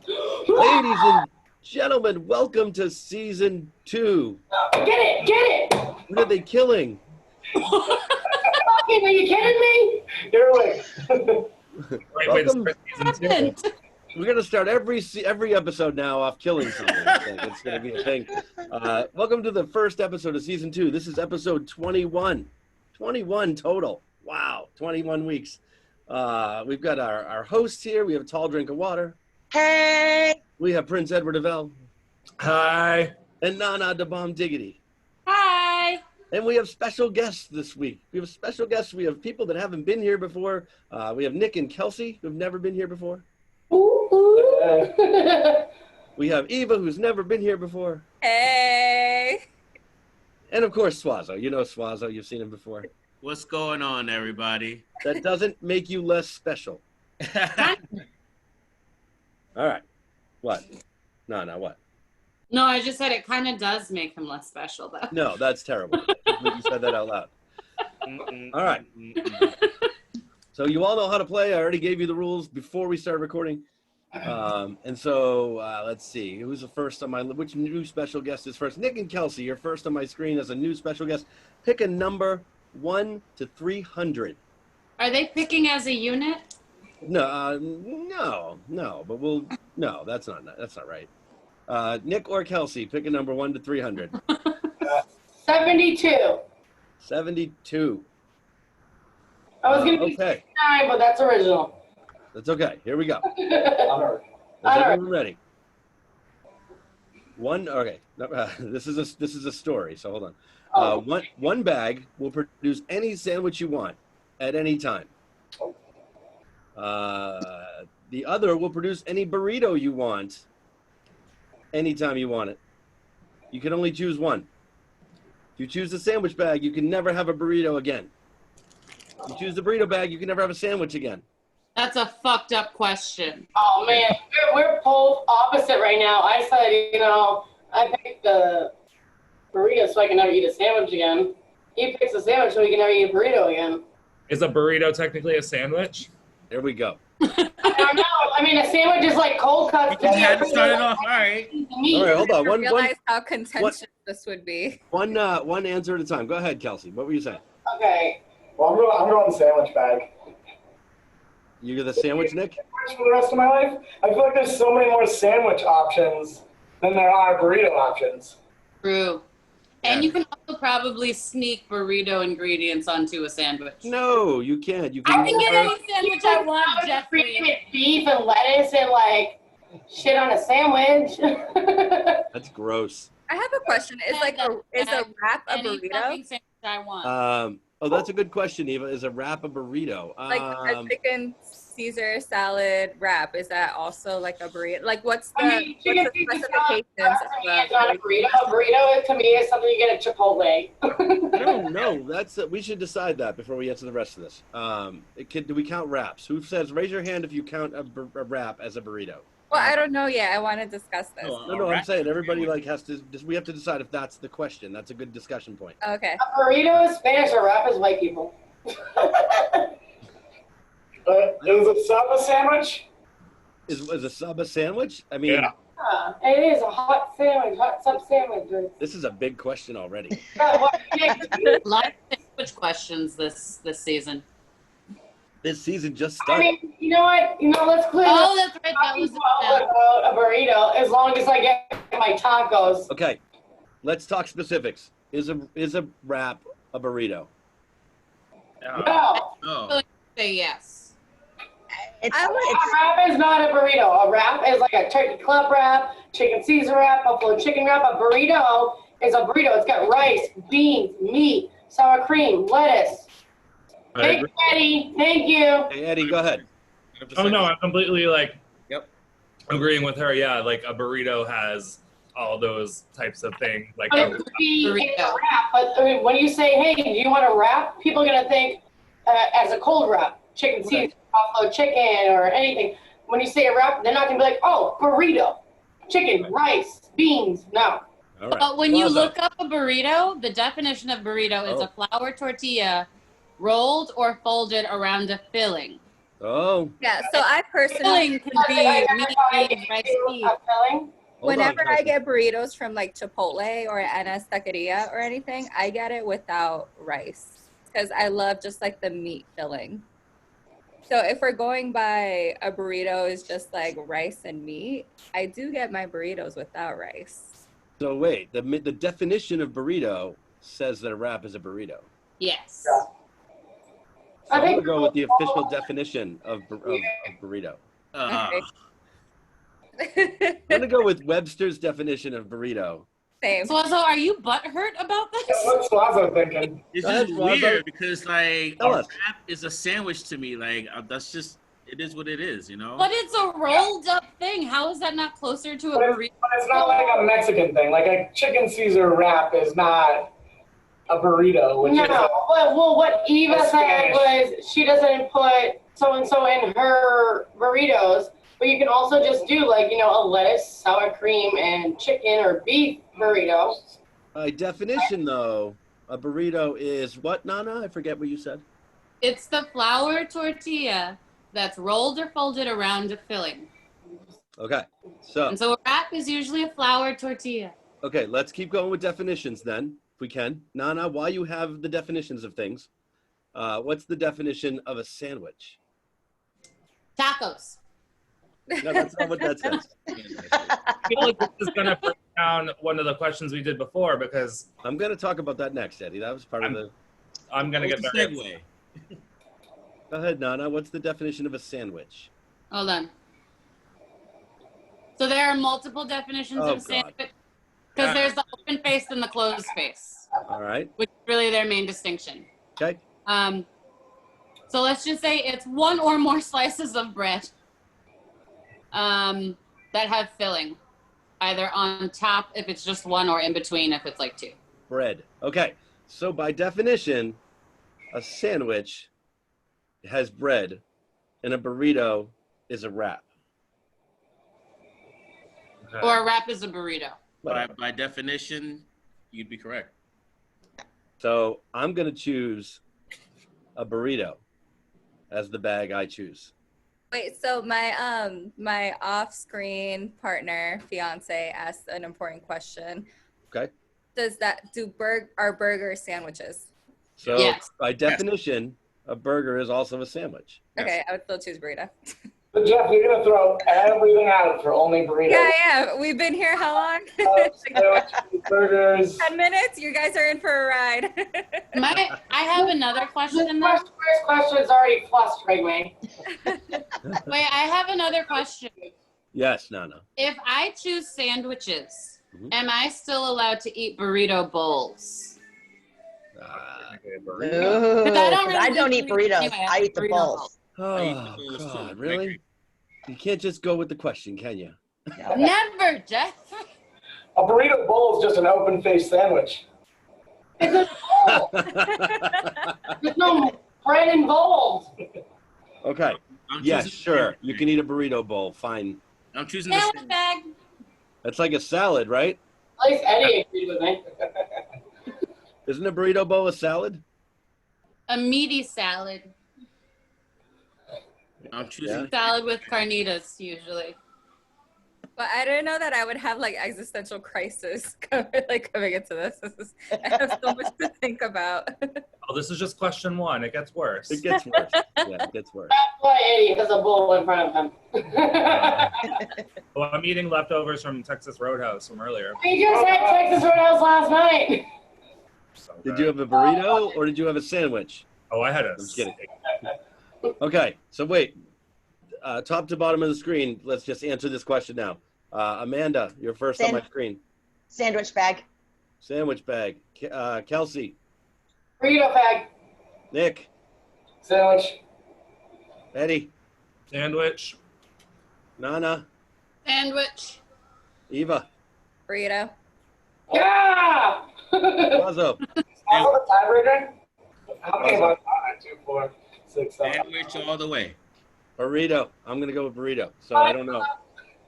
Ladies and gentlemen, welcome to season 2. Get it! What are they killing? Fucking, are you kidding me? You're awake. Welcome. Season 2. We're gonna start every episode now off killing something. I think it's gonna be a thing. Welcome to the first episode of season 2. This is episode 21. 21 total. Wow, 21 weeks. We've got our hosts here. We have a tall drink of water. Hey! We have Prince Edward Avell. Hi. And Nanna the Bomb Diggity. Hi! And we have special guests this week. We have special guests. We have people that haven't been here before. We have Nick and Kelcie, who've never been here before. We have Eva, who's never been here before. Hey! And of course, Suazo. You know Suazo. You've seen him before. What's going on, everybody? That doesn't make you less special. All right. What? No, what? No, I just said it kind of does make him less special, though. No, that's terrible. You said that out loud. All right. So you all know how to play. I already gave you the rules before we started recording. And so let's see. Who's the first on my list? Which new special guest is first? Nick and Kelcie, you're first on my screen as a new special guest. Pick a number 1 to 300. Are they picking as a unit? No, but no, that's not right. Nick or Kelcie, pick a number 1 to 300. 72. 72. I was going to be 69, but that's original. That's okay. Here we go. All Is everyone ready? Okay. This is a story, so hold on. One bag will produce any sandwich you want at any time. The other will produce any burrito you want anytime you want it. You can only choose one. If you choose the sandwich bag, you can never have a burrito again. If you choose the burrito bag, you can never have a sandwich again. That's a fucked up question. Oh, man. We're both opposite right now. I said, I picked the burrito so I can never eat a sandwich again. He picks a sandwich so he can never eat a burrito again. Is a burrito technically a sandwich? There we go. I don't know. I mean, a sandwich is like cold cuts. You had to start it off. All right. All right, hold on. I realize how contentious this would be. One answer at a time. Go ahead, Kelcie. What were you saying? Okay. Well, I'm going sandwich bag. You're the sandwich, Nick? For the rest of my life, I feel like there's so many more sandwich options than there are burrito options. True. And Yeah. you can also probably sneak burrito ingredients onto a sandwich. No, you can't. You I can. can get any sandwich I want, Jeffrey. Jeffrey. Beef and lettuce and like shit on a sandwich. That's gross. I have a question. Is a wrap a Any burrito? fucking sandwich I want. That's a good question, Eva. Is a wrap a burrito? Like a chicken Caesar salad wrap, is that also like a burrito? Like what's the Chicken specifications to me is of not a burrito. A burrito to me is something you get at Chipotle. I don't know. We should decide that before we answer the rest of this. Do we count wraps? Who says? Raise your hand if you count a wrap as a burrito. Well, I don't know yet. I want to discuss this. No, I'm saying everybody has to. We have to decide if that's the question. That's a good discussion point. Okay. A burrito is Spanish, a wrap is white people. Is a sub a sandwich? Is a sub a sandwich? I mean, Yeah. It is a hot sandwich, hot sub sandwich. This is a big question already. A lot of sandwich questions this season. This season just I started. mean, you know what? Let's clear Oh, that's right. That was a burrito as long as I get my tacos. Okay, let's talk specifics. Is a wrap a burrito? No. Oh. say yes. A wrap is not a burrito. A wrap is like a turkey club wrap, chicken Caesar wrap, buffalo chicken wrap. A burrito is a burrito. It's got rice, beans, meat, sour cream, lettuce. Thank you, Eddie. Thank you. Hey, Eddie, go ahead. Oh no, I'm completely agreeing with her. Yeah, like a burrito has all those types of things. Like It could be a wrap, but I mean, when you say, "Hey, do you want a wrap?" People are gonna think as a cold wrap, chicken Caesar, buffalo chicken, or anything. When you say a wrap, they're not gonna be like, "Oh, burrito, chicken, rice, beans." No. All right. But when you look up a burrito, the definition of burrito is a flour tortilla rolled or folded around a filling. Oh. Yeah, so I personally, Filling can be meat, beans, rice, beef. Filling? whenever I Kelsey. get burritos from like Chipotle or Anna's Taqueria or anything, I get it without rice because I love just like the meat filling. So if we're going by a burrito is just like rice and meat, I do get my burritos without rice. So wait, the definition of burrito says that a wrap is a burrito. Yes. So I I'm think gonna go with the official definition of burrito. Okay. I'm gonna go with Webster's definition of burrito. Same. Suazo, are you butthurt about this? What's Suazo thinking? It's Go ahead, just Suazo. weird because like Tell a us. wrap is a sandwich to me. Like that's just it is what it is, you know. But it's a rolled up thing. How is that not closer to a burrito? But it's not like a Mexican thing. Like a chicken Caesar wrap is not a burrito, which No, is well, what Eva That's said Spanish. was she doesn't put so-and-so in her burritos, but you can also just do like, a lettuce, sour cream, and chicken or beef burrito. By definition, though, a burrito is what, Nana? I forget what you said. It's the flour tortilla that's rolled or folded around a filling. Okay, so And so a wrap is usually a flour tortilla. okay, let's keep going with definitions then, if we can. Nana, while you have the definitions of things, what's the definition of a sandwich? Tacos. No, that's not what that says. I feel like this is gonna break down one of the questions we did before because I'm going to talk about that next, Eddie. That was part of the. I'm gonna get What's very the segue? Go ahead, Nana. What's the definition of a sandwich? Hold on. So there are multiple definitions Oh, of a sandwich God. because there's the open face and the closed face, All right. which is really their main distinction. Okay. So let's just say it's one or more slices of bread that have filling, either on top if it's just one or in between if it's like two. Bread. Okay. So by definition, a sandwich has bread and a burrito is a wrap. Or a wrap is a burrito. By definition, you'd be correct. So I'm going to choose a burrito as the bag I choose. Wait, so my off-screen partner, fiance, asked an important question. Okay. Are burgers sandwiches? So Yes. by definition, a burger is also a sandwich. Okay, I would still choose burrito. But Jeff, you're gonna throw everything out for only burritos. Yeah. We've been here how long? Sandwiches, burgers. 10 minutes? You guys are in for a ride. I have another This question though. first question is already flustering me. Wait, I have another question. Yes, Nana. If I choose sandwiches, Mhm. am I still allowed to eat burrito bowls? burrito. Because I don't eat burritos. anyway, I eat the burrito bowls. I eat the Oh, bowls, too. God, I really? agree. You can't just go with the question, can you? Never, Jeff. A burrito bowl is just an open-faced sandwich. It's a bowl. There's no bread involved. Okay. I'm Yes, choosing sure. sandwich. You can eat a burrito bowl. Fine. I'm choosing the Salad sandwich. bag. That's like a salad, right? At least Eddie agreed with me. Isn't a burrito bowl a salad? A meaty salad. I'm choosing. Salad with carnitas, usually. But I didn't know that I would have like existential crisis coming into this. I have so much to think about. Oh, this is just question one. It gets worse. It gets worse. Yeah, it gets worse. That's why Eddie has a bowl in front of him. Well, I'm eating leftovers from Texas Roadhouse from earlier. We just had Texas Roadhouse last night. So Did good. you have a burrito or did you have a sandwich? Oh, I had a. I'm just kidding. Okay, so wait. Top to bottom of the screen, let's just answer this question now. Amanda, you're first on my screen. Sandwich bag. Sandwich bag. Kelcie. Burrito bag. Nick. Sandwich. Eddie. Sandwich. Nana. Sandwich. Eva. Burrito. Yeah! Suazo. Also the tiebreaker? How many of us are 2, 4, 6, 7? Sandwich all the way. Burrito. I'm going to go with burrito. So I don't know.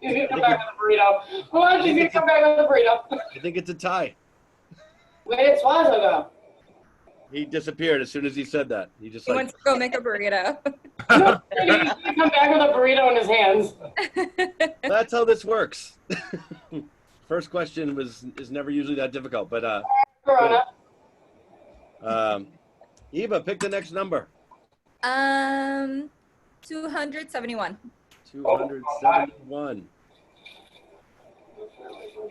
He's gonna come back with a burrito. Why don't you gonna come back with a burrito? I think it's a tie. Where did Suazo go? He disappeared as soon as he said that. He just He like, went to go make a burrito. He come back with a burrito in his hands. that's how this works. First question is never usually that difficult, but Corona. Eva, pick the next number. 271. 271.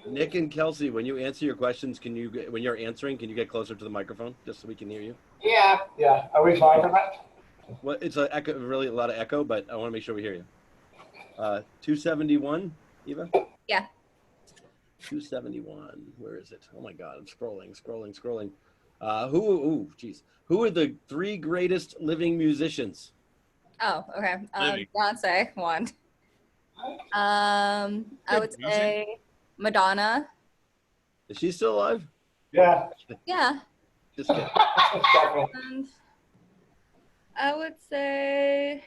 Nick and Kelcie, when you answer your questions, when you're answering, can you get closer to the microphone just so we can hear you? Yeah. Yeah. Are we fine for that? Well, it's really a lot of echo, but I want to make sure we hear you. 271, Eva? Yeah. 271. Where is it? Oh my God, I'm scrolling. Who are the 3 greatest living musicians? Oh, okay. Living. Beyonce, one. I would say Madonna. Is she still alive? Yeah. Yeah. Just kidding. Definitely. And I would say,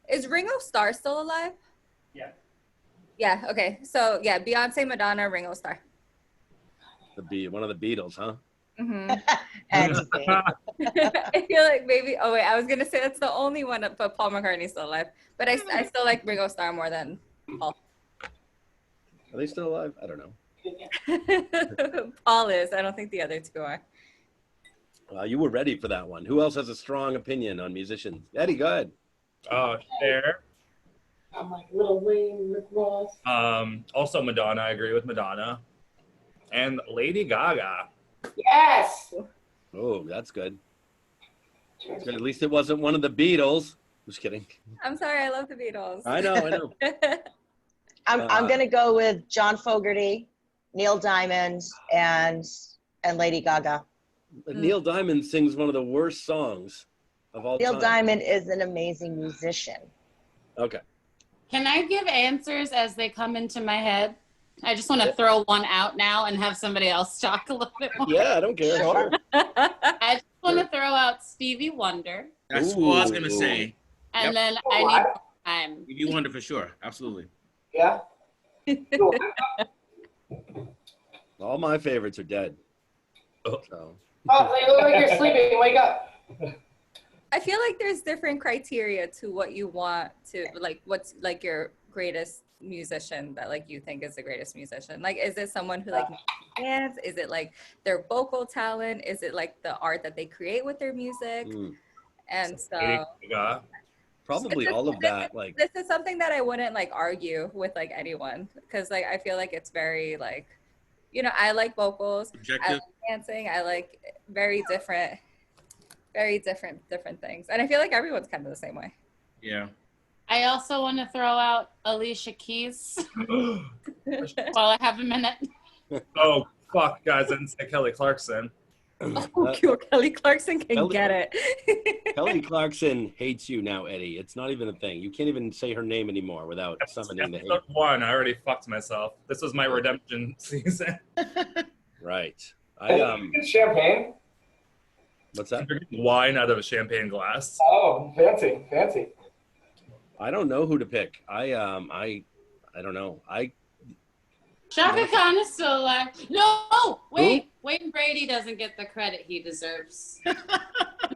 is Ringo Starr still alive? Yeah. Yeah, okay. So, yeah, Beyonce, Madonna, Ringo Starr. One of the Beatles, huh? Mm-hmm. Anything. I feel like maybe, oh wait, I was going to say that's the only one, but Paul McCartney's still alive. But I still like Ringo Starr more than Paul. Are they still alive? I don't know. Paul is. I don't think the other two are. You were ready for that one. Who else has a strong opinion on musicians? Eddie, go ahead. Cher. I'm like Little Wayne, Rick Ross. Also Madonna. I agree with Madonna. And Lady Gaga. Yes. Oh, that's good. Good. At least it wasn't one of the Beatles. Just kidding. I'm sorry, I love the Beatles. I know. I'm gonna go with John Fogerty, Neil Diamond, and Lady Gaga. Neil Diamond sings one of the worst songs of all time. Neil Diamond is an amazing musician. Okay. Can I give answers as they come into my head? I just want to throw one out now and have somebody else talk a little bit more. Yeah, I don't care. Sure. I just want to throw out Stevie Wonder. That's what I was gonna say. And Yep. then I need more time. You wonder for sure. Absolutely. Yeah. All my favorites are dead. So. Oh, so you look like you're sleeping. Wake up. I feel like there's different criteria to what you want to, like, what's like your greatest musician that like you think is the greatest musician. Like, is it someone who like dance? Is it like their vocal talent? Is it like the art that they create with their music? And so probably all of that. Like, this is something that I wouldn't like argue with like anyone, because like I feel like it's very like, you know, I like vocals, I like dancing, I like very different things, and I feel like everyone's kind of the same way. Yeah. I also want to throw out Alicia Keys while I have a minute. Oh, fuck, guys, I didn't say Kelly Clarkson. Oh, Kelly Clarkson can get it. Kelly Clarkson hates you now, Eddie. It's not even a thing. You can't even say her name anymore without summoning the hate. One, I already fucked myself. This was my redemption season. Right. Champagne. What's that? Wine out of a champagne glass. Oh, fancy. I don't know who to pick. I don't know. Shaka Khan is still alive. No, wait. Wayne Brady doesn't get the credit he deserves.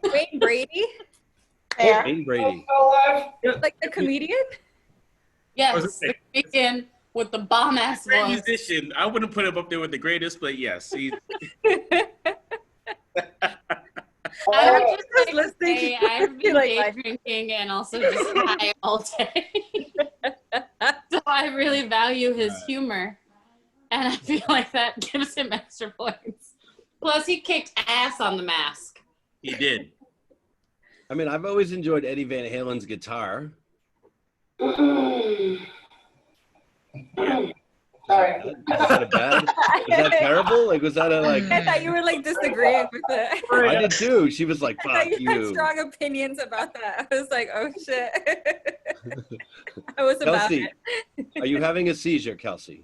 Wayne Brady? Wayne Brady. Like the comedian? Yes, the comedian with the bomb-ass Great voice. musician. I wouldn't put him up there with the greatest, but yes, he's. I would just like to say I've been day drinking and also just high all day. So I really value his humor. And I feel like that gives him extra points. Plus, he kicked ass on The Mask. He did. I mean, I've always enjoyed Eddie Van Halen's guitar. Sorry. Is that bad? Was that terrible? Like, was that a like? I thought you were like disagreeing with it. I did too. She was like, I thought "Fuck you had you." strong opinions about that. I was like, oh shit. I was about Kelcie, it. are you having a seizure, Kelcie?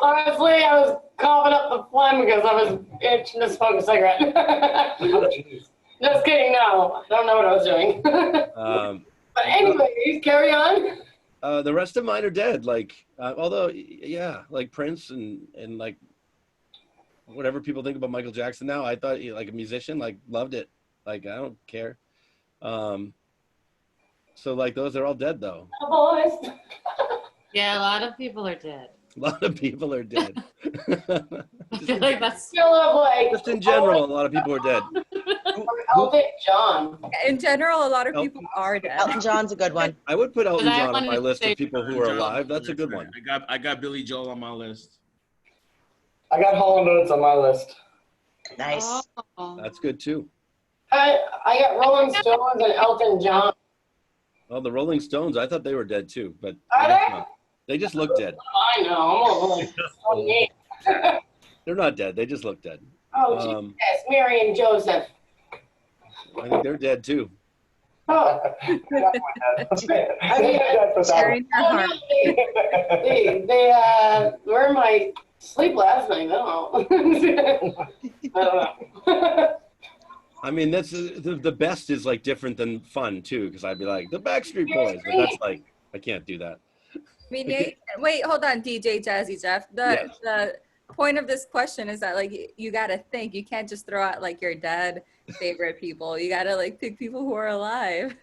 Honestly, I was coughing up the phlegm because I was itching to smoke a cigarette. Just kidding, no. I don't know what I was doing. But anyways, carry on. The rest of mine are dead. Like, although, yeah, like Prince and like whatever people think about Michael Jackson now, I thought like a musician, like loved it. Like I don't care. So like those are all dead though. Boys. Yeah, a lot of people are dead. A lot of people are dead. I feel like that's Still like Just in general, a lot of people are dead. Elton John. In general, a lot of people are dead. Elton John's a good one. I would put Elton But I John on my wanted to list say of people who are alive. That's a good one. I got Billy Joel on my list. I got Hall & Oates on my list. Nice. Oh. That's good too. I got Rolling Stones and Elton John. Well, the Rolling Stones, I thought they were dead too, but Are they? they just look dead. I know. I'm over like 28. They're not dead. They just look dead. Oh, Jesus. Mary and Joseph. I think they're dead too. Oh. I mean, Sharing your heart. They were in my sleep last night. I don't know. I mean, that's the best is like different than fun too, because I'd be like the Backstreet Boys, but that's like I can't do that. I mean, yeah, wait, hold on, DJ Jazzy Jeff. The point of this question is that like you gotta think. You can't just throw out like your dead favorite people. You gotta like pick people who are alive.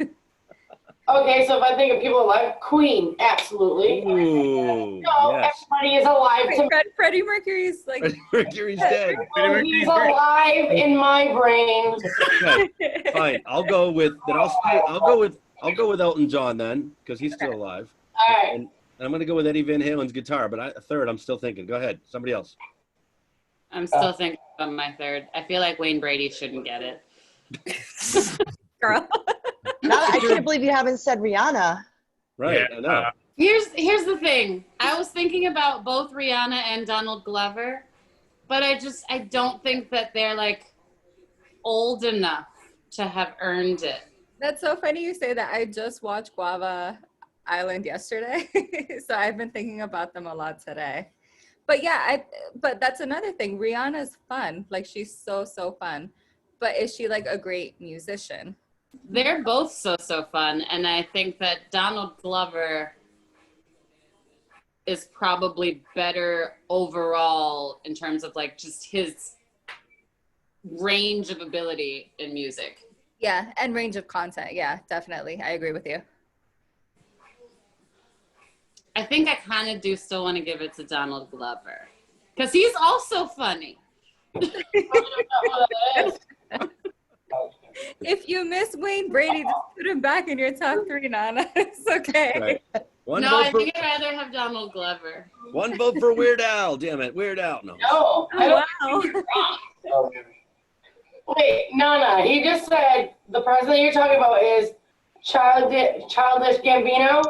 Okay, so if I think of people alive, Queen, absolutely. Ooh, No, yes. everybody is alive to me. Freddie Mercury's like Freddie Mercury's dead. He's alive in my brain. Okay, fine. I'll go with Elton John then, because he's still alive. All right. And I'm gonna go with Eddie Van Halen's guitar, but third, I'm still thinking. Go ahead, somebody else. I'm still thinking about my third. I feel like Wayne Brady shouldn't get it. girl. I can't believe you haven't said Rihanna. Right, I know. Here's the thing. I was thinking about both Rihanna and Donald Glover, but I don't think that they're like old enough to have earned it. That's so funny you say that. I just watched Guava Island yesterday, so I've been thinking about them a lot today. But yeah, but that's another thing. Rihanna's fun. Like she's so fun. But is she like a great musician? They're both so fun, and I think that Donald Glover is probably better overall in terms of like just his range of ability in music. Yeah, and range of content. Yeah, definitely. I agree with you. I think I kind of do still want to give it to Donald Glover because he's also funny. If you miss Wayne Brady, just put him back in your top 3, Nanna. It's okay. Right. I think I'd rather have Donald Glover. One vote for Weird Al. Damn it, Weird Al. No. No. Oh, wow. Wait, Nanna, he just said the person that you're talking about is Childish Gambino?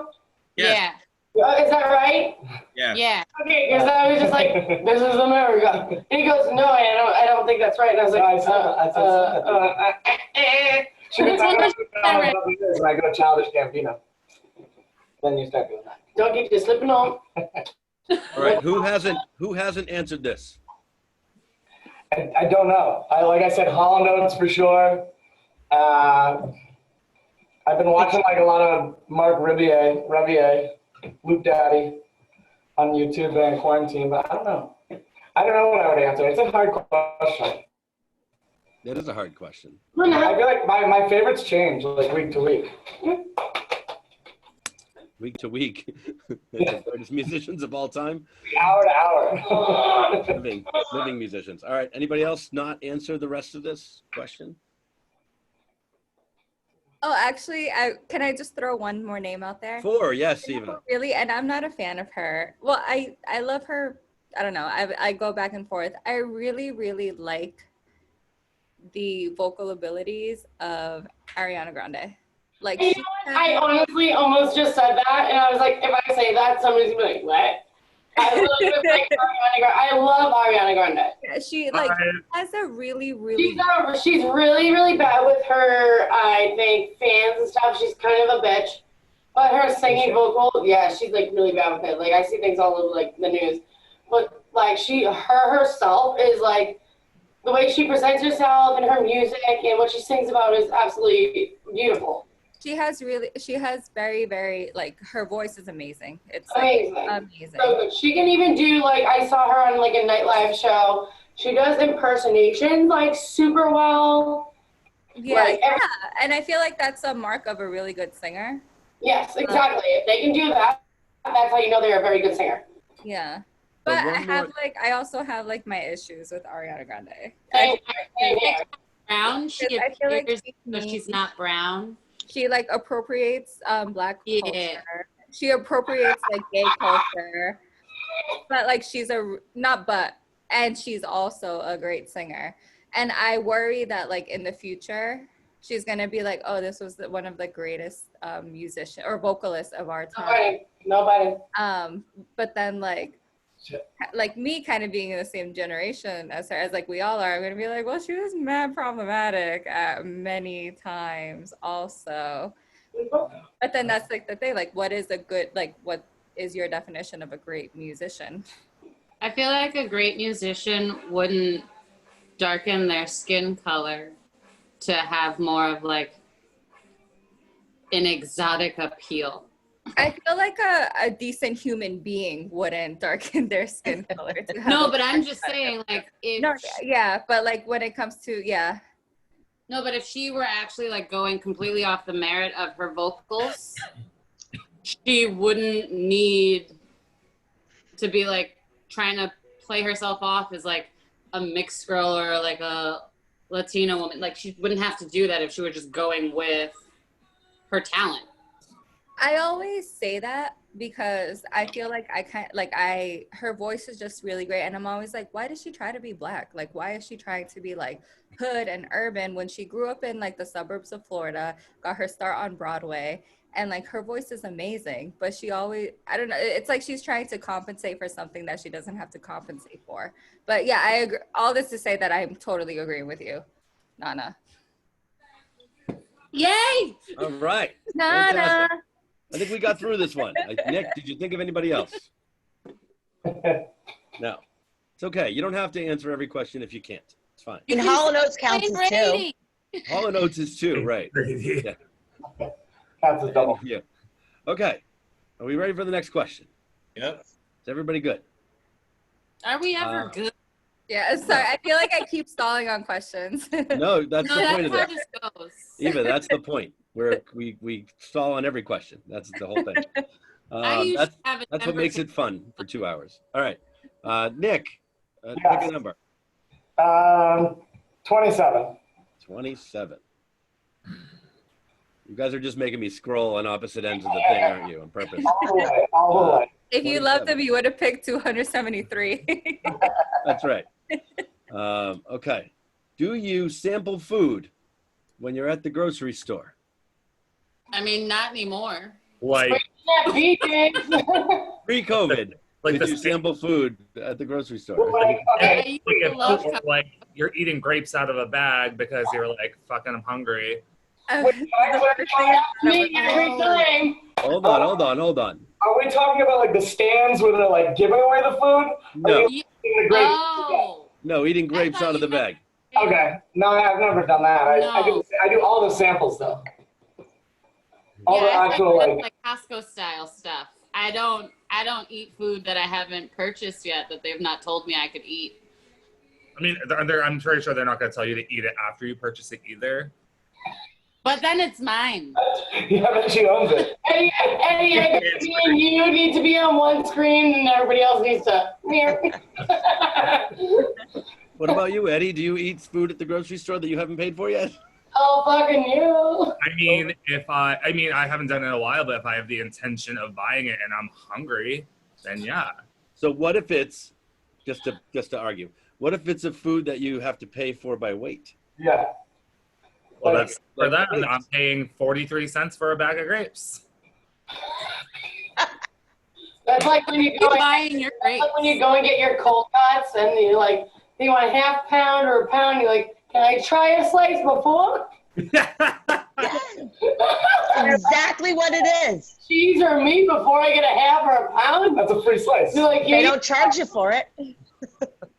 Yeah. Is that right? Yeah. Okay, because I was just like, this is America. And he goes, no, I don't think that's right. And I was like, and I go Childish Gambino. Then you start doing that. don't get you slipping on. All right, who hasn't answered this? I don't know. Like I said, Hall & Oates for sure. I've been watching like a lot of Mark Revier, Luke Daddy on YouTube during quarantine, but I don't know. I don't know what I would answer. It's a hard question. That is a hard question. I feel like my favorites change like week to week. Week to week. The greatest musicians of all time. Hour to hour. living musicians. All right, anybody else not answer the rest of this question? Oh, actually, can I just throw one more name out there? 4, yes, Stephen. Really, and I'm not a fan of her. Well, I love her. I don't know. I go back and forth. I really like the vocal abilities of Ariana Grande. Like, You know what? I honestly almost just said that, and I was like, if I say that, somebody's gonna be like, what? I really was like Ariana Grande. I love Ariana Grande. She like has a really She's really bad with her, I think, fans and stuff. She's kind of a bitch. But her singing vocal, yeah, she's like really bad with it. Like I see things all over like the news. But like herself is like the way she presents herself and her music and what she sings about is absolutely beautiful. She has very like her voice is amazing. It's amazing. Like, amazing. So good. She can even do like I saw her on like a nightlife show. She does impersonations like super well. Yeah, Like, yeah. And I feel like that's a mark of a really good singer. Yes, exactly. If they can do that, that's how you know they're a very good singer. Yeah. But I also have like my issues with Ariana Grande. Brown, she I feel like appears, but she's not brown. She like appropriates black culture. She appropriates like gay culture. But like she's and she's also a great singer. And I worry that like in the future she's gonna be like, oh, this was one of the greatest musician or vocalists of our time. Nobody. But then like me kind of being in the same generation as her, as like we all are, I'm gonna be like, well, she was mad problematic at many times also. But then that's like the thing, like what is a good, like what is your definition of a great musician? I feel like a great musician wouldn't darken their skin color to have more of like an exotic appeal. I feel like a decent human being wouldn't darken their skin color. No, but I'm just saying, like, if but like when it comes to No, but if she were actually like going completely off the merit of her vocals, she wouldn't need to be like trying to play herself off as like a mixed girl or like a Latino woman. Like she wouldn't have to do that if she were just going with her talent. I always say that because I feel like her voice is just really great. And I'm always like, why does she try to be black? Like, why is she trying to be like hood and urban when she grew up in like the suburbs of Florida, got her start on Broadway, and like her voice is amazing, but she always, I don't know, it's like she's trying to compensate for something that she doesn't have to compensate for. But yeah, I agree. All this to say that I'm totally agreeing with you, Nanna. Yay! All right. Nanna. Fantastic. I think we got through this one. Nick, did you think of anybody else? No. It's okay. You don't have to answer every question if you can't. It's fine. And Hall & Oates counts as two. Hall & Oates is two, right. Yeah. That's a double. Yeah. Okay. Are we ready for the next question? Yep. Is everybody good? Are we ever good? Yeah, sorry. I feel like I keep stalling on questions. No, that's the point of that. This goes. Eva, that's the point. Where we stall on every question. That's the whole thing. That's what makes it fun for 2 hours. All right. Nick, pick a number. 27. 27. You guys are just making me scroll on opposite ends of the thing, aren't you, on purpose? All the way. If you loved him, you would have picked 273. That's right. Okay. Do you sample food when you're at the grocery store? I mean, not anymore. Like pre-COVID, like did you sample food at the grocery store? Like you're eating grapes out of a bag because you're like, fucking, I'm hungry. Hold on. Are we talking about like the stands where they're like giving away the food? No. Oh. No, eating grapes out of the bag. Okay. No, I've never done that. I do all the samples though. All the actual like Costco style stuff. I don't eat food that I haven't purchased yet that they've not told me I could eat. I mean, I'm pretty sure they're not going to tell you to eat it after you purchase it either. But then it's mine. Yeah, but she owns it. Eddie, you need to be on one screen and everybody else needs to. What about you, Eddie? Do you eat food at the grocery store that you haven't paid for yet? Oh, fucking you. I mean, I haven't done it in a while, but if I have the intention of buying it and I'm hungry, then yeah. So what if it's, just to argue, what if it's a food that you have to pay for by weight? Yeah. Well, that's for that. I'm paying 43 cents for a bag of grapes. That's like when you go buying your grapes. Like when you go and get your cold cuts and you're like, do you want a half pound or a pound? You're like, can I try a slice before? Exactly what it is. Cheese or meat before I get a half or a pound? That's a free slice. Like, they don't charge you for it.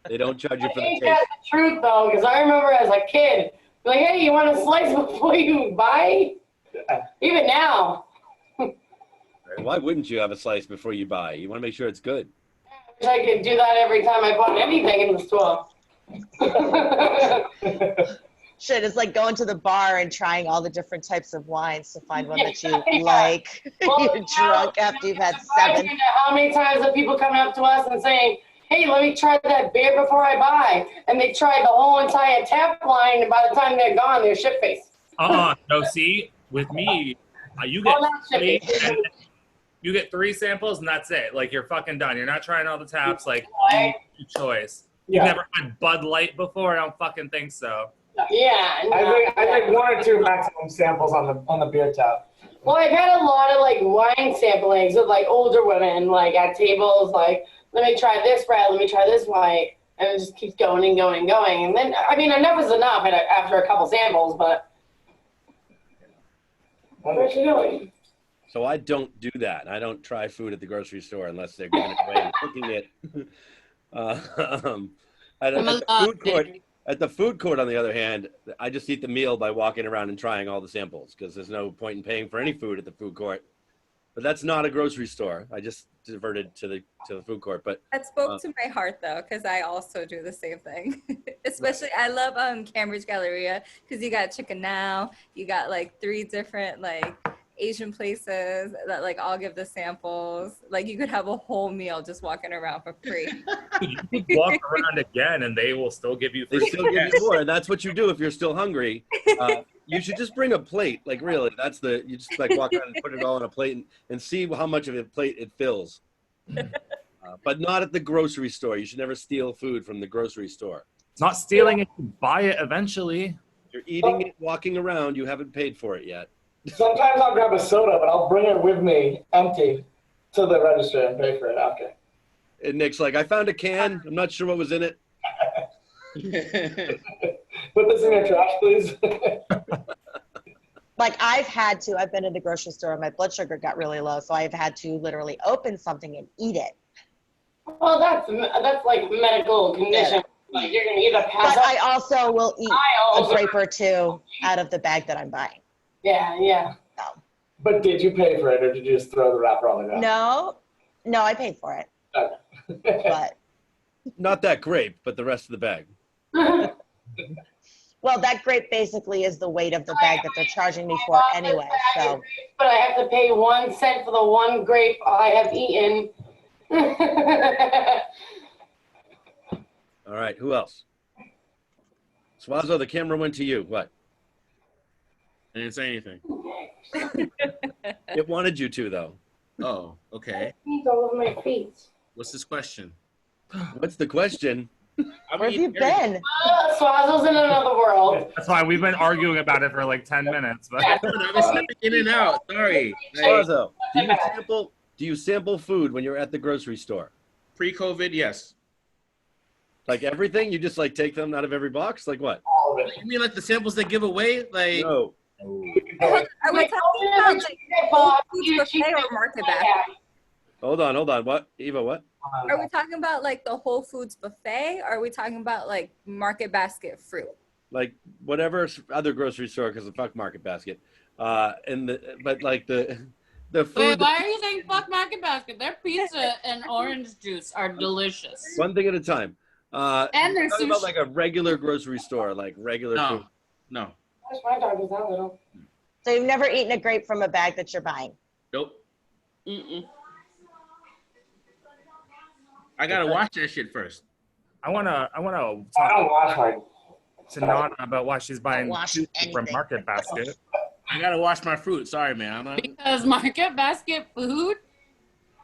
They don't charge you for the taste. That's the truth, though, because I remember as a kid, like, hey, you want a slice before you buy? Even now. Why wouldn't you have a slice before you buy? You want to make sure it's good. I wish I could do that every time I bought anything in the store. Shit, it's like going to the bar and trying all the different types of wines to find one that you like. Well, You're drunk after you've had 7. How many times have people coming up to us and saying, hey, let me try that beer before I buy? And they tried the whole entire tap line, and by the time they're gone, they're shit-faced. No, see, with me, you get you get 3 samples and that's it. Like, you're fucking done. You're not trying all the taps. Like, you choice. You've never had Bud Light before? I don't fucking think so. Yeah. No, I think 1 or 2 maximum samples on the beer tap. Well, I've had a lot of, like, wine samplings with, like, older women, like, at tables, like, let me try this red, let me try this white, and it just keeps going and going and going. And then, I mean, enough is enough after a couple samples, but where's she going? So I don't do that. I don't try food at the grocery store unless they're giving it away and cooking it. At the food court, on the other hand, I just eat the meal by walking around and trying all the samples because there's no point in paying for any food at the food court. But that's not a grocery store. I just diverted to the food court. But that spoke to my heart though, because I also do the same thing. Especially, I love Cambridge Galleria because you got Chicken Now, you got like 3 different like Asian places that like all give the samples. Like you could have a whole meal just walking around for free. You could walk around again and they will still give you free. They still give you more, and that's what you do if you're still hungry. You should just bring a plate. Like really, you just like walk around and put it all on a plate and see how much of a plate it fills. But not at the grocery store. You should never steal food from the grocery store. It's not stealing it, you buy it eventually. You're eating it, walking around, you haven't paid for it yet. Sometimes I'll grab a soda, but I'll bring it with me empty to the register and pay for it after. And Nick's like, I found a can. I'm not sure what was in it. Put this in your trash, please. Like I've been in the grocery store and my blood sugar got really low, so I've had to literally open something and eat it. Well, that's like medical condition. Yeah. Like you're gonna either pass But out. I also will eat a grape or 2 out of the bag that I'm buying. Yeah. So. But did you pay for it, or did you just throw the wrapper on the ground? No, I paid for it. Okay. But not that grape, but the rest of the bag. Well, that grape basically is the weight of the bag that they're charging me for anyway. So. But I have to pay 1 cent for the 1 grape I have eaten. All right, who else? Suazo, the camera went to you. What? I didn't say anything. It wanted you to, though. Oh, okay. It's all over my feet. What's this question? What's the question? Where have you been? Suazo's in another world. That's why we've been arguing about it for like 10 minutes. But I was stepping in and out. Sorry. Suazo, do you sample food when you're at the grocery store? Pre-COVID, yes. Like everything? You just like take them out of every box? Like what? You mean like the samples they give away? Like No. Are we talking about like Whole Foods buffet or market basket? Hold on. What? Eva, what? Are we talking about like the Whole Foods buffet? Or are we talking about like market basket fruit? Like whatever other grocery store, because the fuck market basket. But like the food. Wait, why are you saying fuck market basket? Their pizza and orange juice are delicious. One thing at a time. And their sushi. About like a regular grocery store, like regular food. No. My dog is that little. So you've never eaten a grape from a bag that you're buying? Nope. I gotta watch that shit first. I wanna I don't talk wash mine. to Nanna about why she's buying sushi from anything. Market Basket. I gotta wash my fruit. Sorry, man. Because market basket food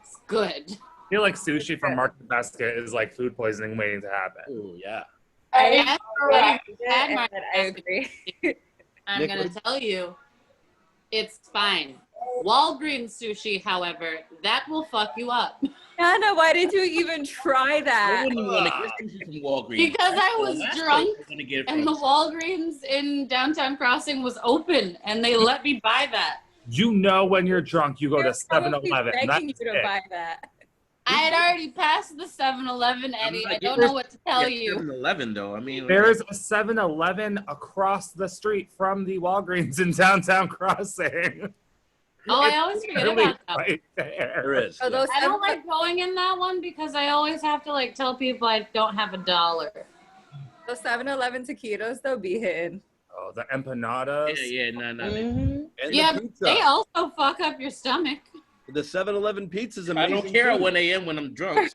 is good. I feel like sushi from Market Basket is like food poisoning waiting to happen. Oh yeah. I agree. I'm Nick, going to tell you, it's fine. Walgreens sushi, however, that will fuck you up. Nanna, why did you even try I that? wouldn't want to get sushi from Walgreens. Because I was That's drunk where I'm gonna get it and from. the Walgreens in Downtown Crossing was open and they let me buy that. You know when you're drunk, you go to They're probably 7-Eleven. begging That's you to it. buy that. I had already passed the 7-Eleven, Eddie. I don't know what to tell you. 7-Eleven though. I mean, There's a 7-Eleven across the street from the Walgreens in Downtown Crossing. Oh, I always forget Really about that. right there. There is. Oh, those I don't like going in that one because I always have to like tell people I don't have $1. Those 7-Eleven taquitos, they'll be hitting. Oh, the empanadas. Yeah, no. And Yeah, the but pizza. they also fuck up your stomach. The 7-Eleven pizza is I amazing. don't care at too. 1 a.m. when I'm drunk.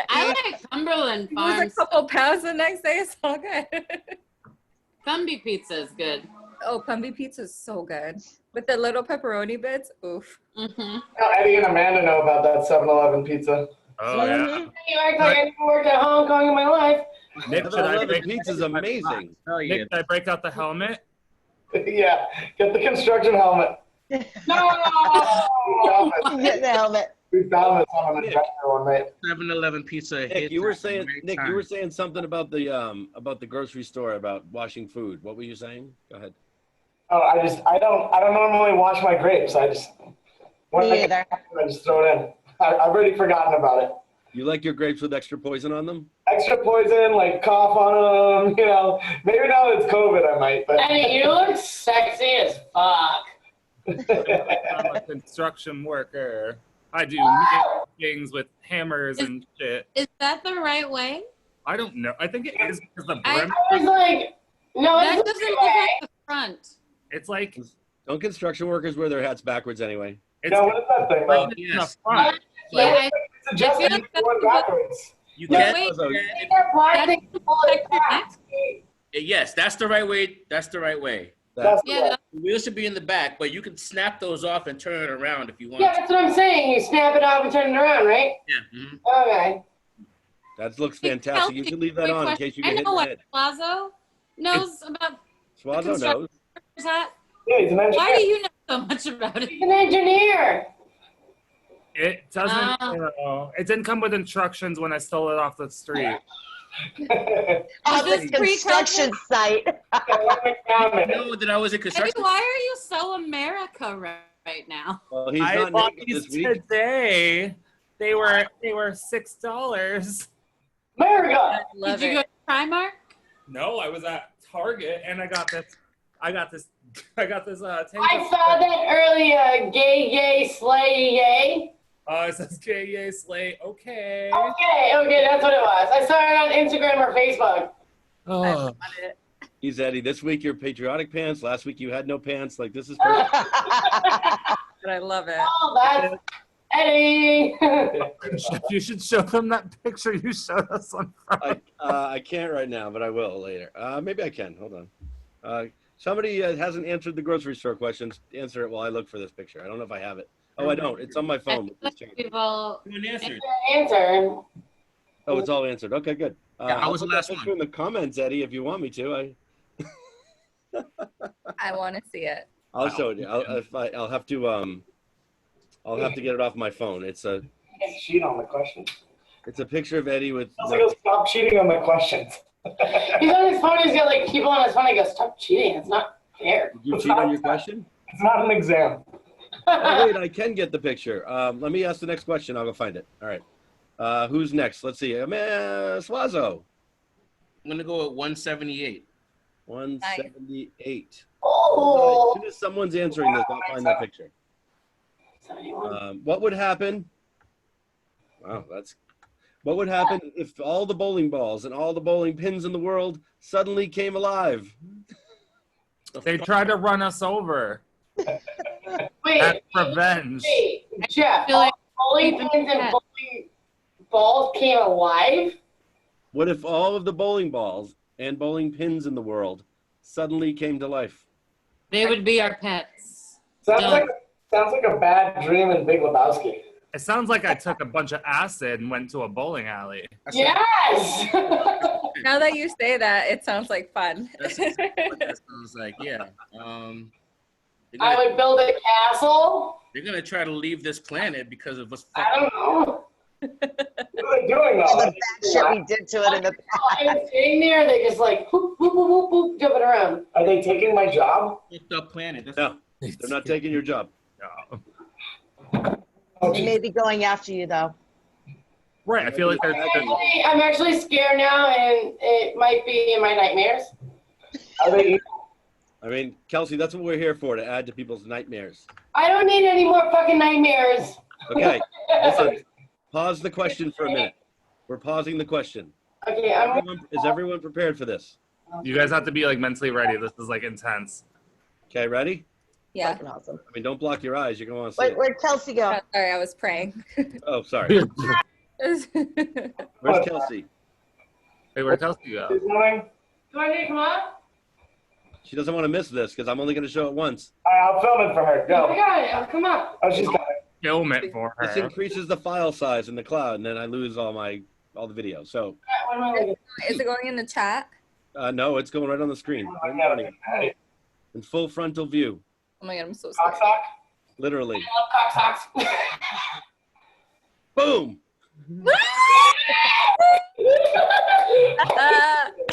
I like Cumberland You lose Farms. a couple pounds the next day, it's all good. Cumby pizza is good. Oh, Cumby pizza is so good. With the little pepperoni bits, oof. Mm-hmm. Eddie and Amanda know about that 7-Eleven pizza. Oh yeah. You act like I never worked at Hong Kong in my life. Nick, should I 7-Eleven break, pizza is amazing. Oh yeah. Nick, should I break out the helmet? Yeah, get the construction helmet. No. Get the helmet. We found this on an adventure one night. 7-Eleven pizza. Nick, hits you were at the saying right you were time. saying something about the grocery store about washing food. What were you saying? Go ahead. Oh, I don't normally wash my grapes. I just when Me I either. I just throw it in. I've already forgotten about it. You like your grapes with extra poison on them? Extra poison, like cough on them. You know, maybe now it's COVID, I might. But Eddie, you look sexy as fuck. I'm a construction worker. I do things with hammers and shit. Is that the right way? I don't know. I think it is because the I- brim. I was like, no, That it's doesn't the look way. like the front. It's like Don't construction workers wear their hats backwards anyway? it's no, what is that thing though? in the Yes. front. Yeah, It's adjusting feel you like going that's backwards. You No, can't. wait. So, Take that black thing and pull it back. Yes, that's the right way. That's the right way. That's Yeah, The wheels should be in the back, but you can snap those off and turn it around if you want. Yeah, that's what I'm saying. You snap it off and turn it around, right? Yeah. Mhm. Okay. that looks Hey, fantastic. You Kelcie, can leave that quick on in question. case you get I hit know in the what head. Suazo knows about Suazo construction knows. hat. Yeah, he's an engineer. Why do you know so much about it? He's an engineer. It doesn't. Ah. It didn't come with instructions when I stole it off the street. On this the construction site. I know that I was in Eddie, construction. why are you so America right now? Well, he's I not bought naked this these week. today. They were $6. America. Love Did you go it. to Primark? No, I was at Target and I got this. Tank I top. saw that earlier. Gay, slay, yay. It says K.A. Slay. Okay. Okay, that's what it was. I saw it on Instagram or Facebook. I Oh. want it. He's Eddie. This week you're patriotic pants. Last week you had no pants. Like this is perfect. But I love it. Oh, that's Eddie. You should show them that picture you showed us on Friday. I can't right now, but I will later. Maybe I can. Hold on. Somebody hasn't answered the grocery store questions. Answer it while I look for this picture. I don't know if I have it. Oh, I don't. It's on my phone. We've all Good answer. Answer. Oh, it's all answered. Okay, good. Yeah, I was I'll the put last that picture one. in the comments, Eddie, if you want me to. I want to see it. I'll show it you. I'll have to get it off my phone. It's a Can't cheat on the questions. picture of Eddie with. I was like, stop cheating on the questions. He's on his phone. He's got like people on his phone. He goes, "Stop cheating. It's not fair." Did you cheat on your question? It's not an exam. Oh, wait, I can get the picture. Let me ask the next question. I'll go find it. All right. Who's next? Let's see. Suazo. I'm gonna go at 178. 178. Oh. As soon as someone's answering this, I'll find that picture. 71. What would happen? Wow, what would happen if all the bowling balls and all the bowling pins in the world suddenly came alive? They tried to run us over. Wait, That's revenge. wait, Jeff. feel like- Bowling pins and bowling balls came alive. What if all of the bowling balls and bowling pins in the world suddenly came to life? They would be our pets. Sounds like a bad dream in Big Lebowski. It sounds like I took a bunch of acid and went to a bowling alley. Yes. Now that you say that, it sounds like fun. That's what that sounds like. Yeah. I would build a castle. They're gonna try to leave this planet because of what's. I don't know. What are they doing All though? the bad shit we did to it in the I was sitting there. They just like whoop, whoop, whoop, whoop, whoop, jumping around. Are they taking my job? Fucked up planet. That's No, they're not taking your job. No. Oh, They geez. may be going after you though. Right. I feel like they're I'm actually scared now, and it might be in my nightmares. Are they? I mean, Kelcie, that's what we're here for, to add to people's nightmares. I don't need any more fucking nightmares. Okay, listen, pause the question for a minute. We're pausing the question. Okay, Is everyone prepared for this? You guys have to be like mentally ready. This is like intense. Okay, ready? Yeah. Fucking awesome. I mean, don't block your eyes. You're going to want to see Wait, it. where'd Kelcie go? Oh, sorry, I was praying. Oh, sorry. Where's Where's Kelcie? Hey, where'd Kelcie go? Good morning. do I need to come on? She doesn't want to miss this because I'm only going to show it once. All right, I'll film it for her. I Go. got it. Come on. Oh, she's got it. Film it for This her. increases the file size in the cloud, and then I lose all the video. So, What am I looking? Is it going in the chat? no, it's going right on the screen. I got it. Hey, In full frontal view, Oh my god, I'm so cock scared. sock. literally. I love cock socks. Boom!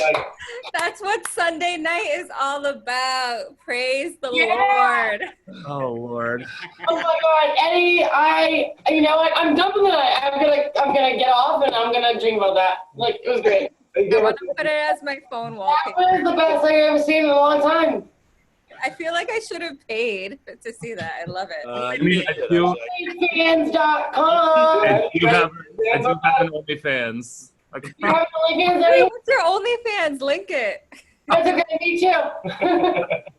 Like, That's what Sunday night is all about. Praise the Yeah. Lord. Oh Lord. Oh my God, Eddie! You know what? I'm done with it. I'm gonna get off and I'm gonna dream about that. Like it was great. I want to put it as my phone That wallpaper. was the best thing I've ever seen in a long time. I feel like I should have paid to see that. I love it. You mean, did, you- actually. Fans.com. I do have an OnlyFans. Okay. You have OnlyFans, Wait, Eddie? what's your OnlyFans? Link it. That's okay, me too.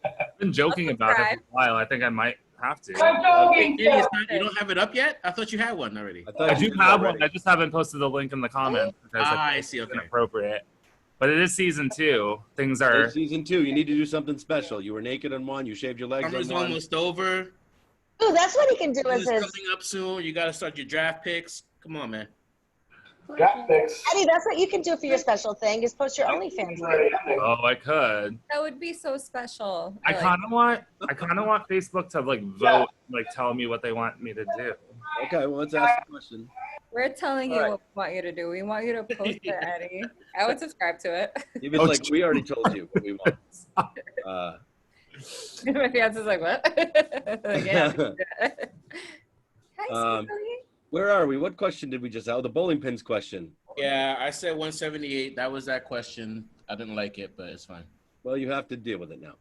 I've been joking about it for a while. I think I might have to. I'm joking Maybe it's too. not, you don't have it up yet? I thought you had one already. I thought I you do did have already. one. I just haven't posted the link in the comments because I it's see. Okay. inappropriate. But it is season 2. Things It's are. season 2. You need to do something special. You were naked on one. You shaved your legs Summer's on one. almost over. Ooh, that's what he can do It's as his. coming up soon. You got to start your draft picks. Come on, man. draft picks. Eddie, that's what you can do for your special thing is post your OnlyFans link. Already ending. Oh, I could. That would be so special. I kind of want Facebook to like vote, like tell me what they want me to do. Okay, well, let's ask the question. We're telling you All right. what we want you to do. We want you to post it, Eddie. I would subscribe to it. If it's like, we already told you what we want. My fiance's like, what? Like, yeah. Hi, Um, Siri. Where are we? What question did we just have? The bowling pins question. Yeah, I said 178. That was that question. I didn't like it, but it's fine. Well, you have to deal with it now.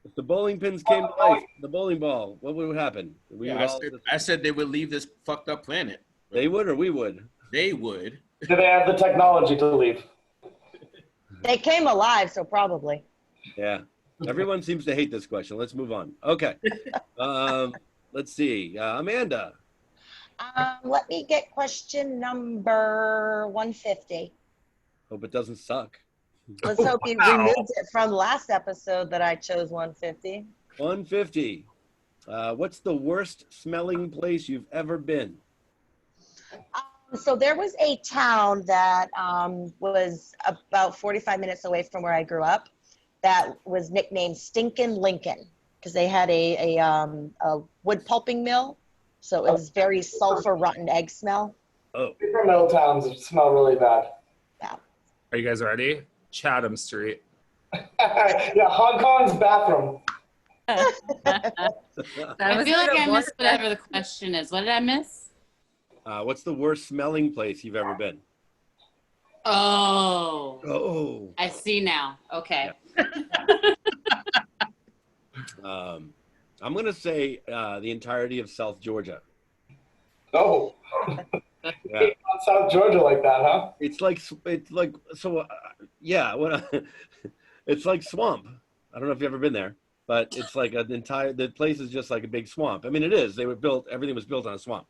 If the bowling pins came to life, the bowling ball, what would happen? We would all I said they would leave this fucked up planet. they would or we would? They would. Do they have the technology to leave? They came alive, so probably. Yeah. Everyone seems to hate this question. Let's move on. Okay. Let's see. Amanda. Let me get question number 150. Hope it doesn't suck. Let's hope you removed it from last episode that I chose 150. 150. What's the worst smelling place you've ever been? So there was a town that was about 45 minutes away from where I grew up that was nicknamed Stinkin' Lincoln because they had a wood pulping mill. So it was very sulfur rotten egg smell. Oh. Paper mill towns smell really bad. Are you guys ready? Chatham Street. Yeah, Hong Kong's bathroom. I feel like I missed whatever the question is. What did I miss? What's the worst smelling place you've ever been? Oh. Oh. I see now. Okay. I'm going to say the entirety of South Georgia. Oh. Yeah. South Georgia like that, huh? It's like so yeah, it's like swamp. I don't know if you've ever been there, but it's like the place is just like a big swamp. I mean, it is. Everything was built on a swamp.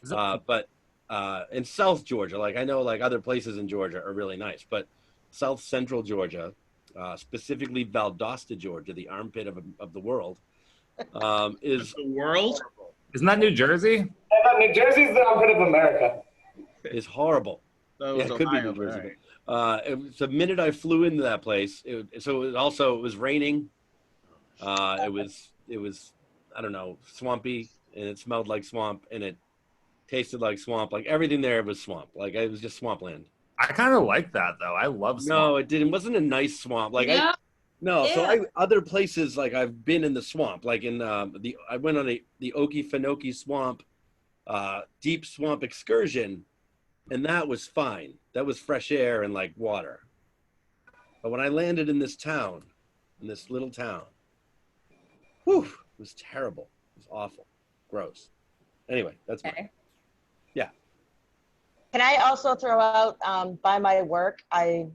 But in South Georgia, like I know like other places in Georgia are really nice, but South Central Georgia, specifically Valdosta, Georgia, the armpit of the world, is the world. Isn't that New Jersey? New Jersey's the armpit of America. Is horrible. So Yeah, it could be New Jersey. The minute I flew into that place, it was raining. It was I don't know, swampy, and it smelled like swamp, and it tasted like swamp. Like everything there was swamp. Like it was just swampland. I kind of like that though. I love swamp. No, it didn't. It wasn't a nice swamp. Like Yeah. other places like I've been in the swamp. Like in I went on the Okefenokee Swamp, deep swamp excursion, and that was fine. That was fresh air and like water. But when I landed in this little town, whew, it was terrible. It was awful, gross. Anyway, that's mine. Okay. Yeah. Can I also throw out by my work?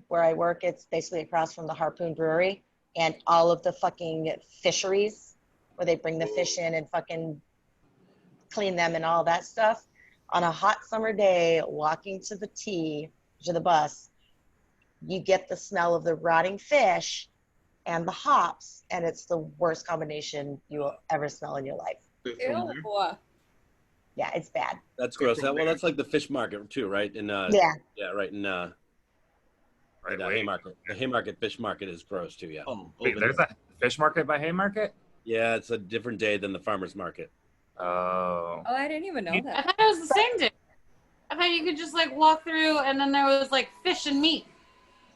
Where I work, it's basically across from the Harpoon Brewery, and all of the fucking fisheries where they bring the fish in and fucking clean them and all that stuff. On a hot summer day, walking to the bus, you get the smell of the rotting fish and the hops, and it's the worst combination you will ever smell in your life. Ew. Yeah, it's bad. That's gross. Well, that's like the fish market too, right? In Yeah. Yeah, right in Right, Haymarket. The Haymarket fish market is gross too. Yeah. Oh, Wait, there's a fish market by Haymarket? Yeah, it's a different day than the farmers market. Oh. Oh, I didn't even know I that. thought it was the same day. I thought you could just like walk through and then there was like fish and meat.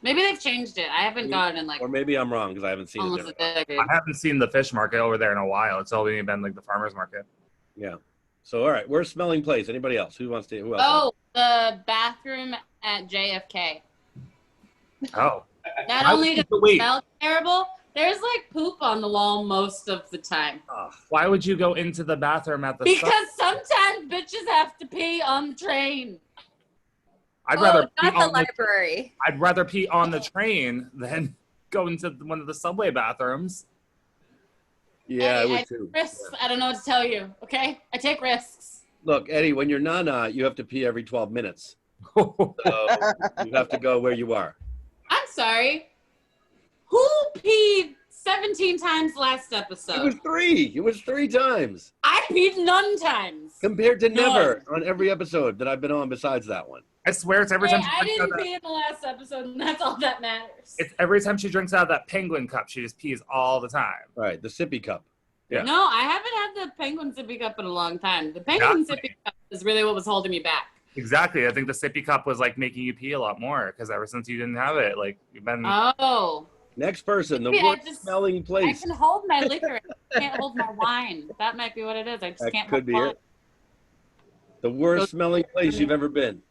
Maybe they've changed it. I haven't gone in like Or maybe I'm wrong because I haven't seen it. almost a There. decade. I haven't seen the fish market over there in a while. It's only been like the farmer's market. Yeah. So all right, where's smelling place? Anybody else? Who else? Oh, the bathroom at JFK. Oh. Not Why only would does you it wait? smell terrible, there's like poop on the wall most of the time. Why would you go into the bathroom at the Because sometimes bitches have to pee on the train. I'd rather pee not the on library. I'd rather pee on the train than go into one of the subway bathrooms. Yeah, I Eddie, would I too. take risks. I don't know what to tell you. Okay, I take risks. Look, Eddie, when you're Nanna, you have to pee every 12 minutes. So you have to go where you are. I'm sorry. Who peed 17 times last episode? It was 3. It was 3 times. I peed none times. Compared to never on every episode that I've been on besides that one. I swear it's every Hey, time she I drinks out didn't that, pee in the last episode, and that's all that matters. it's every time she drinks out of that penguin cup, she just pees all the time. Right, the sippy cup. Yeah. No, I haven't had the penguin sippy cup in a long time. The penguin sippy cup is really what was holding me back. Exactly. I think the sippy cup was like making you pee a lot more because ever since you didn't have it, like you've been. Oh. Next person, the Maybe I worst smelling I place. can hold my liquor. I can't hold my wine. That might be what it is. I just That can't could hold be wine. it. The worst smelling place you've ever been.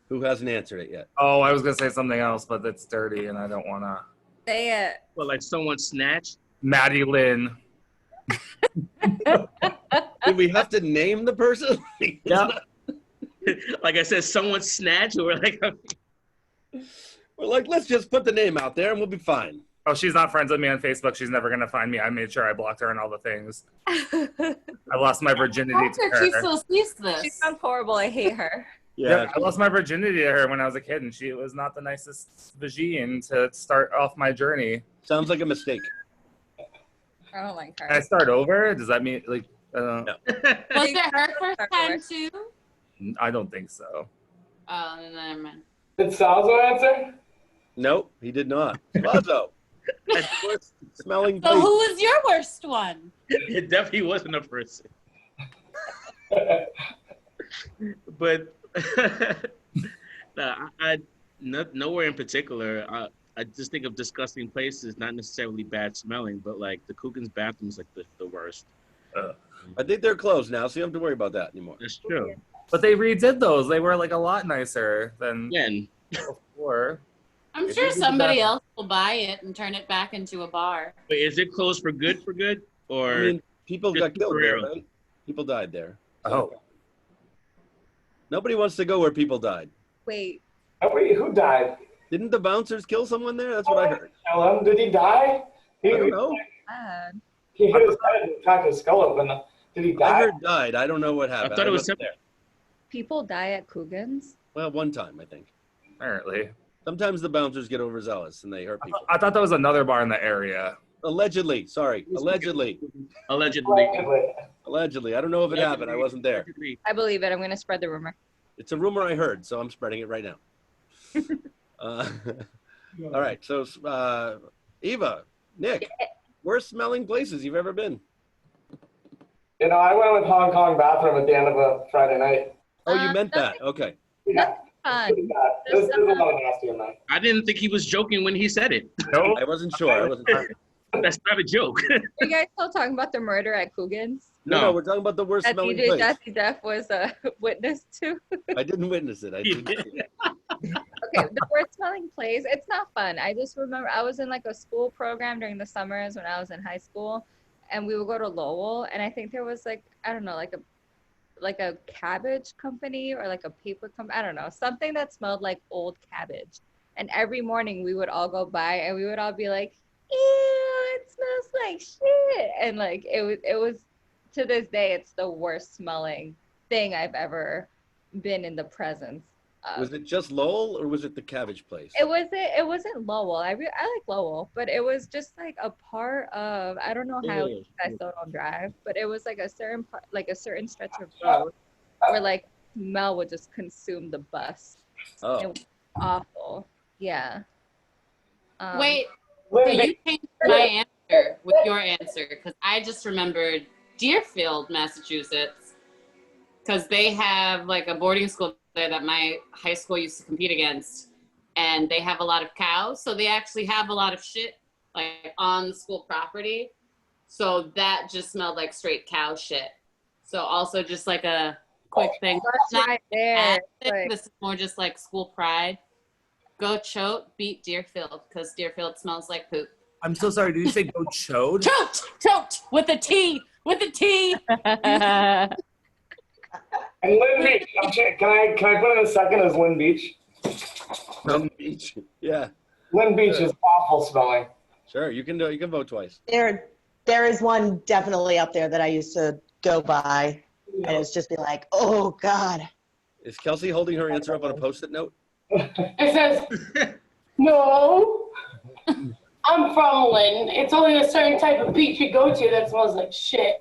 Who hasn't answered it yet? Oh, I was gonna say something else, but it's dirty, and I don't wanna. Say it. Well, like someone snatched. Maddie Lynn. Did we have to name the person? Yeah. Like I said, someone snatched, or like. We're like, let's just put the name out there and we'll be fine. Oh, she's not friends with me on Facebook. She's never gonna find me. I made sure I blocked her on all the things. I lost my virginity How to could she her. still sees this? She sounds horrible. I hate her. Yeah, I lost my virginity to her when I was a kid, and she was not the nicest vagine to start off my journey. Sounds like a mistake. I don't like her. Can I start over? Does that mean like? No. Was it her first time too? I don't think so. Oh, never mind. Did Suazo answer? Nope, he did not. Suazo. Worst smelling So place. who was your worst one? It definitely wasn't a person. But nowhere in particular. I just think of disgusting places, not necessarily bad smelling, but like the Coogan's bathroom is like the worst. I think they're closed now, so you don't have to worry about that anymore. That's true. But they redid those. They were like a lot nicer than Again, before. I'm If sure you did somebody that- else will buy it and turn it back into a bar. but is it closed for good? Or I mean, people got Just killed there, temporarily. right? People died there. Oh, Nobody wants to go where people died. Wait. Wait, who died? Didn't the bouncers kill someone there? That's what I heard. Tell him. Did he die? I don't know. Bad. He hit his head and cracked his skull open. Did he I die? heard died. I don't know what happened. thought it was wasn't there. People die at Coogan's? Well, one time, I think. apparently. Sometimes the bouncers get overzealous and they hurt people. I thought that was another bar in the area. Allegedly. Sorry. Allegedly. allegedly. Allegedly. I don't know if it happened. I wasn't there. Allegedly. I believe it. I'm going to spread the rumor. It's a rumor I heard, so I'm spreading it right now. All right. So, Eva, Nick, worst smelling places you've ever been? You know, I went with Hong Kong bathroom at the end of a Friday night. Oh, you meant that. Okay. Yeah. Fun. There's a lot of nasty in there. I didn't think he was joking when he said it. No, I wasn't sure. I wasn't sure. That's not a joke. Are you guys still talking about the murder at Coogan's? No, we're talking about the worst That smelling DJ place. Jazzy Jeff was a witness to? I didn't witness it. I didn't see it. Okay, the worst smelling place, it's not fun. I just remember I was in like a school program during the summers when I was in high school, and we would go to Lowell, and I think there was like, I don't know, like a cabbage company or like a paper company. I don't know, something that smelled like old cabbage. And every morning we would all go by and we would all be like, ew, it smells like shit. And like it was to this day, it's the worst smelling thing I've ever been in the presence of. Was it just Lowell or was it the cabbage place? It wasn't Lowell. I like Lowell, but it was just like a part of, I don't know how you guys still don't drive, but it was like a certain part, like a certain stretch of road where like smell would just consume the bus. Oh. It was awful. Yeah. Wait, so you changed my answer with your answer because I just remembered Deerfield, Massachusetts, because they have like a boarding school there that my high school used to compete against, and they have a lot of cows, so they actually have a lot of shit like on the school property. So that just smelled like straight cow shit. So also just like a quick thing. That's right there. This is more just like school pride. Go Choate, beat Deerfield, because Deerfield smells like poop. I'm so sorry. Did you say go Chode? Choate with a T, with a T. And Lynn Beach. Can I put in a second as Lynn Beach? Lynn Beach. Yeah. Lynn Beach is awful smelling. Sure, you can vote twice. There is one definitely up there that I used to go by, and it's just be like, oh God. Is Kelcie holding her answer up on a Post-it note? It says, no, I'm from Lynn. It's only a certain type of beach you go to that smells like shit.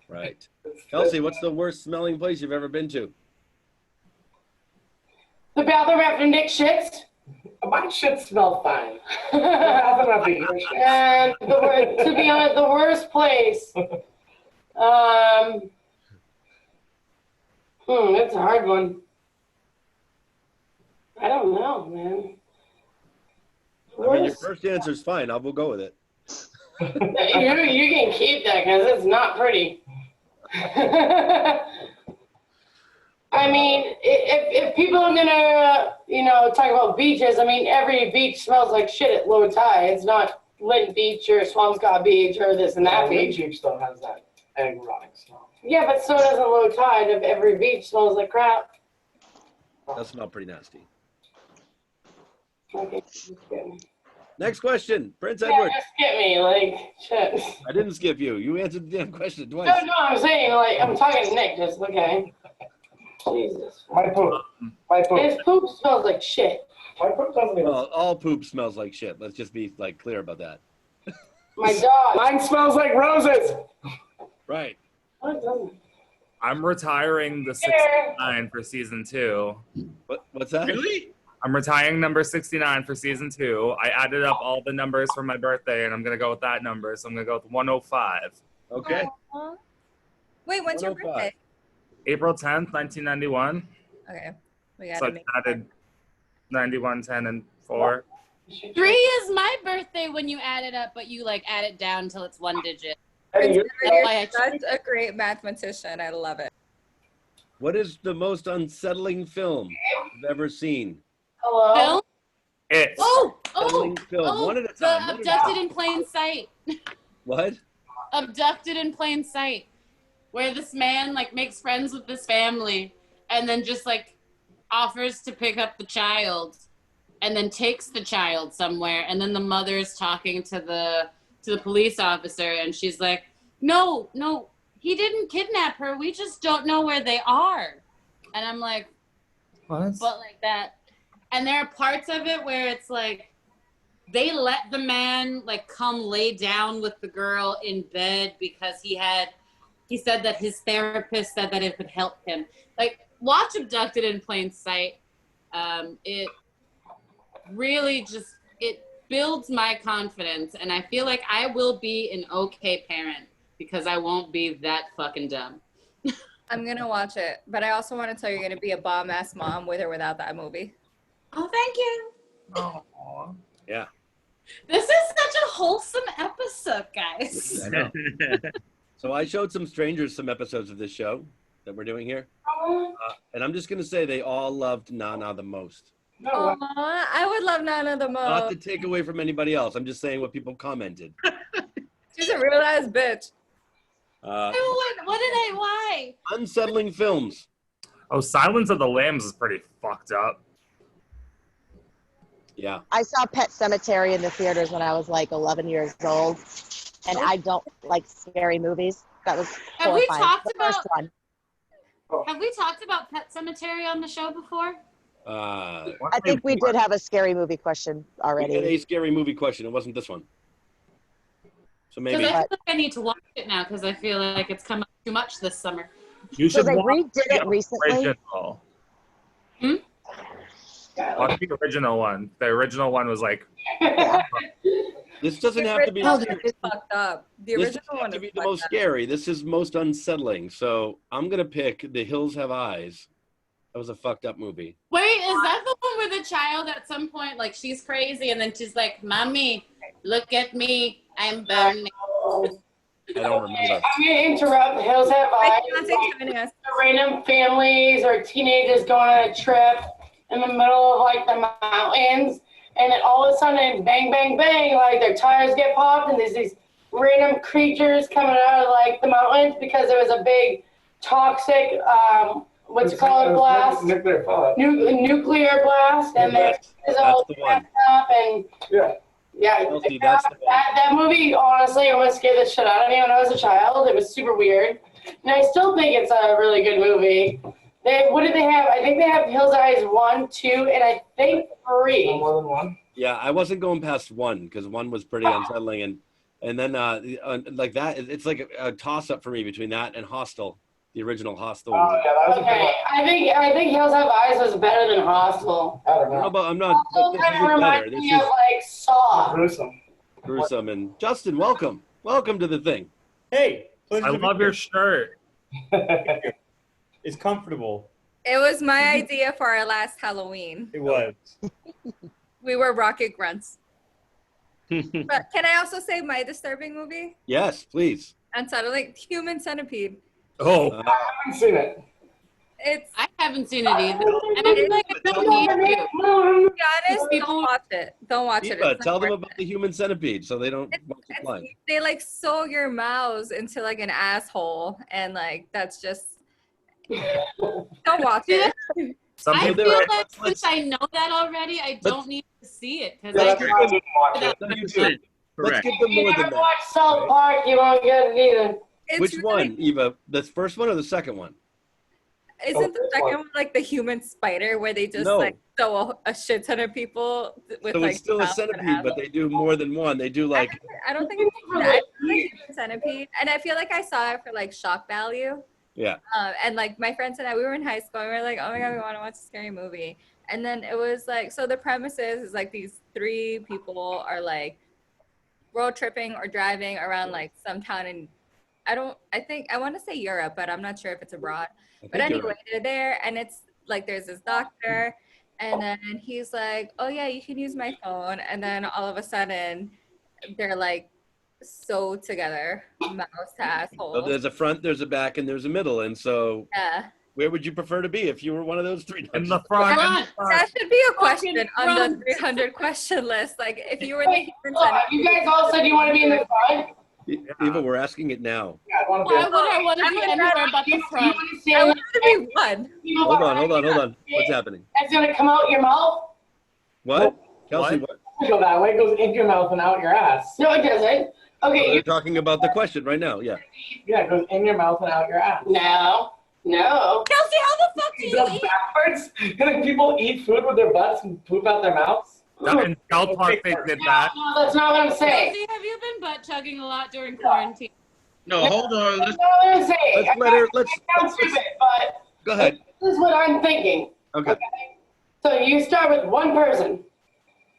Right. Kelcie, what's the worst smelling place you've ever been to? The bathroom after Nick shits. My shit smells fine. Bathroom after your shit. And to be honest, the worst place. That's a hard one. I don't know, man. I mean, your first answer is fine. We'll go with it. You can keep that because it's not pretty. I mean, if people are gonna, talk about beaches, I mean, every beach smells like shit at low tide. It's not Lynn Beach or Swampscott Beach or this and that beach. Lynn Beach still has that egg rotting smell. Yeah, but so does a low tide. If every beach smells like crap. That smells pretty nasty. Okay, just get me. Next question, Prince Yeah, Edward. just get me, like, shit. I didn't skip you. You answered the damn question twice. No, I'm saying, like, I'm talking to Nick, just, okay. Jesus. My poop. His poop smells like shit. My poop doesn't even. Well, all poop smells like shit. Let's just be clear about that. My dog. Mine smells like roses. Right. What doesn't? I'm retiring the 69 for season 2. What's that? Really? I'm retiring number 69 for season 2. I added up all the numbers for my birthday, and I'm going to go with that number. So I'm going to go with 105. Okay. Aww. Wait, when's your 105. birthday? April 10th, 1991. Okay. We gotta So I make added 91, 10, and 4. 3 is my birthday when you add it up, but you like add it down until it's one digit. Hey, You're why I such a great mathematician. I love it. What is the most unsettling film you've ever seen? Hello? Phil? It's Unsettling film. One at a the time. one at a Abducted time. in Plain Sight. What? Abducted in Plain Sight, where this man like makes friends with this family and then just like offers to pick up the child and then takes the child somewhere, and then the mother's talking to the police officer and she's like, no, he didn't kidnap her, we just don't know where they are. And I'm like, what? but like that. And there are parts of it where it's like they let the man like come lay down with the girl in bed because he said that his therapist said that it would help him. Like, watch Abducted in Plain Sight. It really just, it builds my confidence, and I feel like I will be an okay parent because I won't be that fucking dumb. I'm gonna watch it, but I also want to tell you, you're gonna be a bomb-ass mom with or without that movie. Oh, thank you. Aww. Yeah. This is such a wholesome episode, guys. I know. So I showed some strangers some episodes of this show that we're doing here. And I'm just going to say they all loved Nanna the most. No, I would love Nanna the Not to most. take away from anybody else. I'm just saying what people commented. She's a real ass bitch. What did I? Why? Unsettling films. Oh, Silence of the Lambs is pretty fucked up. Yeah. I saw Pet Cemetery in the theaters when I was like 11 years old, and I don't like scary movies. That was Have we horrifying. talked The first about? one. Have we talked about Pet Cemetery on the show before? I think we did have a scary movie question already. We had a scary movie question. It wasn't this one. So maybe. Because I feel like I need to watch it now because I feel like it's come up too much this summer. You should they watch redid it the recently. original. Watch the original one. The original one was like. This doesn't have to be. It's fucked up. The This original doesn't have one to is be the fucked most up. scary. This is most unsettling. So I'm gonna pick The Hills Have Eyes. That was a fucked up movie. Wait, is that the one where the child at some point, like, she's crazy and then she's like, Mommy, look at me, I'm burning. I don't remember. I'm gonna interrupt. The Hills Have Eyes. The random families or teenagers going on a trip in the middle of like the mountains, and then all of a sudden, bang, bang, bang, like their tires get popped, and there's these random creatures coming out of like the mountains because there was a big toxic what's it called, blast? Nuclear fallout. Nuclear blast, and Yes, there's that's all the one. up and yeah, Kelcie, that's the one. that movie honestly almost scared the shit out of me when I was a child. It was super weird, and I still think it's a really good movie. What did they have? I think they have Hills Eyes 1, 2, and I think 3. More than one. Yeah, I wasn't going past one because one was pretty unsettling, and then like that, it's like a toss up for me between that and Hostel, the original Hostel. Oh, yeah, that was a good Okay, one. I think Hills Have Eyes was better than Hostel. I don't No, know. but I'm not. Hostel This kind of is better. reminds This me of is like Saw. Gruesome. gruesome. And Justin, welcome to the thing. Hey, pleasure I to be love here. your shirt. It's comfortable. It was my idea for our last Halloween. It was. We were rocket grunts. But can I also say my disturbing movie? Yes, please. Unsettling. Human Centipede. Oh, I haven't seen it. It's, I haven't seen it either. And I feel like I don't need to. to be honest, People- don't watch it. Don't watch it. Eva, It's not tell them worth about the human centipede so they don't watch it it. blind. They like sew your mouths into like an asshole, and like that's just don't watch it. some I people. feel Let's- like since I know that already, I don't need to see it. Because Yeah, I that's why I didn't watch it. No, you do. Let's Correct. give them You more than never that. watch South Park, you won't get it either. It's Which really- one, Eva? The first one or the second one? Isn't the this second one. one like the human spider where they just No. like sew a shit ton of people with So like it's still a mouths and centipede, but they do more than one. They do like I don't think it's I think Human Centipede, and I feel like I saw it for like shock value. yeah. And like my friends and I, we were in high school, and we were like, oh my god, we want to watch a scary movie. And then it was like, so the premise is like these 3 people are like road tripping or driving around like some town in, I want to say Europe, but I'm not sure if it's abroad. I But think you're anyway, right. they're there, and it's like there's this doctor, and then he's like, oh yeah, you can use my phone. And then all of a sudden, they're like sewed together, mouse to asshole. So there's a front, there's a back, and there's a middle. And so, Yeah. where would you prefer to be if you were one of those 3? In the front. That should be a question on front. the 300 question list. Like, if you were the human Look, centipede. you guys all said you want to be in the front. Eva, we're asking it now. Yeah, I want to Why be. would I want to be anywhere but the front? I want to be one. Hold on. What's happening? That's gonna come out your mouth. What? Kelcie, what? Go that way. It goes into your mouth and out your ass. No, it doesn't. Okay, We're talking about the question right now. Yeah. Yeah, it goes in your mouth and out your ass. no. Kelsey, how the fuck do It you goes eat? backwards. Can people eat food with their butts and poop out their mouths? In South Park, they did that. No, that's not what I'm saying. Kelsey, have you been butt chugging a lot during quarantine? No, hold on. That's Let's, not what I'm saying. Let's let her. It sounds stupid, but Go ahead. this is what I'm thinking. Okay. So you start with one person.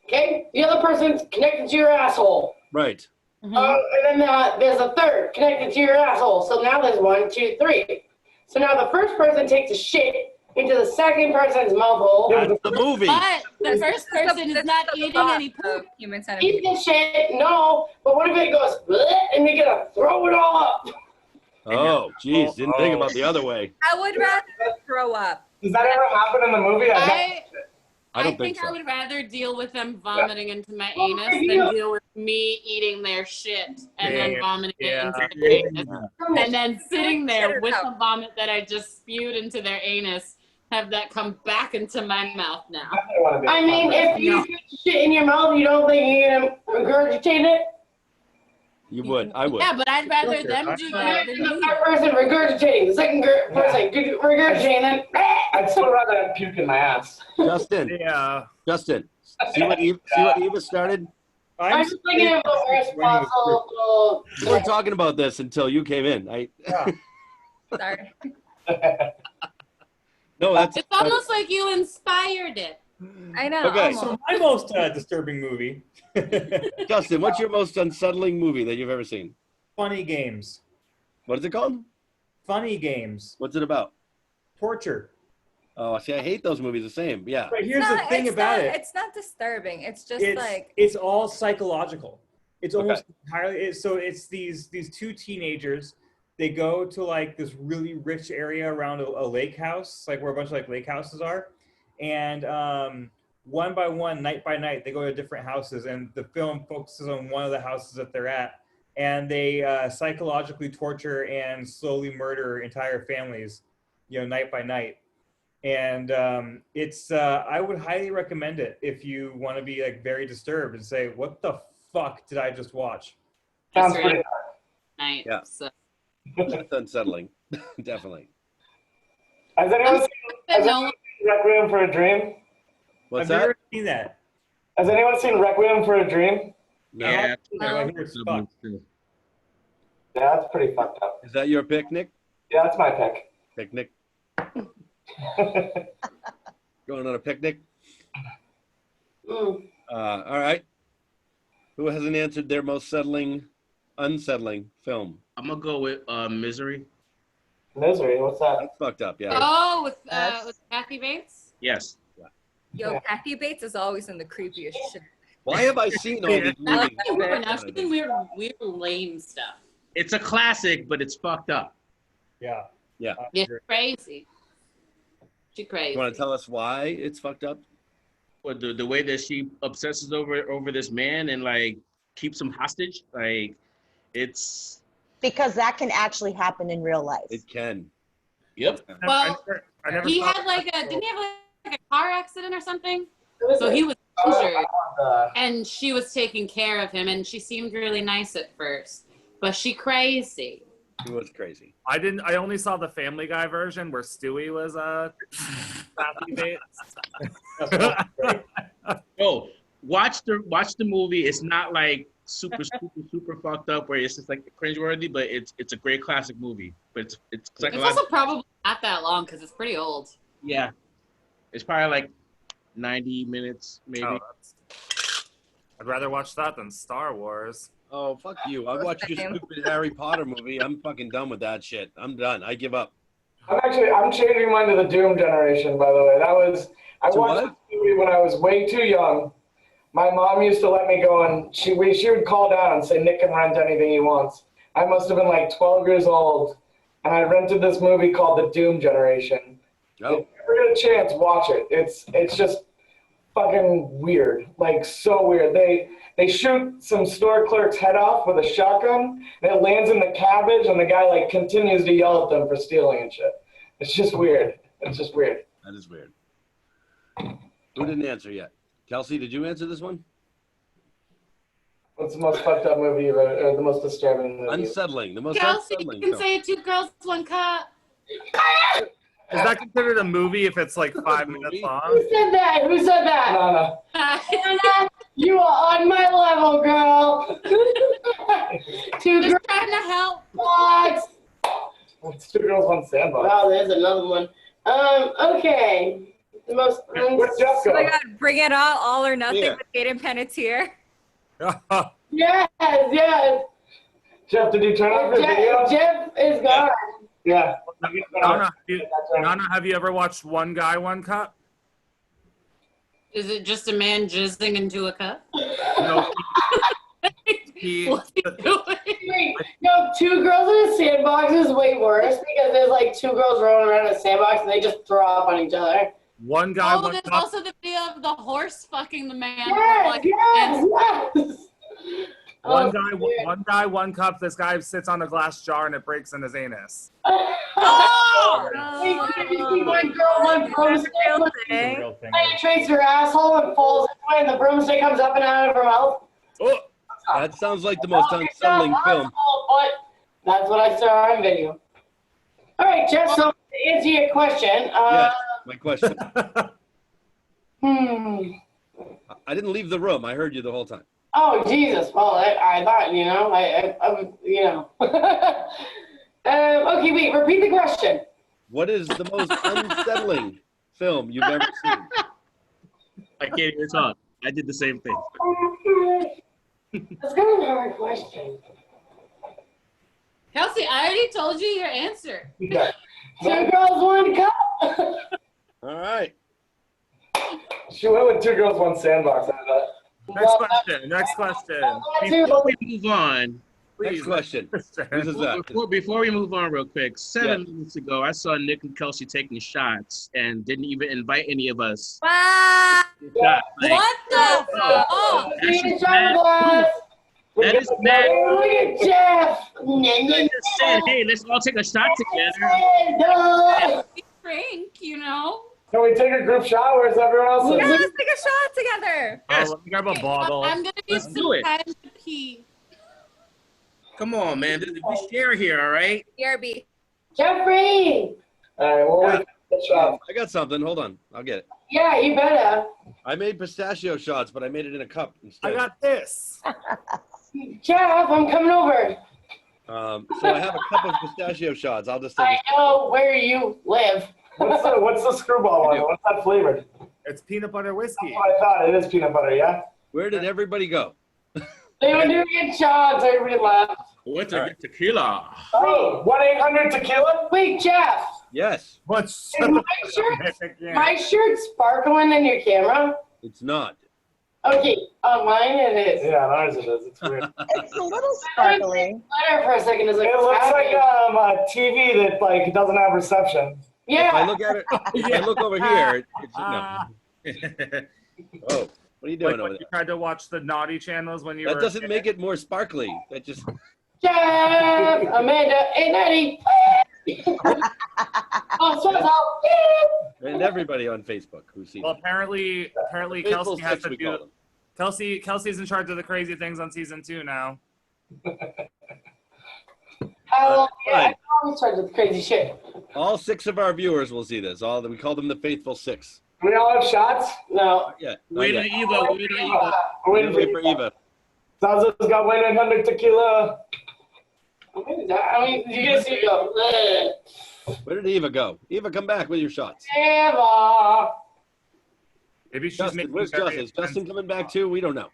Okay? The other person's connected to your asshole. Right. Mm-hmm. And then there's a third connected to your asshole. So now there's 1, 2, 3. So now the first person takes a shit into the second person's mouth hole. That's the movie. But the first person is not eating any poop. Human centipede. Eat the shit, no. But what if it goes bleh, and they gotta throw it all up? Oh, geez. Didn't think about the other way. I would rather throw up. Does that ever happen in the movie? I I don't think think so. I would rather deal with them vomiting into my anus than deal with me eating their shit and then vomiting it into Yeah. their anus. And then sitting there with the vomit that I just spewed into their anus, have that come back into my mouth now. I mean, if you get shit in your mouth, you don't think you're gonna regurgitate it? You would. I would. Yeah, but I'd rather them do that than The me. third person regurgitating, the second person regurgitating, and then I'd still rather puke in my ass. Justin. Yeah. Justin. See what Eva started? I'm just thinking of the worst possible. We weren't talking about this until you came in. Sorry. No, that's. It's almost like you inspired it. I know. Okay. So my most disturbing movie. Justin, what's your most unsettling movie that you've ever seen? Funny Games. What is it called? Funny Games. What's it about? Torture. Oh, see, I hate those movies the same. Yeah. But here's the thing about it. It's not disturbing. It's just it's all psychological. It's Okay. almost entirely so it's these two teenagers. They go to like this really rich area around a lake house, like where a bunch of like lake houses are, and one by one, night by night, they go to different houses, and the film focuses on one of the houses that they're at, and they psychologically torture and slowly murder entire families, night by night. And it's I would highly recommend it if you want to be like very disturbed and say, what the fuck did I just watch? Sounds pretty Night. Yeah. So. That's unsettling. Definitely. Has anyone seen Requiem for a Dream? What's I've that? never seen that. Has anyone seen Requiem for a Dream? No. Yeah. I hear it's fucked. Yeah, that's pretty fucked up. Is that your picnic? Yeah, that's my pick. Picnic? Going on a picnic? All right. Who hasn't answered their most unsettling film? I'm gonna go with Misery. Misery, what's that? That's fucked up, yeah. Oh, with Kathy Bates? Yes. Yo, Kathy Bates is always in the creepiest shit. Why have I seen all these I like movies? her now. She's in weird, lame stuff. It's a classic, but it's fucked up. Yeah. Yeah. Yeah, crazy. She crazy. You want to tell us why it's fucked up? But the way that she obsesses over this man and like keeps him hostage, like it's. Because that can actually happen in real life. It can. Yep. Well, I never he saw had didn't he have like a car accident or something? Was So it? he was injured, and she was taking care of him, and she seemed really nice at first, but she crazy. It was crazy. I only saw the Family Guy version where Stewie was Kathy Bates. Oh, watch the movie. It's not like super fucked up where it's just like cringeworthy, but it's a great classic movie. But it's It's also probably not that long because it's pretty old. yeah, it's probably like 90 minutes maybe. Oh, I'd rather watch that than Star Wars. Oh, fuck you. I watched your stupid Harry Potter movie. I'm fucking done with that shit. I'm done. I give up. I'm changing mine to the Doom generation, by the way. I To watched what? this movie when I was way too young. My mom used to let me go, and she would call down and say, Nick can rent anything he wants. I must have been like 12 years old, and I rented this movie called The Doom Generation. Oh. If you ever get a chance, watch it. It's just fucking weird, like so weird. They shoot some store clerk's head off with a shotgun, and it lands in the cabbage, and the guy like continues to yell at them for stealing and shit. It's just weird. It's just weird. That is weird. Who didn't answer yet? Kelcie, did you answer this one? What's the most fucked up movie you've ever, or the most disturbing movie? Unsettling. The most Kelsey, unsettling you can film. say 2 girls, 1 cup. Is that considered a movie if it's like 5 minutes long? Who said that? Who said that? No. Nanna, you are on my level, girl. 2 girls. Just trying to help. What? It's 2 girls, 1 sandbox. Wow, there's another one. Okay. The most. Where's Jeff Oh my go? God, bring it on, all or nothing Yeah. with Hayden Panettiere. Yes. Jeff, did you turn off your video? Jeff is gone. Yeah. Nanna, have you ever watched One Guy, One Cup? Is it just a man jizzing into a cup? No. What's he doing? Wait, no, 2 girls in a sandbox is way worse because there's like 2 girls rolling around in a sandbox and they just throw up on each other. One Guy, Oh, One there's Cup. also the video of the horse fucking the man. Yes, Like, yes. One guy, one cup. This guy sits on a glass jar and it breaks in his anus. Wait, you see one girl, one broomstick penetrates her asshole and falls into it, and the broomstick comes up and out of her mouth. Oh, that sounds like the most unsettling film. But that's what I saw on video. All right, Jeff. So to answer your question. Yes, my question. I didn't leave the room. I heard you the whole time. Oh Jesus! Well, I thought okay, wait. Repeat the question. What is the most unsettling film you've ever seen? I can't even talk. I did the same thing. That's kind of a hard question. Kelcie, I already told you your answer. Two girls, one cup. All right. She went with two girls, one sandbox. Next question. Before we move on, please. Next question. Before we move on real quick, 7 minutes ago, I saw Nick and Kelcie taking shots and didn't even invite any of us. Wow. What the fuck? That is mad. Look at Jeff. I just said, hey, let's all take a shot together. Drink, you know? Can we take a group shot? Where's everyone else? Yeah, let's take a shot together. Oh, let me grab a bottle. I'm going to need some time to pee. Come on, man. We share here, all right? BRB. Jeffrey. All right, we'll wait for the shot. I got something. Hold on. I'll get it. Yeah, you better. I made pistachio shots, but I made it in a cup instead. I got this. Jeff, I'm coming over. So I have a cup of pistachio shots. I'll just take I know where you live. What's the screwball one? What's that flavored? It's peanut butter whiskey. That's what I thought. It is peanut butter, yeah? Where did everybody go? They were doing shots. Everybody left. What's a tequila? Oh, 1-800 tequila? Wait, Jeff. Yes. What's my shirt sparkling in your camera? It's not. Okay, on mine it is. Yeah, on ours it is. It's weird. It's a little sparkly. Glitter for a second. It looks like a TV that like doesn't have reception. Yeah. If I look at it, if I look over here, it's no. Oh, what are you doing over there? You tried to watch the naughty channels when you were. That doesn't make it more sparkly. That just. Jeff, Amanda, and Eddie. Oh, Suazo. And everybody on Facebook who sees. Well, apparently Faithful Kelcie has six, to we do. call them. Kelsey's in charge of the crazy things on season 2 now. Oh, yeah, I always tried with crazy shit. All 6 of our viewers will see this. We call them the Faithful 6. Do we all have shots? No. Yeah. Wait on Eva. We're waiting for Eva. Zaza's got 1-800 tequila. I mean, you guys see go. Where did Eva go? Eva, come back with your shots. Eva. Maybe she's Justin, making where's Justin? Is Justin coming back too? We don't know.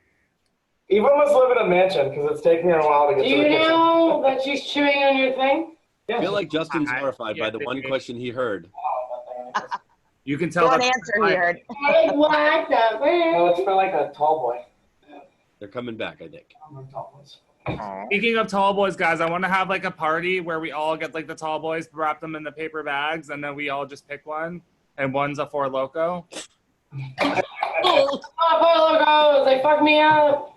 Eva must live in a mansion because it's taking her a while to get Do to the you kitchen. know that she's chewing on your thing? I feel like Justin's horrified by the one question he heard. You can tell. One answer he heard. Like what the No, it's for like a tall boy. They're coming back, I think. Speaking of tall boys, guys, I want to have like a party where we all get like the tall boys, wrap them in the paper bags, and then we all just pick one, and one's a Four Loko. Oh, Four Locos, they fucked me up.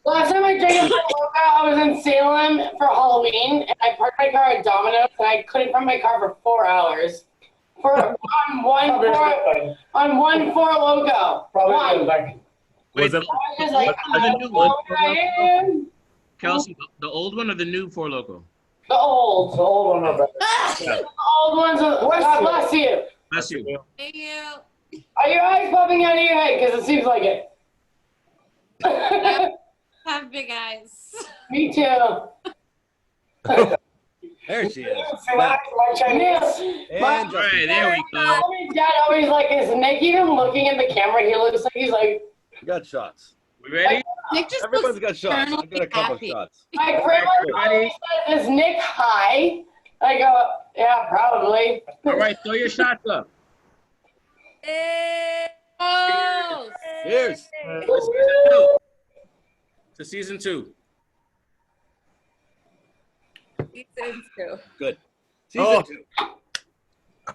Last time I drank a Four Loko, I was in Salem for Halloween, and I parked my car at Domino's, and I couldn't find my car for 4 hours. On one Four Loko. Probably One. Was it? I was just like, the new one? I am. Kelcie, the old one or the new Four Loko? The old. The old one, Rebecca. The old ones. God bless you. Bless you. Thank you. Are your eyes popping out of your head? Because it seems like it. Have big eyes. Me too. There she is. My Chinese. And All right, there we go. Dad always like, is Nick even looking at the camera? He looks like he's like. We got shots. We ready? Nick just Everyone's looks got shots. I've got a couple of happy. shots. My grandma always says, is Nick high? I go, yeah, probably. All right, throw your shots up. Oh, Cheers. To season 2. Season 2. Good. Season 2.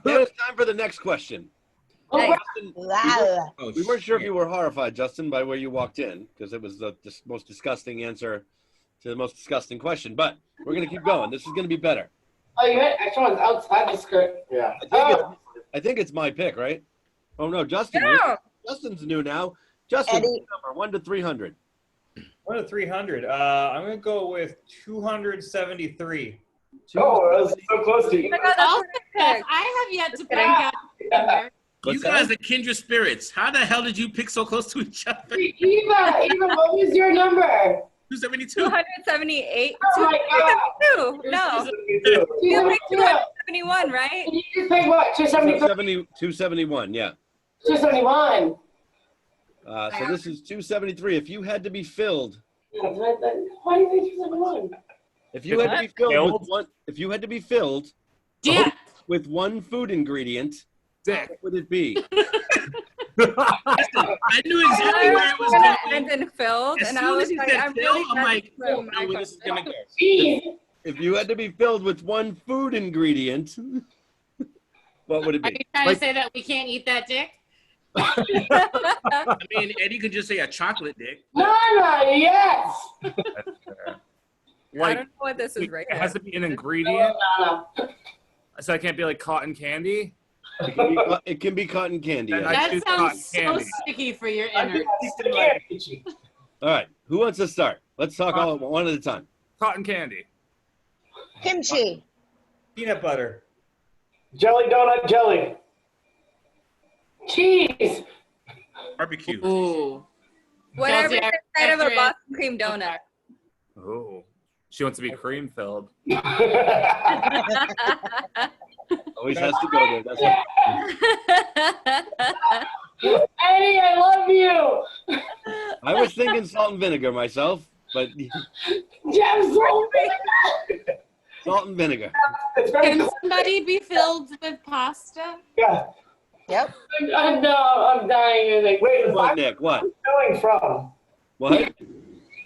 Now it's time for the next question. Wow. We weren't sure if you were horrified, Justin, by where you walked in, because it was the most disgusting answer to the most disgusting question. But we're going to keep going. This is going to be better. Oh, you had extra ones outside the skirt. Yeah. I think it's my pick, right? Oh, no, Justin. No. Justin's new now. Justin, Eddie. number 1 to 300. 1 to 300. I'm gonna go with 273. Oh, that was so close to you. Also, Jeff, I have yet to pick out a number. You guys are kindred spirits. How the hell did you pick so close to each other? Eva, what was your number? 272. 278. Oh my God. 272. No. 272. You picked 271, right? You just picked what? 273? 271, yeah. 271. So this is 273. If you had to be filled, Why do you think 271? if you had to be filled with one, if you had to be filled Yeah. with one food ingredient, what would it be? I knew exactly where it was going. And filled, As and I soon was as he like, said I'm Phil, really I'm like, glad oh, you I know where this is gonna go. Jeez. If you had to be filled with one food ingredient, what would it Are be? you trying to say that we can't eat that dick? I mean, Eddie could just say a chocolate dick. Nanna, yes. I Like, don't know what this is right it now. has to be an ingredient, Nanna. so it can't be like cotton candy. It can be cotton candy. And yeah. I That choose sounds cotton so candy. sticky for your I innards. can't. All right, who wants to start? Let's talk all one at a time. Cotton candy. Kimchi. Peanut butter. Jelly donut jelly. Cheese. Barbecue. Ooh. Whatever's Kelcie, inside of a after- Boston cream donut. Oh, she wants to be cream filled. Always has to go there. That's it. Eddie, I love you. I was thinking salt and vinegar myself, but Jeff, so salt and vinegar. It's very Can somebody be filled with pasta? Yeah. Yep. I'm dying. Like, Wait, What, Nick? What? filling from? What?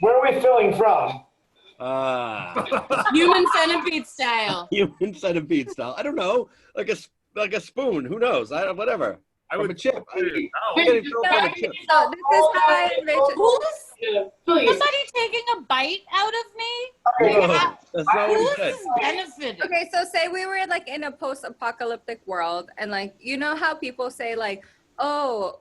Where are we filling from? Human centipede style. Human centipede style. I don't know. Like a spoon. Who knows? Whatever. I From would a chip. No. I'm getting filled from a chip. So this is how I envision. Who's please. somebody taking a bite out of me? No, that's not what he Who's said. benefiting? Okay, so say we were like in a post-apocalyptic world, and like you know how people say like, oh,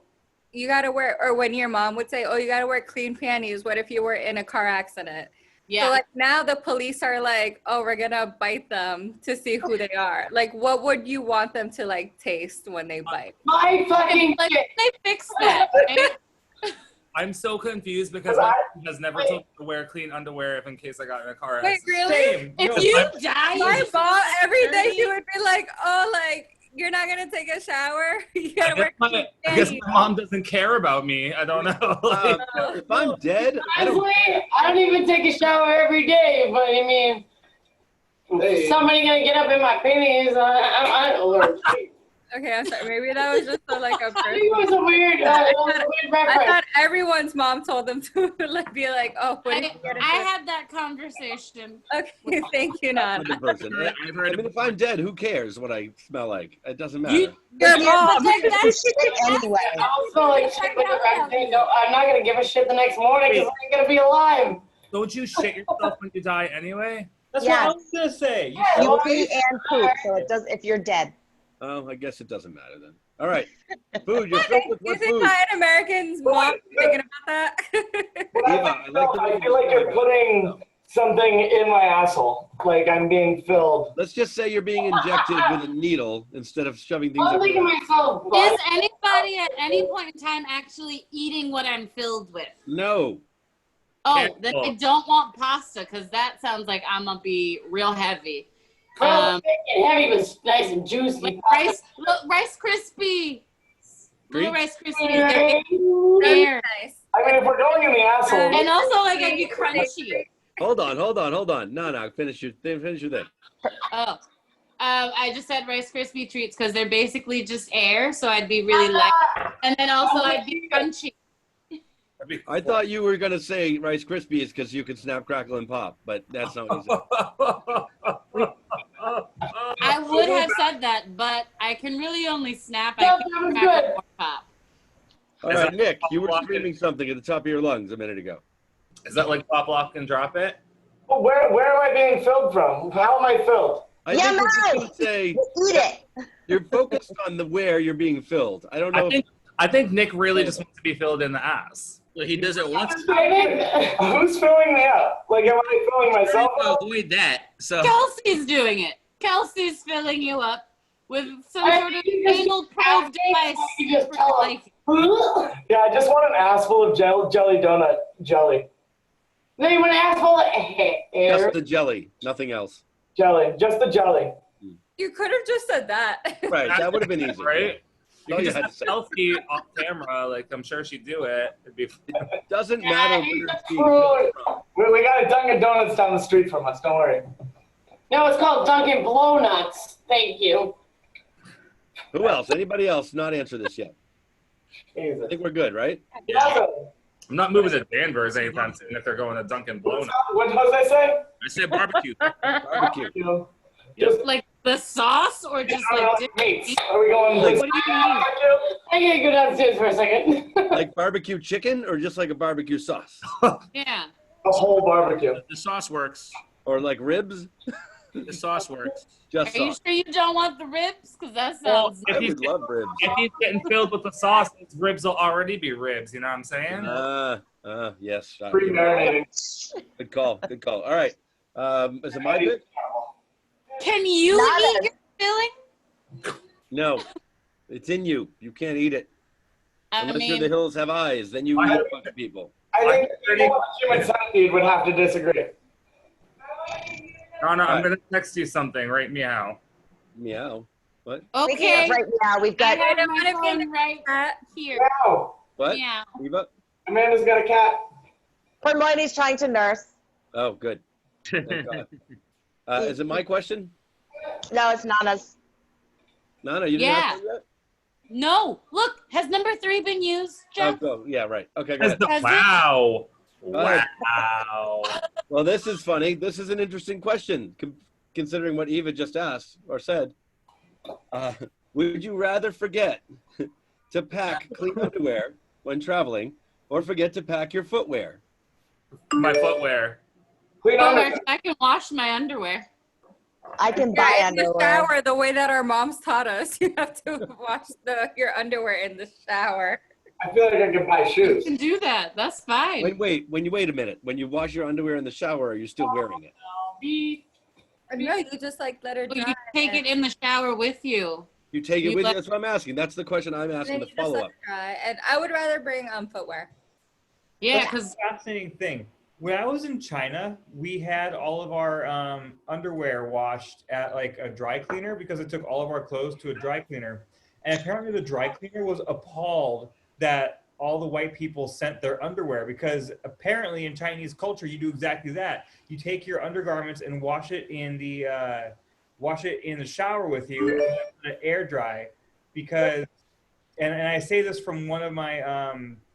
you gotta wear, or when your mom would say, oh, you gotta wear clean panties. What if you were in a car accident? Yeah. So like now the police are like, oh, we're gonna bite them to see who they are. Like, what would you want them to like taste when they bite? My fucking like shit. they fix that, right? I'm so confused because my mom has never told me to wear clean underwear if in case I got in a car Wait, accident. really? Same. If No, you my- die, My mom every day dirty. she would be like, oh, like you're not gonna take a shower. You gotta wear clean I guess panties. my mom doesn't care about me. I don't know. If I'm dead, I don't. Honestly, I don't even take a shower every day, but I mean, somebody gonna get up in my panties. I don't. Okay, I'm sorry. Maybe that was just a, like a I person. think it was a weird, weird I reference. thought everyone's mom told them to like be like, oh, what if you get a I had that conversation. Okay, thank you, Nana. I'm the person. I've I heard mean, it. if I'm dead, who cares what I smell like? It doesn't matter. You, Your mom. like that's Anyway. Also, like, shit with the vaccine, no, I'm not gonna give a shit the next morning because I ain't gonna be alive. Don't you shit yourself when you die anyway? That's Yeah. what I was gonna say. You pee and poop, so it does if you're dead. Oh, I guess it doesn't matter then. All right. Food. You're You filled with what think food? Italian Americans mom thinking about that? I like the way I feel like you're putting something in my asshole. Like I'm being filled. Let's just say you're being injected with a needle instead of shoving things I'm up. thinking myself, Is anybody at any point in time actually eating what I'm filled with? No. Oh, then I don't want pasta because that sounds like I'm gonna be real heavy. heavy but nice and juicy. Like Rice Krispie. Little Rice Krispies. Right. They're Nice. I mean, if we're going in the asshole, and also like I'd be crunchy. Hold on. No. Finish your thing. Oh. I just said Rice Krispie treats because they're basically just air, so I'd be really light. And then also I'd be crunchy. I thought you were going to say Rice Krispies because you could snap, crackle, and pop, but that's not what you said. I would have said that, but I can really only snap. I No, can't that was crack good. or pop. All right, Nick, you were screaming something at the top of your lungs a minute ago. Is that like pop, lock, and drop it? Well, where am I being filled from? How am I filled? I Yeah, think we're just no. going to say Eat it. you're focused on the where you're being filled. I don't know. I think Nick really just wants to be filled in the ass. Well, he doesn't want to. Who's filling me up? Like, am I filling myself up? Avoid that. So Kelsey's doing it. Kelsey's filling you up with some sort of anal probe device. You just tell Like, Yeah, I just want an ass full of jelly donut jelly. No, you want to ask for air. Just the jelly, nothing else. Jelly, just the jelly. You could have just said that. Right, that would have been easy. Right? You Oh, can you just had have to say. Kelsey off camera. Like, I'm sure she'd do it. It'd be It doesn't matter where it's being Food. filled from. We got a Dunkin' Donuts down the street from us. Don't worry. No, it's called Dunkin' Blow Nuts. Thank you. Who else? Anybody else not answer this yet? I Jesus. think we're good, right? I'm not moving to Danvers anytime soon if they're going to Dunkin' Blow Nuts. What was I say? I said barbecue. Barbecue. You know, just like the sauce or just like different meats. Are we going? Like- What do you mean? I gotta go downstairs for a second. Like barbecue chicken or just like a barbecue sauce? Yeah. A whole barbecue. The sauce works. Or like ribs? The sauce works. Just Are you sauce. sure you don't want the ribs? Because that Well, sounds. I if he's, would love ribs. if he's getting filled with the sauce, his ribs will already be ribs. You know what I'm saying? Yes. Pre-marinated. Good call. Good call. All right. Is it my pick? Can you Not eat a- your filling? No. It's in you. You can't eat it. I Unless you're mean, the hills have eyes, then you eat a bunch of people. I think human centipede would have to disagree. No, I'm going to text you something right meow. Meow. What? We okay. can't right now. We've got. I have my phone right here. Wow. What? Yeah. Eva? Amanda's got a cat. Hermione's trying to nurse. Oh, good. Thank God. Is it my question? No, it's Nanna's. No, you didn't Yeah. ask me that? No. Look, has number 3 been used, Jeff? Oh, yeah, right. Okay, go ahead. Wow. ahead. Wow. Well, this is funny. This is an interesting question, considering what Eva just asked or said. Would you rather forget to pack clean underwear when traveling or forget to pack your footwear? My footwear. Clean underwear. I can wash my underwear. I can buy Yeah, in the underwear. shower, the way that our moms taught us, you have to wash your underwear in the shower. I feel like I could buy You shoes. can do that. That's fine. Wait a minute. When you wash your underwear in the shower, are you still wearing it? No, you just like let her But dry. you take it in the shower with you. You take it You with you? let- That's what I'm asking. That's the question I'm and then asking, you the just let follow-up. it dry. And I would rather bring footwear. Yeah, because Fascinating thing. When I was in China, we had all of our underwear washed at like a dry cleaner because it took all of our clothes to a dry cleaner. And apparently the dry cleaner was appalled that all the white people sent their underwear because apparently in Chinese culture, you do exactly that. You take your undergarments and wash it in the shower with you and let it air dry because, and I say this from one of my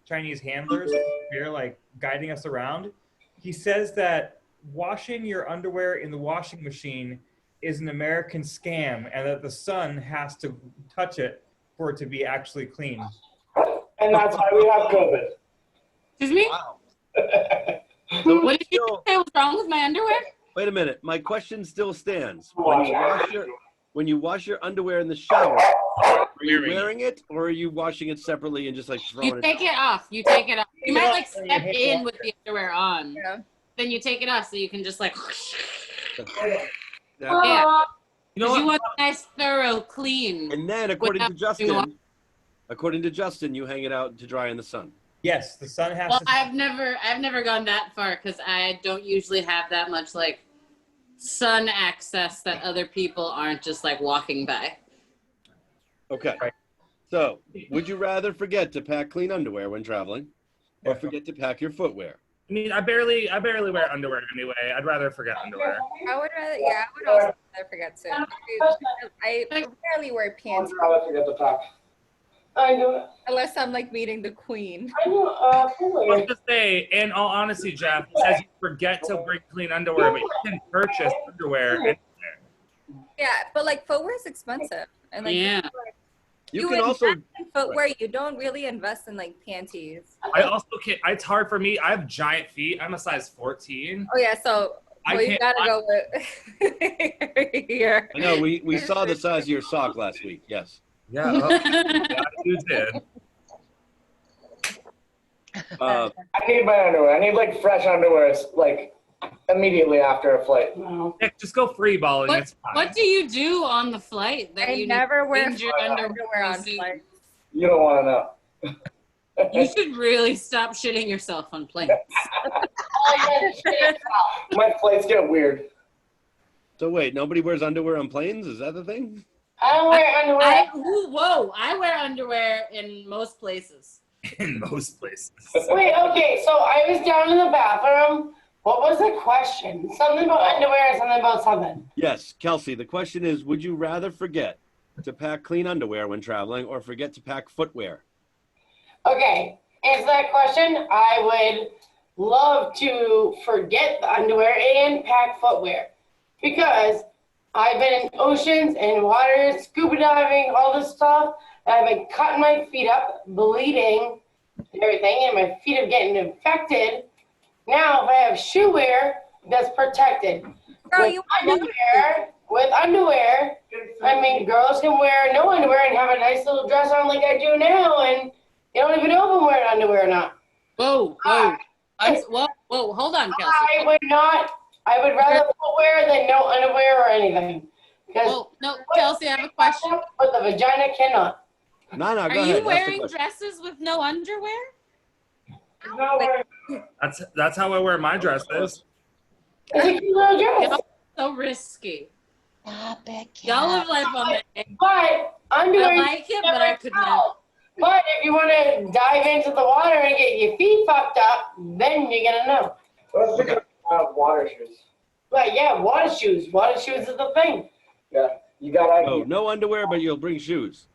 Chinese handlers, they're like guiding us around. He says that washing your underwear in the washing machine is an American scam and that the sun has to touch it for it to be actually clean. And that's why we have COVID. excuse me? Wow. So What did you still, say was wrong with my underwear? wait a minute. My question still stands. When you wash your underwear in the shower, are you wearing it or are you washing it separately and just like throwing You it? take it off. You take it off. You might like step in with the underwear on. Yeah. Then you take it off so you can just like. Yeah. Yeah. You know Because you what? want a nice, thorough clean. And then according to Without doing Justin, you hang it out to dry in the sun. Yes, the sun has Well, to. I've never gone that far because I don't usually have that much like sun access that other people aren't just like walking by. Okay. Right. So, would you rather forget to pack clean underwear when traveling or forget to pack your footwear? I mean, I barely wear underwear anyway. I'd rather forget underwear. I would rather, yeah, I would also rather forget to. I rarely wear pants I forget to pack. I do it. unless I'm like meeting the queen. I do Let's just say, in all honesty, Jeff, it says you forget to bring clean underwear, but you can purchase underwear. Yeah, but like footwear is expensive, and like Yeah. You can also invest in footwear. You don't really invest in like panties. I also can't. It's hard for me. I have giant feet. I'm a size 14. Oh yeah, so I you can't- gotta go with here. I know we saw the size of your sock last week. Yes. Yeah, yeah, you did. Uh, I need my underwear. I need like fresh underwear, like immediately after a flight. Nick, just go free balling. It's fine. What do you do on the flight that I you never wear change your underwear on suit? flights. You don't want to know. You should really stop shitting yourself on planes. My flights get weird. so wait, nobody wears underwear on planes? Is that the thing? I don't wear underwear. Whoa, I wear underwear in most places. In most places. Wait, okay, so I was down in the bathroom. What was the question? Something about underwear or something about something? Yes, Kelcie. The question is: would you rather forget to pack clean underwear when traveling, or forget to pack footwear? Okay, answer that question. I would love to forget the underwear and pack footwear because I've been in oceans and waters, scuba diving, all this stuff. And I've been cutting my feet up, bleeding, and everything, and my feet are getting infected. Now, if I have shoe wear, that's protected. Girl, With underwear, I mean, girls can wear no underwear and have a nice little dress on like I do now, and you don't even know if I'm wearing underwear or not. Whoa. Whoa, hold on, Kelcie. I would rather footwear than no underwear or anything. Well, no, Kelcie, I have a question. But the vagina cannot. No, go Are ahead. you Ask the wearing question. dresses with no underwear? That's how I wear my dresses. It's a cute little dress. Y'all so risky. Stop it, Y'all live life on the edge. But underwear. I like it, but I could not. But if you want to dive into the water and get your feet fucked up, then you're gonna know. Let's pick up water shoes. But yeah, water shoes. Water shoes is the thing. Yeah, you got. Oh, no underwear, but you'll bring shoes.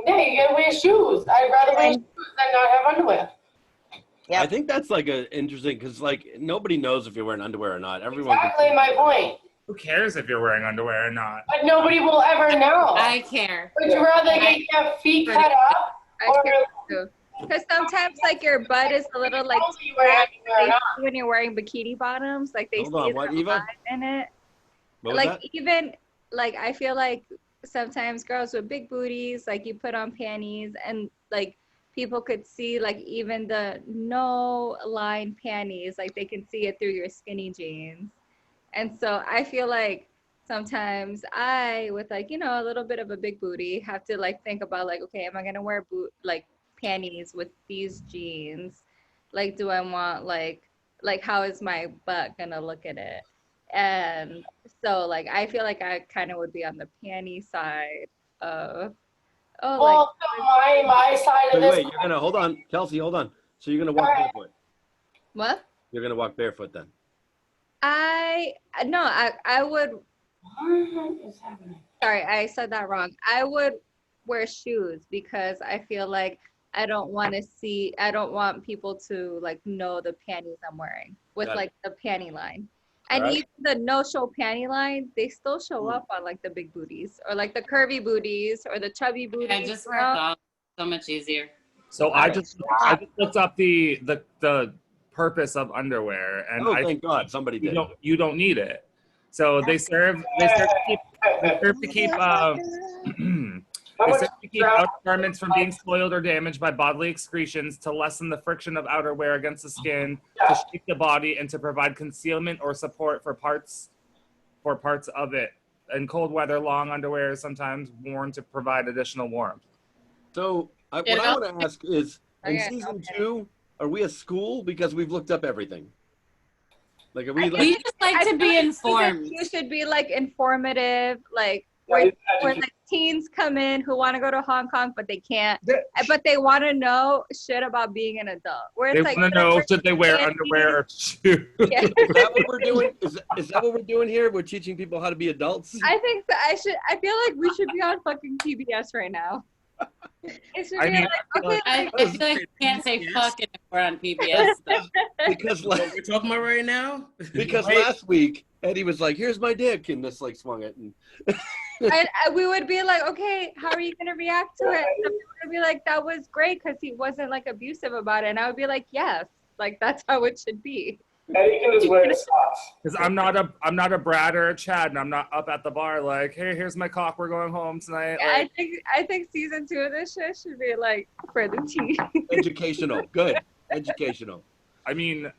Yeah, you gotta wear shoes. I'd rather wear shoes than not have underwear. Yep. I think that's like a interesting because like nobody knows if you're wearing underwear or not. Everyone. Exactly my point. Who cares if you're wearing underwear or not? But nobody will ever know. I care. Would you rather get your feet cut up or Because sometimes like your butt is a little like you wear underwear or not? when you're wearing bikini bottoms, like they Hold see on, what, the Eva? line in it. What was Like that? even like I feel like sometimes girls with big booties, like you put on panties and like people could see like even the no line panties, like they can see it through your skinny jeans. And so I feel like sometimes I, with like, you know, a little bit of a big booty, have to like think about like, okay, am I gonna wear panties with these jeans? Like, do I want like how is my butt gonna look at it? And so like I feel like I kind of would be on the panty side of Well, so my side of this. Wait, you're gonna hold on, Kelcie, hold on. So you're gonna walk barefoot. what? You're gonna walk barefoot then. I would. What is happening? Sorry, I said that wrong. I would wear shoes because I feel like I don't want people to like know the panties I'm wearing with Got it. like the panty line. And Alright. even the no-show panty line, they still show up on like the big booties or like the curvy booties or the chubby booties. I just you wear know? thoughts. So much easier. So I just looked up the purpose of underwear, and Oh, thank God, somebody did. you don't need it. So they serve to keep outer garments from being spoiled or damaged by bodily excretions, to lessen the friction of outerwear against the skin, to shape the body, and to provide concealment or support for parts of it. In cold weather, long underwear is sometimes worn to provide additional warmth. So what I want to ask is, in season 2, are we a school because we've looked up everything? Like, are we like? We just like to be informed. You should be like informative, like where like teens come in who want to go to Hong Kong but they can't, but they want to know shit about being an adult. Where They it's like want to know should they wear underwear or shoes. Yeah. Is that what we're doing? Is that what we're doing here? We're teaching people how to be adults. I think so. I feel like we should be on fucking PBS right now. It should be I feel like you can't say fucking if we're on PBS. Because we're talking about right now. Because last week Eddie was like, "Here's my dick," and just like swung it. And and we would be like, okay, how are you gonna react to it? Some people would be like, that was great because he wasn't like abusive about it, and I would be like, yes, like that's how it should be. Eddie can just wear his socks. Because I'm not a Brad or a Chad, and I'm not up at the bar like, hey, here's my cock, we're going home tonight. Yeah, Like, I think season 2 of this shit should be like for the teen. educational, good, educational. I mean,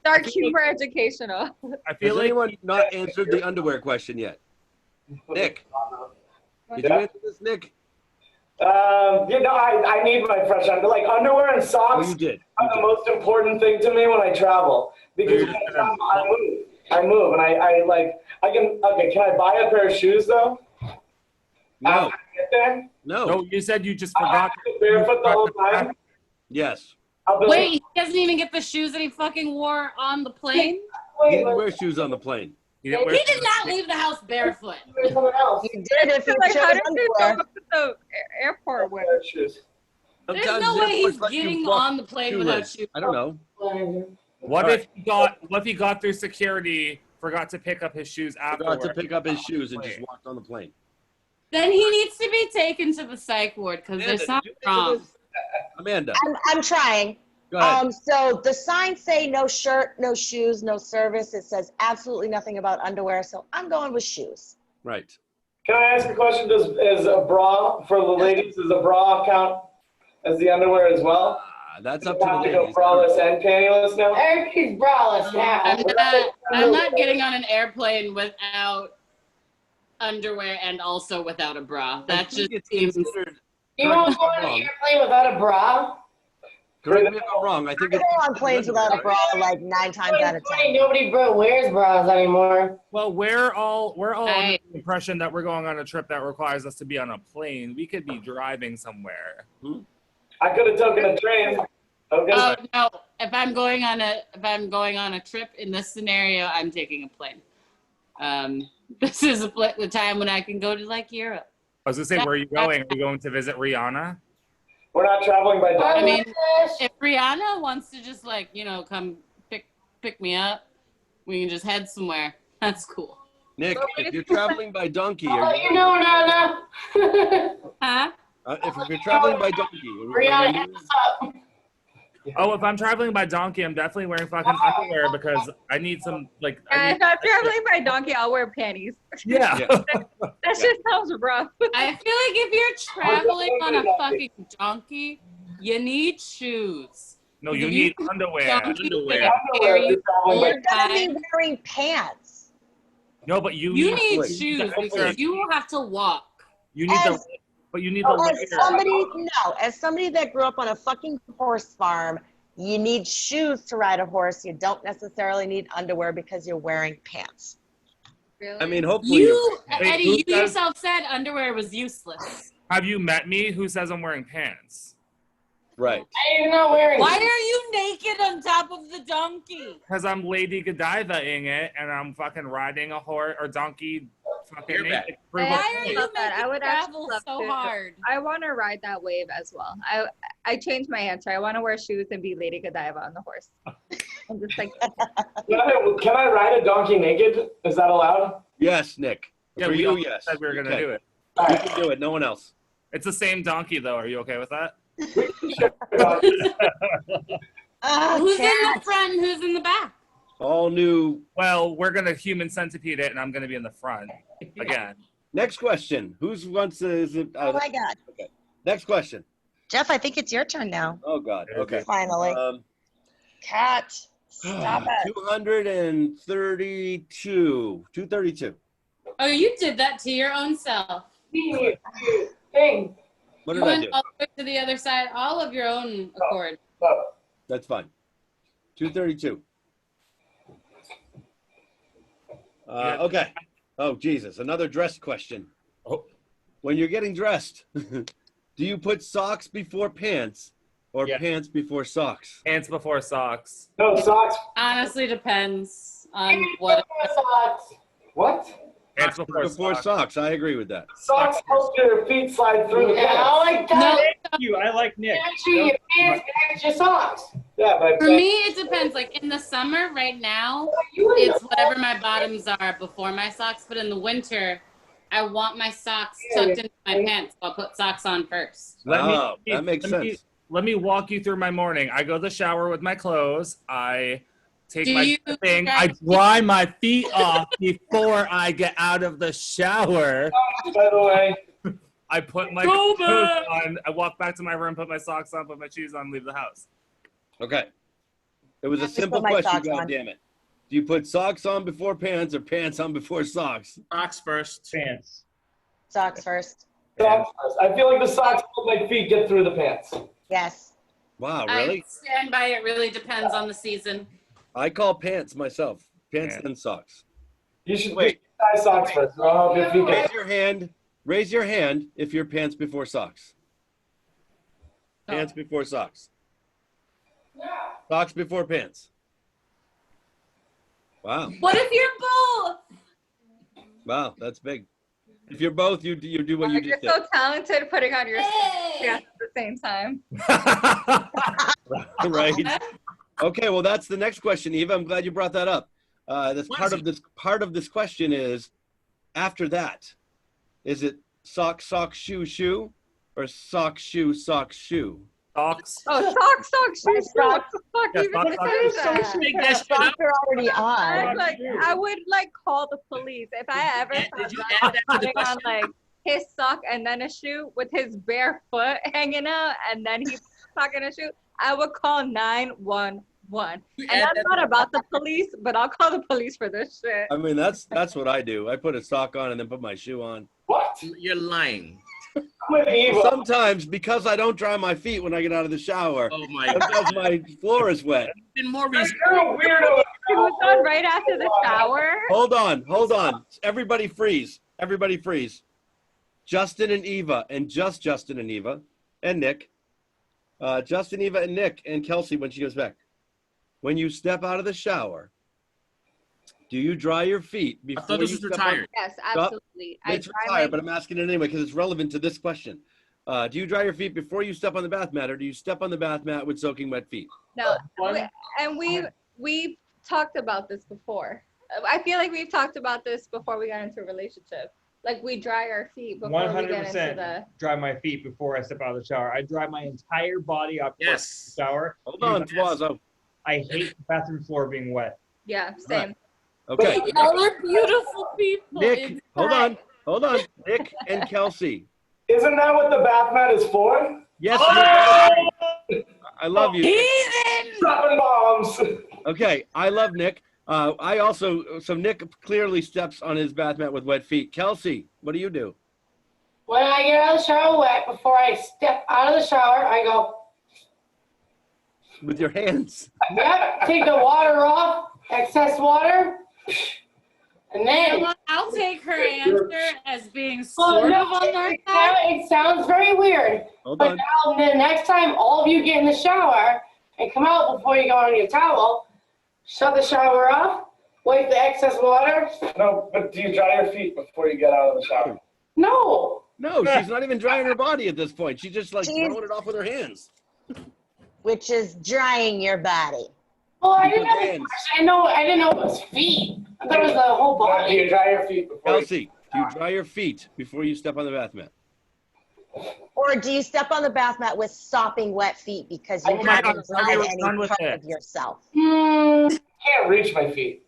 Dark humor, educational. I feel Has like anyone not answered the underwear question yet? Nick, did you answer this, Nick? I need my fresh underwear. Like underwear and Oh, socks you did. are the most important thing to me when I travel because I move, and I can. Okay, can I buy a pair of shoes though? No, After I get there? no. no, you said you just I forgot. have to be barefoot the whole time. Yes. I'll be Wait, he doesn't even get the shoes that he fucking wore on the plane? He like, didn't wear shoes on the plane. You didn't wear- He did not leave the house barefoot. there's someone else. You did if you Like, how chose did you go underwear. up to the airport with? Pair of shoes. There's Sometimes no the way airports he's let you getting walk on the plane without shoeless. shoes. I don't know. What All if he got through security, forgot to pick up his shoes afterwards? Forgot to pick up his shoes and just walked on the plane. Then he needs to be taken to the psych ward because there's something wrong. Amanda, I'm trying. go ahead. So the signs say no shirt, no shoes, no service. It says absolutely nothing about underwear. So I'm going with shoes. Right. Can I ask a question? Is a bra for the ladies? Does a bra count as the underwear as well? That's Does up it to the have to go ladies. braless and pantyless now? Everybody's braless now. I'm not getting on an airplane without underwear and also without a bra. I That think just it's seems. considered. You won't go on an airplane without a bra? Correct me if I'm wrong. I think I it's go on planes without a bra like 9 times out of 10. Nobody wears bras anymore. Well, we're all under Right. the impression that we're going on a trip that requires us to be on a plane. We could be driving somewhere. I could have taken a train. Okay. Oh no! If I'm going on a trip in this scenario, I'm taking a plane. This is the time when I can go to like Europe. I was gonna say, where are you going? Are you going to visit Rihanna? We're not traveling by dog. I mean, if Rihanna wants to just like come pick me up, we can just head somewhere. That's cool. Nick, if you're traveling by donkey, Oh, you know, Nanna. Huh? if you're traveling by donkey, Rihanna, hit us up. Oh, if I'm traveling by donkey, I'm definitely wearing fucking underwear because I need some like. If I'm traveling by donkey, I'll wear panties. Yeah. That just sounds rough. I feel like if you're traveling on a fucking donkey, you need shoes. No, you need underwear. Donkey Underwear. carry you all You're the going to time. be wearing pants. No, but you You need need Wait, shoes wait. because you have to walk. you need the but you need the As somebody that grew up on a fucking horse farm, you need shoes to ride a horse. You don't necessarily need underwear because you're wearing pants. Really? I mean, hopefully. You, Wait, Eddie, who you says- yourself said underwear was useless. Have you met me? Who says I'm wearing pants? Right. I'm not wearing. Why are you naked on top of the donkey? Because I'm Lady Godiva-ing it, and I'm fucking riding a horse or donkey fucking naked. Prove a Why are point. you love that. I making would actually travel love so to. hard? I want to ride that wave as well. I changed my answer. I want to wear shoes and be Lady Godiva on the horse. I'm just like, Can I ride a donkey naked? Is that allowed? Yes, Nick. Yeah, For we you, all yes. said we were gonna Okay. do it. You can do it. No one else. It's the same donkey though. Are you okay with that? Who's in the front and who's in the back? All new. Well, we're gonna human centipede it, and I'm gonna be in the front again. Next question. Who's wants to? Is it? Oh my God. Okay. Next question. Jeff, I think it's your turn now. Oh God. Okay. Finally. Cat, stop it. 232. 232. Oh, you did that to your own self. Thing. What You did I went do? all the way to the other side, all of your own accord. That's fine. 232. Okay. Oh, Jesus. Another dress question. Oh. When you're getting dressed, do you put socks before pants or Yeah. pants before socks? Pants before socks. No socks. Honestly, depends on what. Socks. What? Pants before socks. I agree with that. Socks help your feet slide through the Yeah, I pants. like that. No, Thank you. I like Nick. Actually, your pants match your socks. Yeah, but For me, it depends. Like in the summer, right now, it's whatever my bottoms are before my socks. But in the winter, I want my socks tucked into my pants. So I'll put socks on first. That makes sense. Let me walk you through my morning. I go to the shower with my clothes. I take my thing. I dry my feet off before I get out of the shower. By the way, I put my clothes on. I walk back to my room, put my socks on, put my shoes on, leave the house. Okay. It was a Just simple put my question, socks on. goddammit. Do you put socks on before pants or pants on before socks? Socks first. Pants. Socks first. socks first. I feel like the socks help my feet get through the pants. Yes. Wow, I really? stand by it. Really depends on the season. I call pants myself. Pants and socks. You should Wait. tie socks first. I'll help your feet get Raise your hand. Raise your hand if you're pants before socks. Pants before socks. Socks before pants. Wow. What if you're both? Wow, that's big. If you're both, you do what you You're just did. so talented putting on your pants at the same time. Right. Okay, well, that's the next question, Eva. I'm glad you brought that up. That's part of this question is, after that, is it sock, sock, shoe, shoe, or sock, shoe, sock, shoe? Socks. Oh, socks, shoes. What the fuck? Yeah, Even socks, says that? Socks are already on. I would call the police if I ever Did you saw add that to the putting on question? his sock and then a shoe with his bare foot hanging out and then he's sock and a shoe. I would call 911. And that's not about the police, but I'll call the police for this shit. I mean, that's what I do. I put a sock on and then put my shoe on. What? You're lying. I'm with Eva. Sometimes, because I don't dry my feet when I get out of the shower, Oh my God. because my floor is wet. Been more reason. You're a weirdo. It was on right after the shower. Hold on. Everybody freeze. Everybody freeze. Justin and Eva, and just Justin and Eva, and Nick. Justin, Eva, and Nick, and Kelcie when she goes back. When you step out of the shower, do you dry your feet before I thought this you was step retired. Yes, absolutely. It's retired, but I'm asking it anyway because it's relevant to this question. Do you dry your feet before you step on the bath mat, or do you step on the bath mat with soaking wet feet? No, we've talked about this before. I feel like we've talked about this before we got into a relationship. Like we dry our feet before we get into the. Dry my feet before I step out of the shower. I dry my entire body up before Yes. the shower. Hold on, Suazo. I hate the bathroom floor being wet. Yeah, same. Okay. Y'all are beautiful people. Nick, hold on. Nick and Kelcie. Isn't that what the bath mat is for? Yes, Nick, I love you. Dropping bombs. Okay, I love Nick. So Nick clearly steps on his bath mat with wet feet. Kelcie, what do you do? When I get out of the shower wet, before I step out of the shower, I go, With your hands. yep, take the water off, excess water, and then. I'll take her answer as being sort of on our side. It sounds very weird. Hold But on. now, the next time all of you get in the shower and come out before you go on your towel, shut the shower off, wipe the excess water. No, but do you dry your feet before you get out of the shower? No. No, she's not even drying her body at this point. She's just throwing it off with her hands. Which is drying your body. Well, I didn't With have a hands. question. I didn't know it was feet. I thought it was the whole Do body. you dry your feet before Kelcie, do you dry your feet before you step on the bath mat? Or do you step on the bath mat with sopping wet feet because you Oh my haven't God, dried I was any done with part it. of yourself? Hmm. can't reach my feet?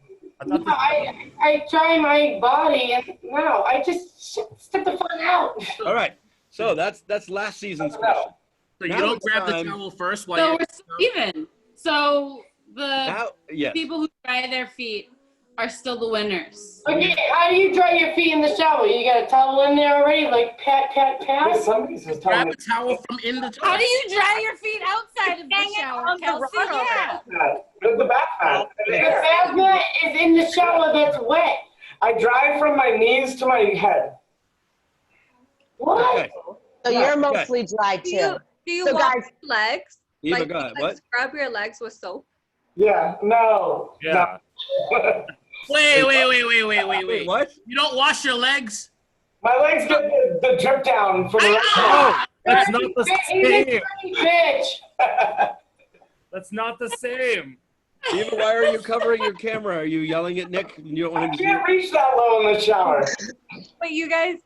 No, I dry my body and no, I just step the fuck out. All right. So that's last season's question. So you Now don't it's grab the time- towel first while So you're we're still even. So the Now, yes. people who dry their feet are still the winners. Okay, how do you dry your feet in the shower? You got a towel in there already, like pat, pat, pat? Somebody's just grab telling a towel from in the How towel. do you dry your feet outside of the Hang it shower, on the Kelcie? rod over Yeah. the bath mat. The bath mat is in the shower that's wet. I dry from my knees to my head. What? Okay. So you're mostly dry Do too. you So wash guys- your legs? Eva, Like, go ahead. you, What? Scrub your legs with soap. Yeah, no. Yeah. No. Wait. What? You don't wash your legs? My legs get the drip down from the Oh, that's not the He's a same. dirty bitch. That's not the same. Eva, why are you covering your camera? Are you yelling at Nick? You don't want him I to see can't you? reach that low in the shower. But you guys,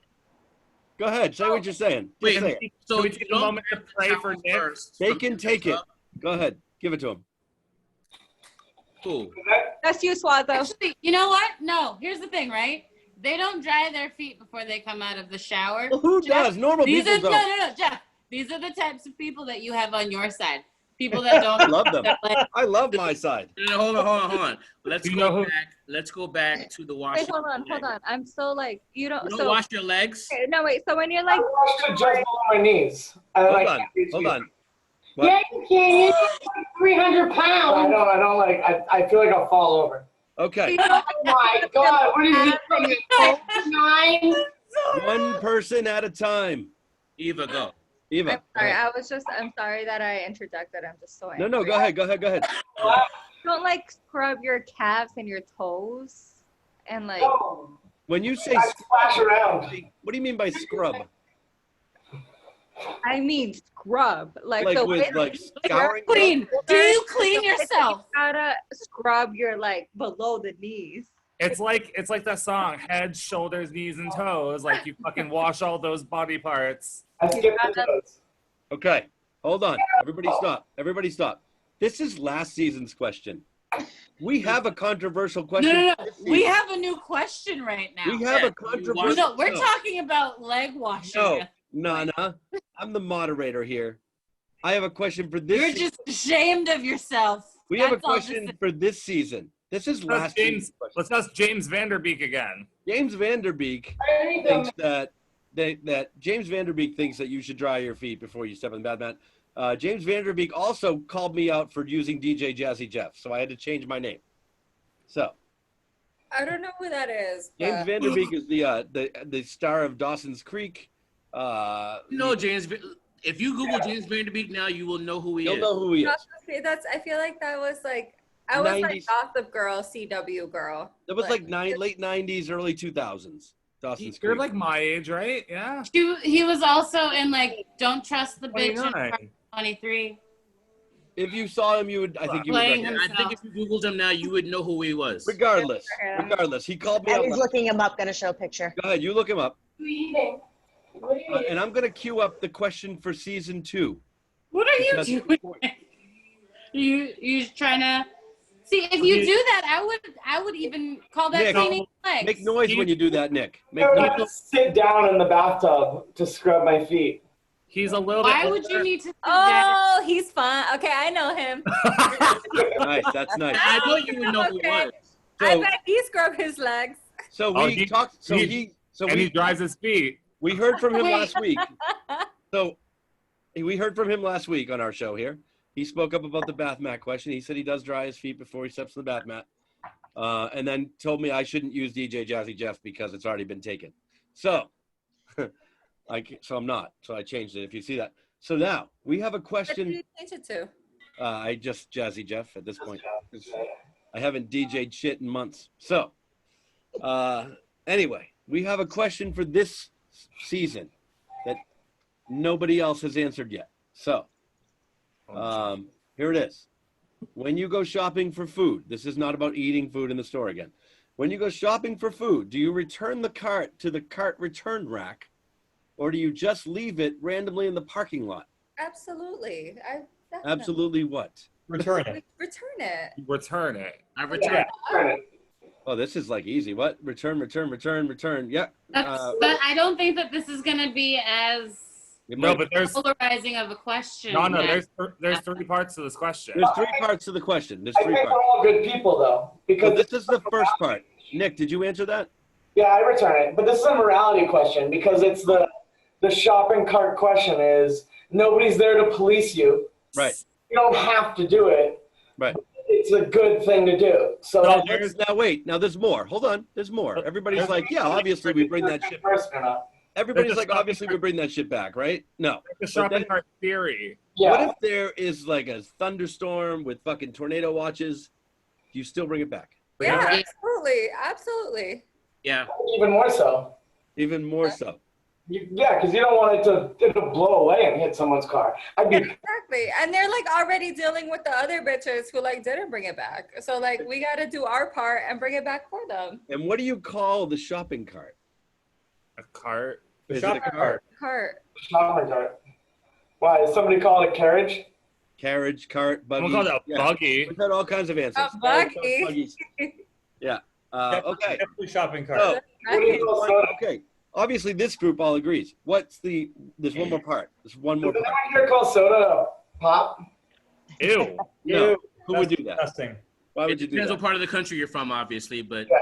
Go ahead. Say what you're saying. Wait, Just say it. so Can we you take a don't moment to pray for Nick? first. They can take it. Go ahead. Give it to him. Cool. that's you, Suazo. Actually, you know what? No, here's the thing, right? They don't dry their feet before they come out of the shower. Well, who Jeff, does? Normal these people are, don't. no, Jeff. These are the types of people that you have on your side. People that don't. I love them. I love my side. No, hold on. Let's You go know who- back. Let's go back to the washing. Wait, hold on. I'm so like, you don't. You don't so wash your legs. okay, no, wait. So when you're I like, washed it just below my knees. Hold on. What? Yeah, you can. You're like 300 I pounds. don't like, I feel like I'll fall over. Okay. Oh my God. What is he? 9? One person at a time. Eva, go. Eva. I'm sorry. I'm sorry that I interjected. I'm just so angry. No, go ahead. Go ahead. Don't like scrub your calves and your toes, and like. No, When you say I splash around. what do you mean by scrub? I mean scrub, like Like the with way like that scouring? Clean. Do you clean you yourself? gotta scrub your like below the knees. It's like that song, head, shoulders, knees, and toes. Like you fucking wash all those body parts. I skip the toes. Okay. Hold on. Everybody stop. This is last season's question. We have a controversial question. No. this We season. have a new question right now. We have a You controversial. No, we're talking about leg washing. No, Nanna. I'm the moderator here. I have a question for this. You're season. just ashamed of yourself. We have a That's all this question is. for this season. This is last season's question. Let's ask James Vanderbeek again. James Vanderbeek thinks that James Vanderbeek thinks that you should dry your feet before you step on the bad mat. James Vanderbeek also called me out for using DJ Jazzy Jeff, so I had to change my name. So I don't know who that is. James Vanderbeek is the star of Dawson's Creek. No, James. If you Google James Vanderbeek now, you will know who he You'll is. know who he is. I feel like that was like I was like 90s. Gossip Girl, CW girl. That was like late 90s, early 2000s. Dawson's You're Creek. like my age, right? Yeah. He was also in like Don't Trust the Bitch in 29. 23. If you saw him, you would. I think you would. Playing recognize him. I think if you Googled him now, you would know who he was. Regardless, he called me out. Eddie's looking him up. Gonna show a picture. Go ahead, you look him up. What are you eating? What are you eating? And I'm going to queue up the question for season 2. What are you Because- doing? You trying to see? If you do that, I would even call that Nick, cleaning legs. Make noise when you do that, Nick. Make I have to noise. sit down in the bathtub to scrub my feet. He's a little Why bit would you older. need to do that? Oh, he's fun. Okay, I know him. Nice, that's nice. I know you would know who he Okay. was. I So, bet he scrubbed his legs. so Oh, we he- talked. So he- he. So and he we. dries his feet. We heard from him Wait. last week. So we heard from him last week on our show here. He spoke up about the bath mat question. He said he does dry his feet before he steps on the bath mat. And then told me I shouldn't use DJ Jazzy Jeff because it's already been taken. So, so I'm not. So I changed it. If you see that. So now we have a What did question. you change it to? I just Jazzy Jeff at this point. I haven't DJ'd shit in months. So, anyway, we have a question for this season that nobody else has answered yet. So, here it is. When you go shopping for food, this is not about eating food in the store again. When you go shopping for food, do you return the cart to the cart return rack, or do you just leave it randomly in the parking lot? Absolutely. Absolutely what? Return it. Return it. Return it. I returned. Oh, this is like easy. What? Return. Yeah. But I don't think that this is gonna be as No, but there's polarizing of a question. no. as- There's 3 parts to this question. There's 3 parts to the question. There's I 3 think parts. we're all good people though, But because this is the first part. Nick, did you answer that? yeah, I return it. But this is a morality question because it's the shopping cart question is nobody's there to police you. Right. You don't have to do it. Right. It's a good thing to do. So No, Now wait. Now there's more. Hold on. There's more. Everybody's like, yeah, obviously we bring that shit. person or not. Everybody's like, obviously we bring that shit back, right? No. The shopping cart theory. Yeah. What if there is like a thunderstorm with fucking tornado watches? Do you still bring it back? Yeah, Yeah. absolutely. Yeah. Even more so. Even more so. Yeah, because you don't want it to blow away and hit someone's car. I'd be Exactly. Exactly. And they're like already dealing with the other bitches who like didn't bring it back. So like we got to do our part and bring it back for them. And what do you call the shopping cart? A cart. Is it a cart? Cart. Shopping cart. Why? Is somebody call it a carriage? Carriage, cart, buggy. I'm gonna call it a Yeah. buggy. We've had all kinds of answers. A buggy. Buggies. Yeah. Okay. Definitely shopping cart. So, What do you call soda? okay. Obviously, this group all agrees. There's one more part. There's one more Does part. anyone here call soda pop? Ew. No. Who would do that? Disgusting. Why It would you do depends that? what part of the country you're from, obviously, but Yeah.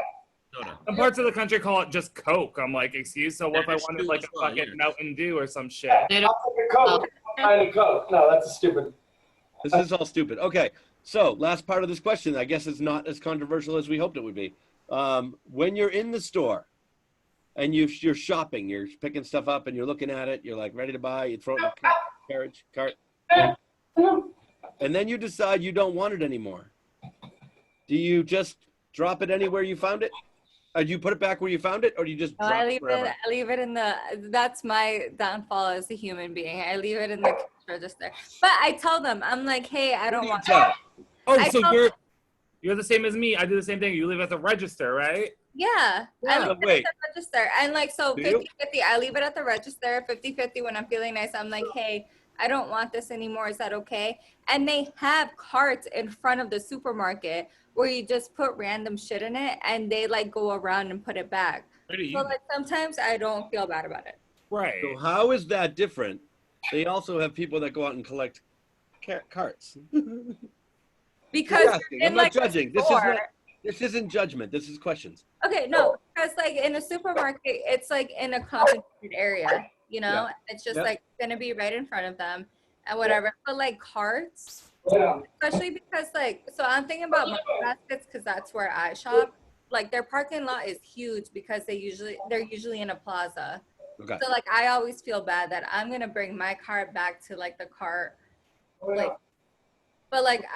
soda. Some parts of the country call it just Coke. I'm like, excuse. So what if I That is wanted true like as a well, fucking yeah. Mountain Dew or some shit? They I'll don't. take a Coke. Kind of Coke. No, that's a stupid. This is all stupid. Okay. So, last part of this question. I guess it's not as controversial as we hoped it would be. When you're in the store and you're shopping, you're picking stuff up and you're looking at it, you're like ready to buy, you throw it in the carriage, cart, and then you decide you don't want it anymore. Do you just drop it anywhere you found it? Or do you put it back where you found it, or do you just drop it forever? I leave it in the, that's my downfall as a human being. I leave it in the cash register. But I tell them, I'm like, hey, I don't want tell? it. Oh, I so told- you're the same as me. I do the same thing. You leave at the register, right? Yeah, Yeah, I leave it wait. at the register. And like, so Do you? 50-50, I leave it at the register. 50-50 when I'm feeling nice, I'm like, hey, I don't want this anymore. Is that okay? And they have carts in front of the supermarket where you just put random shit in it and they like go around and put it back. So like sometimes I don't feel bad about it. Right. So how is that different? They also have people that go out and collect carts. Because I'm asking. in I'm not like a judging. store- This isn't judgment. This is questions. Okay, no, because like in a supermarket, it's like in a concentrated area, you know? Yeah. It's just Yeah. like gonna be right in front of them and whatever. But like carts, Yeah. especially because like, so I'm thinking about market baskets because that's where I shop. Like their parking lot is huge because they're usually in a plaza. Okay. So like I always feel bad that I'm gonna bring my cart back to like the cart, like, but like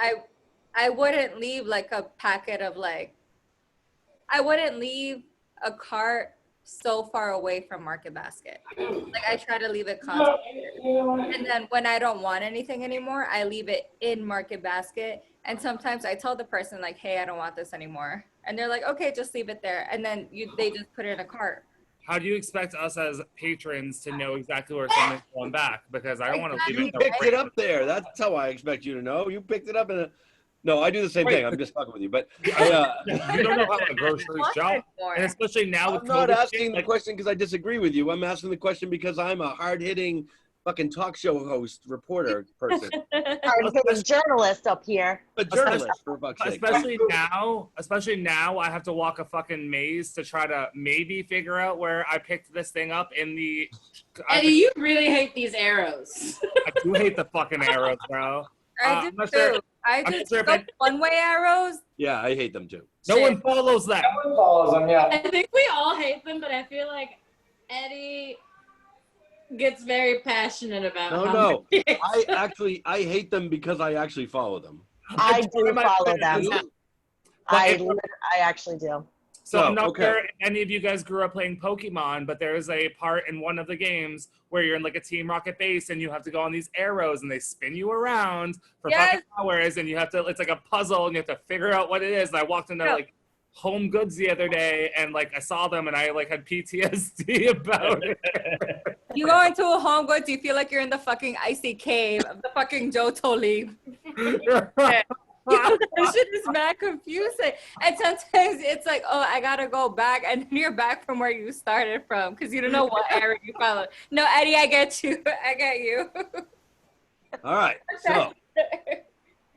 I wouldn't leave like a packet of like, I wouldn't leave a cart so far away from Market Basket. Like I try to leave it concentrated. And then when I don't want anything anymore, I leave it in Market Basket. And sometimes I tell the person like, hey, I don't want this anymore. And they're like, okay, just leave it there. And then they just put it in a cart. How do you expect us as patrons to know exactly where something's going back? Because I don't want to leave You it. picked it up there. That's how I expect you to know. You picked it up in a. No, I do the same Wait. thing. I'm just fucking with you. But You don't know how a grocery shop, and especially now with I'm not COVID asking shit, the like, question because I disagree with you. I'm asking the question because I'm a hard-hitting fucking talk show host, reporter person. Hard-hitting journalist up here. A journalist, for fuck's sake. especially now, I have to walk a fucking maze to try to maybe figure out where I picked this thing up in the. Eddie, you really hate these arrows. I do hate the fucking arrows, bro. I do too. I I'm just sure if go I- one-way arrows. Yeah, I hate them too. No one follows that. No one follows them, yeah. I think we all hate them, but I feel like Eddie gets very passionate about No. how I hate them because I actually follow them. I do follow them. I actually do. So No, I'm not okay. sure if any of you guys grew up playing Pokemon, but there is a part in one of the games where you're in like a Team Rocket base and you have to go on these arrows and they spin you around for Yes. 5 hours and you have to, it's like a puzzle and you have to figure out what it is. And I walked into like Home Goods the other day and like I saw them and I like had PTSD about it. You go into a Home Goods, you feel like you're in the fucking icy cave of the fucking Johto League. This shit is mad confusing. And sometimes it's like, oh, I gotta go back, and then you're back from where you started from because you don't know what area you followed. No, Eddie, I get you. I get you. All right. So,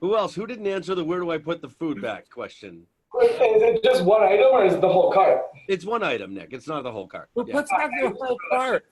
who else? Who didn't answer the where do I put the food back question? Is it just one item or is it the whole cart? It's one item, Nick. It's not the whole cart. Who Yeah. puts back the whole cart?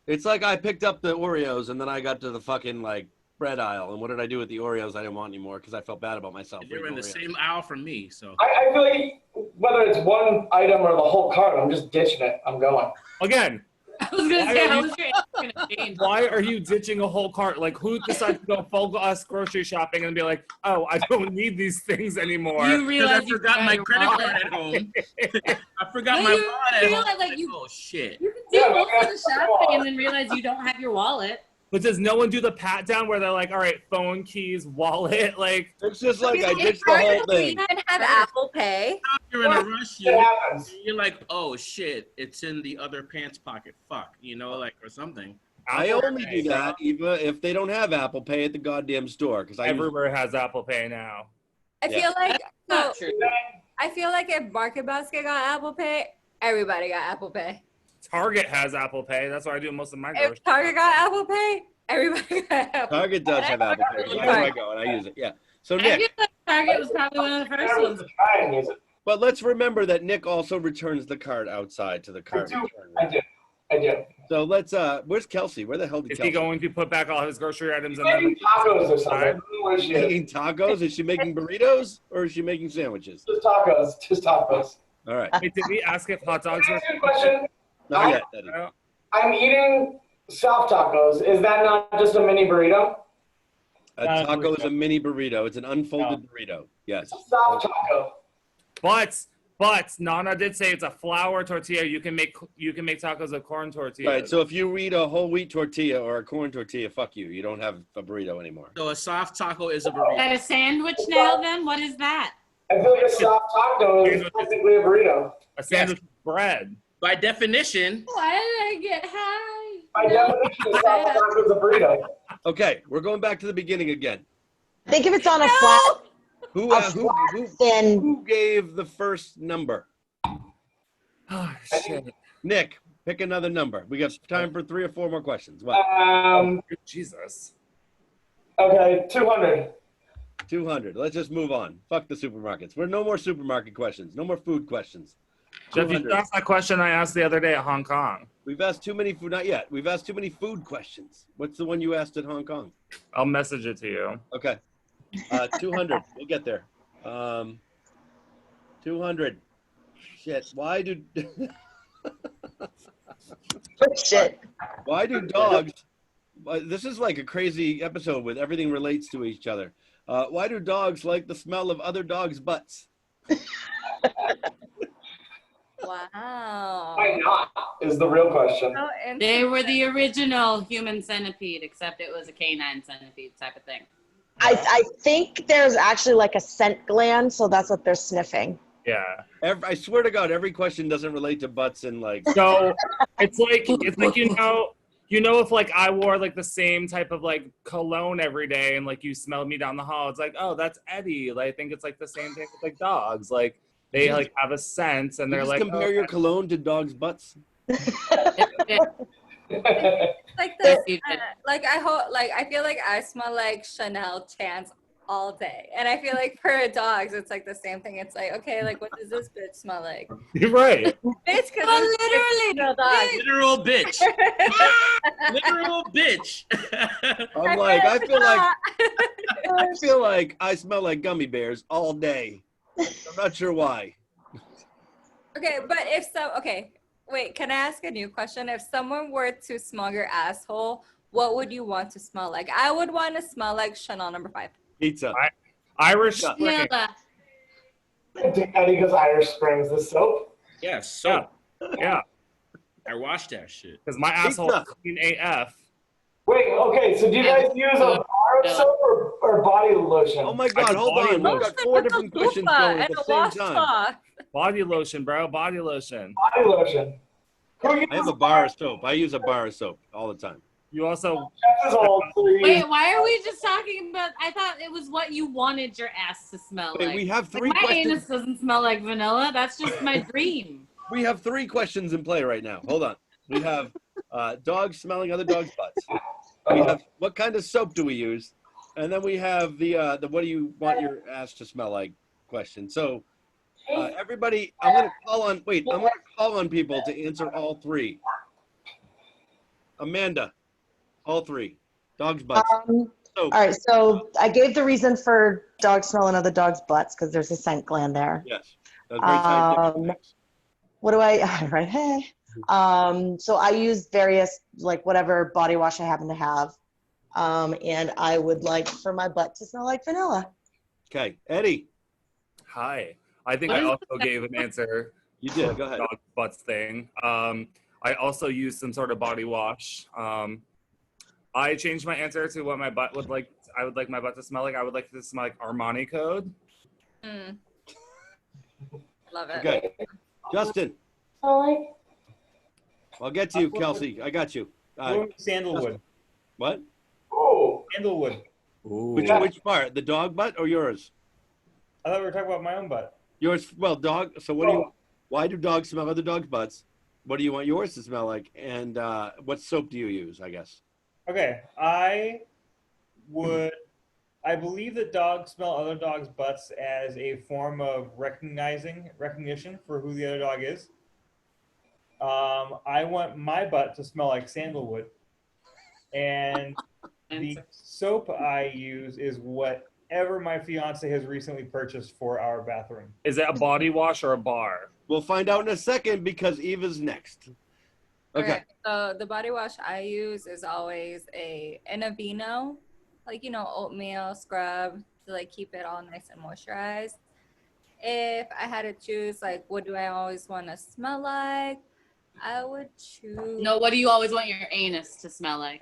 It's like I picked up the Oreos and then I got to the fucking like bread aisle. And what did I do with the Oreos I didn't want anymore because I felt bad about myself. They were in the Oreos. same aisle from me, so. I feel like whether it's one item or the whole cart, I'm just ditching it. I'm going. Again, I was gonna say, how was your answer gonna change? why are you ditching a whole cart? Like, who decides to go full us grocery shopping and be like, oh, I don't need these things anymore? You Because realize I you forgot my your credit wallet. card at home. I forgot No, my you wallet at home. realize, like, you- Oh shit. You can do most of the shopping and then realize you don't have your wallet. But does no one do the pat down where they're like, all right, phone, keys, wallet, like? It's just like I It's ditched the hard whole to thing. even have Apple Pay. You're in a rush. You're like, oh shit, it's in the other pants pocket. Fuck, like or something. I only do that, Eva, if they don't have Apple Pay at the goddamn store. Because everywhere has Apple Pay now. I feel like I feel like if Market Basket got Apple Pay, everybody got Apple Pay. Target has Apple Pay. That's why I do most of my groceries. If Target got Apple Pay, everybody got Apple Pay. Target does have Apple Pay. That's where I go and I use it. Yeah. So I Nick. feel like Target was probably one of the first ones. But let's remember that Nick also returns the card outside to the card. I do. So let's where's Kelcie? Where the hell did Is Kelcie? he going to put back all his grocery items in Making tacos or something. Making tacos? Is she making burritos or is she making sandwiches? Just tacos. All right. Wait, did we ask if hot dogs were? Good question. Not yet, Eddie. I'm eating soft tacos. Is that not just a mini burrito? A taco is a mini burrito. It's an unfolded burrito. Yes. Soft taco. But Nanna did say it's a flour tortilla. You can make tacos of corn tortillas. Right. So if you eat a whole wheat tortilla or a corn tortilla, fuck you. You don't have a burrito anymore. So a soft taco is a burrito. Is that a sandwich now then? What is that? I feel like a soft taco is technically a burrito. A sandwich with bread. By definition. Why did I get high? By definition, a soft taco is a burrito. Okay, we're going back to the beginning again. Think if it's on a flat. Who gave the first number? Oh, shit. Nick, pick another number. We got time for 3 or 4 more questions. What? Jesus. Okay, 200. 200. Let's just move on. Fuck the supermarkets. We're no more supermarket questions. No more food questions. Jeff, you asked that question I asked the other day at Hong Kong. We've asked too many food. Not yet. We've asked too many food questions. What's the one you asked at Hong Kong? I'll message it to you. Okay. 200. We'll get there. 200. Shit. Why do... Shit. Why do dogs... This is like a crazy episode with everything relates to each other. Why do dogs like the smell of other dogs' butts? Wow. Why not is the real question. So They were the original human centipede, except it was a canine centipede type of thing. I think there's actually like a scent gland, so that's what they're sniffing. Yeah. I swear to God, every question doesn't relate to butts and like... So it's like if like I wore like the same type of like cologne every day and like you smelled me down the hall, it's like, oh, that's Eddie. Like, I think it's like the same thing with like dogs. Like they like have a sense and they're like, compare your cologne to dogs' butts. like this, I feel like I smell like Chanel chants all day, and I feel like for dogs, it's like the same thing. It's like, okay, like what does this bitch smell like? You're right. Bitch, because Literal bitch. Literal bitch. I'm like, I feel like I smell like gummy bears all day. I'm not sure why. Okay, but wait, can I ask a new question? If someone were to smell your asshole, what would you want to smell like? I would want to smell like Chanel No. 5. Pizza. Irish Spring. Eddie goes Irish Springs, the soap? Yes, soap. Yeah. I washed that shit. Because my asshole is clean AF. Wait, okay, so do you guys use a bar of soap or body lotion? Oh my God, hold on. We've got 4 different questions going at the same time. Body lotion, bro. Body lotion. Body lotion. I have a bar of soap. I use a bar of soap all the time. You also... Wait, why are we just talking about... I thought it was what you wanted your ass to smell like. We have 3 my questions. anus doesn't smell like vanilla. That's just my dream. We have 3 questions in play right now. Hold on. We have dogs smelling other dogs' butts. We have what kind of soap do we use? And then we have the what do you want your ass to smell like question. So everybody, I'm going to call on people to answer all 3. Amanda, all 3. Dogs' butts. All right, so I gave the reason for dogs smelling other dogs' butts because there's a scent gland there. Yes. That's very scientific. What do I, right, hey. So I use various, like whatever body wash I happen to have. And I would like for my butt to smell like vanilla. Okay, Eddie. Hi. I think I also gave an answer. You did, go ahead. Dog butts thing. I also use some sort of body wash. I changed my answer to what my butt would like. I would like my butt to smell like. I would like it to smell like Armani Code. Love it. Okay. Justin. Like I'll get to you, Kelcie. I got you. Sandalwood. What? Oh. Sandalwood. Which part? The dog butt or yours? I thought we were talking about my own butt. Yours. Well, dog. So what do you? Why do dogs smell other dogs' butts? What do you want yours to smell like? And what soap do you use? I guess. Okay, I believe that dogs smell other dogs' butts as a form of recognition for who the other dog is. I want my butt to smell like sandalwood. And the soap I use is whatever my fiance has recently purchased for our bathroom. Is it a body wash or a bar? We'll find out in a second because Eva's next. Okay. So the body wash I use is always an Aveeno, like, you know, oatmeal scrub to like keep it all nice and moisturized. If I had to choose, like, what do I always want to smell like? I would choose. No, what do you always want your anus to smell like?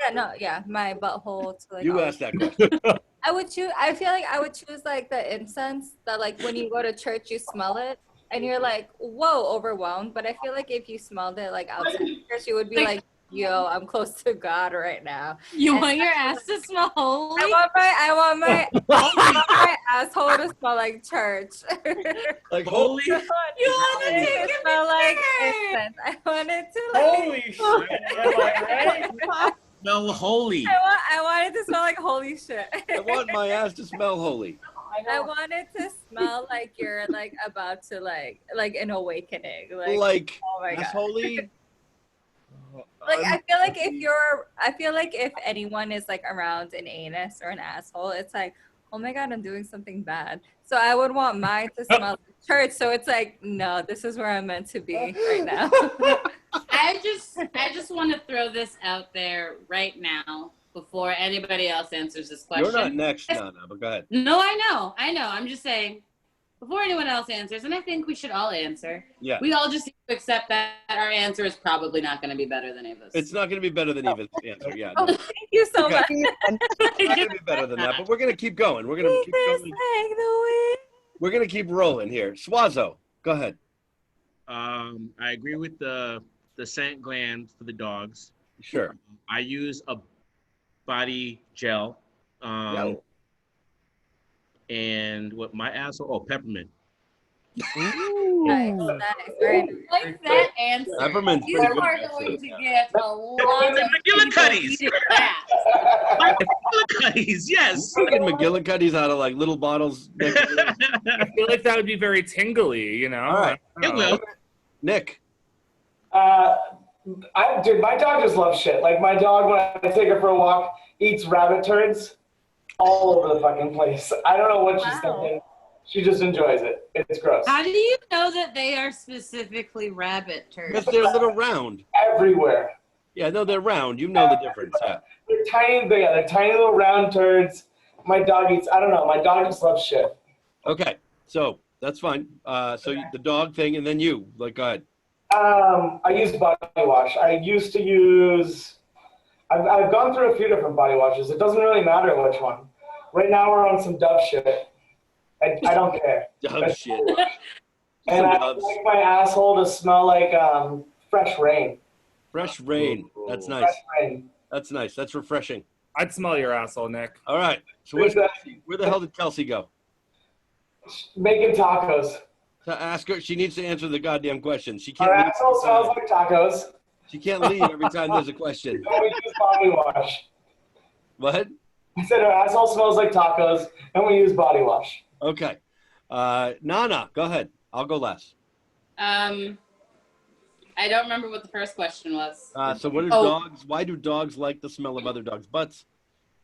My butthole to like. You asked that question. I feel like I would choose like the incense that like when you go to church you smell it and you're like, whoa, overwhelmed. But I feel like if you smelled it like outside church, you would be like, yo, I'm close to God right now. You want your ass to smell holy? I want my asshole to smell like church. Like holy? You want it to smell like incense. I want it to like. Holy shit! Am I right? Smell holy. I want it to smell like holy shit. I want my ass to smell holy. I want it to smell like you're like about to like an awakening. Like oh my God. holy. Like I feel like if anyone is like around an anus or an asshole, it's like, oh my God, I'm doing something bad. So I would want mine to smell like church. So it's like, no, this is where I'm meant to be right now. I just want to throw this out there right now before anybody else answers this question. You're not next, Nanna, but go ahead. No, I know. I'm just saying, before anyone else answers, and I think we should all answer. Yeah. We all just need to accept that our answer is probably not going to be better than Eva's. It's not going to be better than Eva's answer. Yeah. Oh, No. thank you so much. It's not going to be better than that, but we're going to keep going. We're going to keep going. We're going to keep rolling here. Suazo, go ahead. I agree with the scent gland for the dogs. Sure. I use a body gel. And what my asshole? Oh, peppermint. Ooh. Nice. Very nice. Like that answer. Peppermint's You pretty good, are actually, going to yeah. get a lot of McGillicuddies. eating that. McGillicuddies, yes. You get McGillicuddies out of like little bottles. I feel like that would be very tingly, you know? All right. It will. Nick. Dude, my dog just loves shit. Like my dog, when I take her for a walk, eats rabbit turds all over the fucking place. I don't know what she's thinking. She just enjoys it. It's gross. How do you know that they are specifically rabbit turds? Because they're a little round. Everywhere. Yeah, no, they're round. You know the difference. Yeah. They're tiny. They're tiny little round turds. My dog eats. I don't know. My dog just loves shit. Okay, so that's fine. So the dog thing, and then you. Like, go ahead. I use body wash. I used to use. I've gone through a few different body washes. It doesn't really matter which one. Right now we're on some Dove shit. I don't care. Dove shit. And I like my asshole to smell like fresh rain. Fresh rain. That's nice. Fresh rain. That's nice. That's refreshing. I'd smell your asshole, Nick. All right. So where the hell did Kelcie go? Making tacos. To ask her. She needs to answer the goddamn question. She can't. Her leave asshole smells like tacos. She can't leave every time there's a question. And we use body wash. What? I said her asshole smells like tacos, and we use body wash. Okay. Nanna, go ahead. I'll go last. I don't remember what the first question was. So what do dogs? Why do dogs like the smell of other dogs' butts?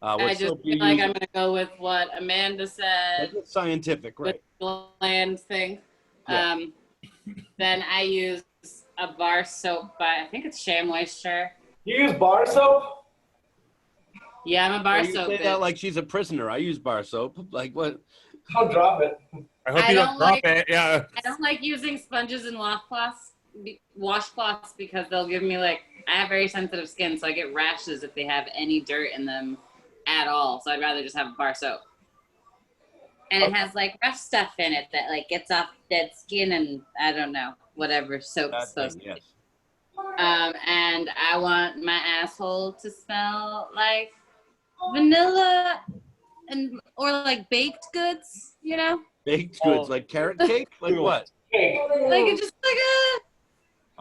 I just feel like I'm going to go with what Amanda said. It's scientific, right? The bland thing. Yeah. Then I use a bar soap, but I think it's Shea Moisture. You use bar soap? Yeah, I'm a bar You soap. say that like she's a prisoner. I use bar soap. Like what? Don't drop it. I hope you don't drop it. Yeah. I don't like using sponges and washcloths because they'll give me like I have very sensitive skin, so I get rashes if they have any dirt in them at all. So I'd rather just have a bar soap. And it has like rough stuff in it that like gets off dead skin and I don't know, whatever soap's supposed to be. And I want my asshole to smell like vanilla and or like baked goods, you know? Baked goods, like carrot cake? Like what? Like it's just like a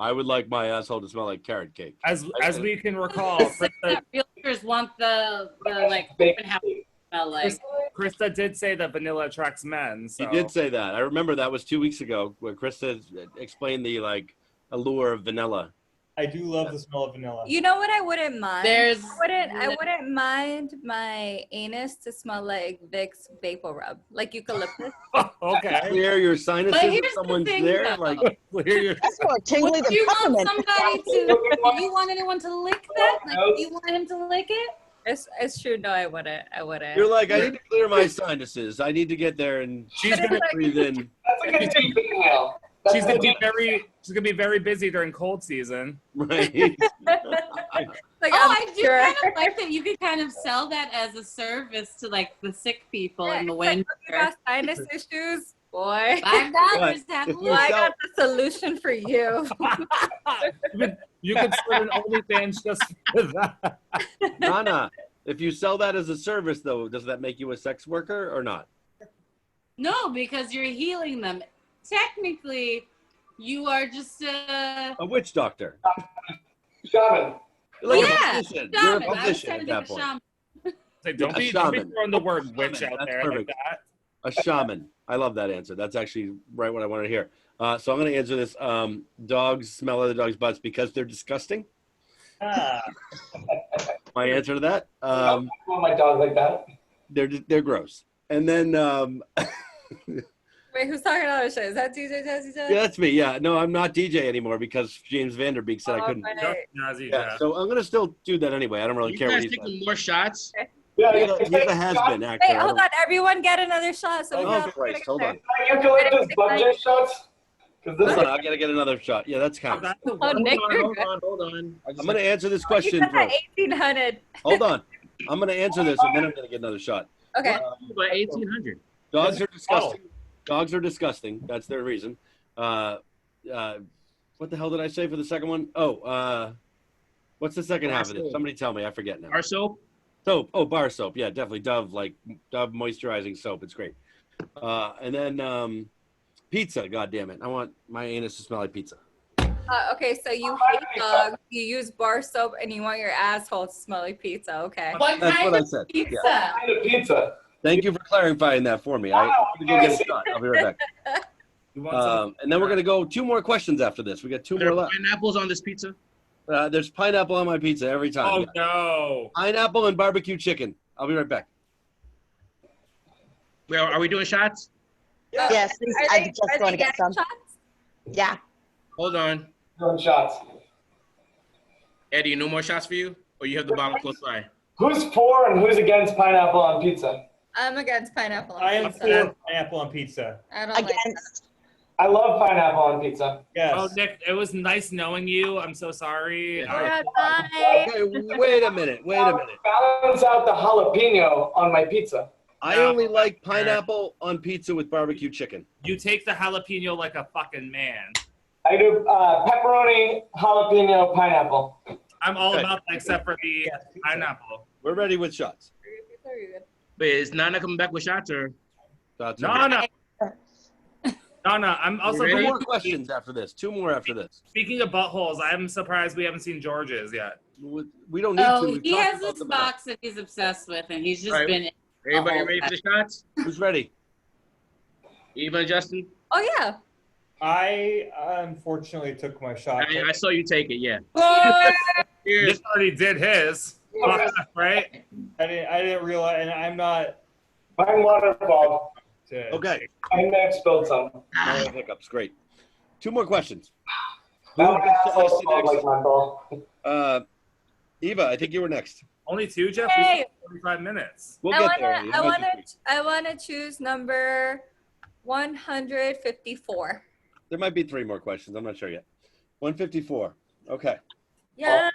I would like my asshole to smell like carrot cake. As we can recall, realtors want the like open house to smell like. Krista did say that vanilla attracts men. So. He did say that. I remember that was 2 weeks ago where Krista explained the like allure of vanilla. I do love the smell of vanilla. You know what I wouldn't mind? I There's wouldn't mind my anus to smell like Vicks Vapor Rub, like eucalyptus. Okay. Clear your sinuses But if here's the someone's thing, there. though. Like clear your. That's more tingly Would than you want peppermint. somebody to? Do you want anyone to lick that? Like, do you want him to lick it? It's true. No, I wouldn't. I wouldn't. You're like, I need to clear my sinuses. I need to get there, and she's gonna breathe in. That's a good deep inhale. She's gonna be very busy during cold season. Right. Like, I do kind of like that you could kind of sell that as a service to like the sick people in the winter. You got sinus issues, boy. $5 have a Well, I got the solution for you. You could start an OnlyFans just for that. Nanna, if you sell that as a service, though, does that make you a sex worker or not? No, because you're healing them. Technically, you are just A witch doctor. Shaman. You're like yeah, a physician. shaman. You're a I was physician trying at to that think of point. shaman. Say, don't be shaman. throwing the word witch Shaman, out that's there perfect. like that. A shaman. I love that answer. That's actually right what I wanted to hear. So I'm going to answer this. Dogs smell other dogs' butts because they're disgusting. My answer to that. I don't want my dog like that. They're gross. And then Wait, who's talking about the show? Is that DJ Jazzy Jeff? yeah, that's me. Yeah, no, I'm not DJ anymore because James Vanderbeek said I couldn't. Right. Jazzy Yeah, Jeff. so I'm gonna still do that anyway. I don't really You care what guys he says. taking more shots? Yeah, He's a has-been actor. Wait, hold on. Everyone get another shot. So we Oh, got Christ, hold on. Eucalyptus budget shots? Because this Hold on, I gotta get another shot. Yeah, that's counts. Oh, Nick, you're good. Hold on. I'm gonna answer this You question got that first. 1800. Hold on. I'm gonna answer this and then I'm gonna get another shot. Okay. By 1800. Dogs are disgusting. Dogs are disgusting. That's their reason. What the hell did I say for the second one? Oh, what's the second half of this? Somebody tell me. I forget now. Bar soap? Soap. Oh, bar soap. Yeah, definitely Dove, like Dove moisturizing soap. It's great. And then pizza. God damn it. I want my anus to smell like pizza. Okay, so you hate dogs, you use bar soap, and you want your asshole to smell like pizza. Okay. What That's kind what I of said. pizza? Yeah. kind of pizza. Thank you for clarifying that for me. I'm gonna go get a shot. I'll be right back. You want some? And then we're gonna go 2 more questions after this. We got 2 Are there more left. pineapples on this pizza? There's pineapple on my pizza every time. Oh Yeah. no! Pineapple and barbecue chicken. I'll be right back. Well, are we doing shots? Yes, please, I just want to get some. Shots? Yeah. Hold on. Doing shots. Eddie, no more shots for you? Or you have the bottle close by? Who's for and who's against pineapple on pizza? I'm against pineapple on I am pizza. for pineapple on pizza. I don't like that. Against. I love pineapple on pizza. Yes. Oh, Nick, it was nice knowing you. I'm so sorry. Yeah, bye. Okay, wait a minute. Balance out the jalapeno on my pizza. I only like pineapple on pizza with barbecue chicken. You take the jalapeno like a fucking man. I do pepperoni, jalapeno, pineapple. I'm all Okay. about that except for the pineapple. We're ready with shots. Wait, is Nana coming back with shots or? Shots No, are- no. No, no. I'm also 2 ready? more questions after this. 2 more after this. speaking of buttholes. I'm surprised we haven't seen George's yet. We don't need to. Oh, We've he talked has about this them box that he's obsessed with, and he's just Right. been. Everybody Oh, ready for the shots? enough. Who's ready? Eva and Justin? Oh, yeah. I unfortunately took my shot. I saw you take it, yeah. Cheers. Nick already did his. Right? I didn't realize, and I'm not. Mine waterfall. Okay. I may have spilled some. No hiccups. Great. 2 more questions. Now Who my gets to asshole ask you smells next? like my ball. Eva, I think you were next. Only 2, Jeff? Hey. We have 45 minutes. We'll I get wanna, there. I Eva. wanna, I wanna choose number 154. There might be 3 more questions. I'm not sure yet. 154. Okay. Yes.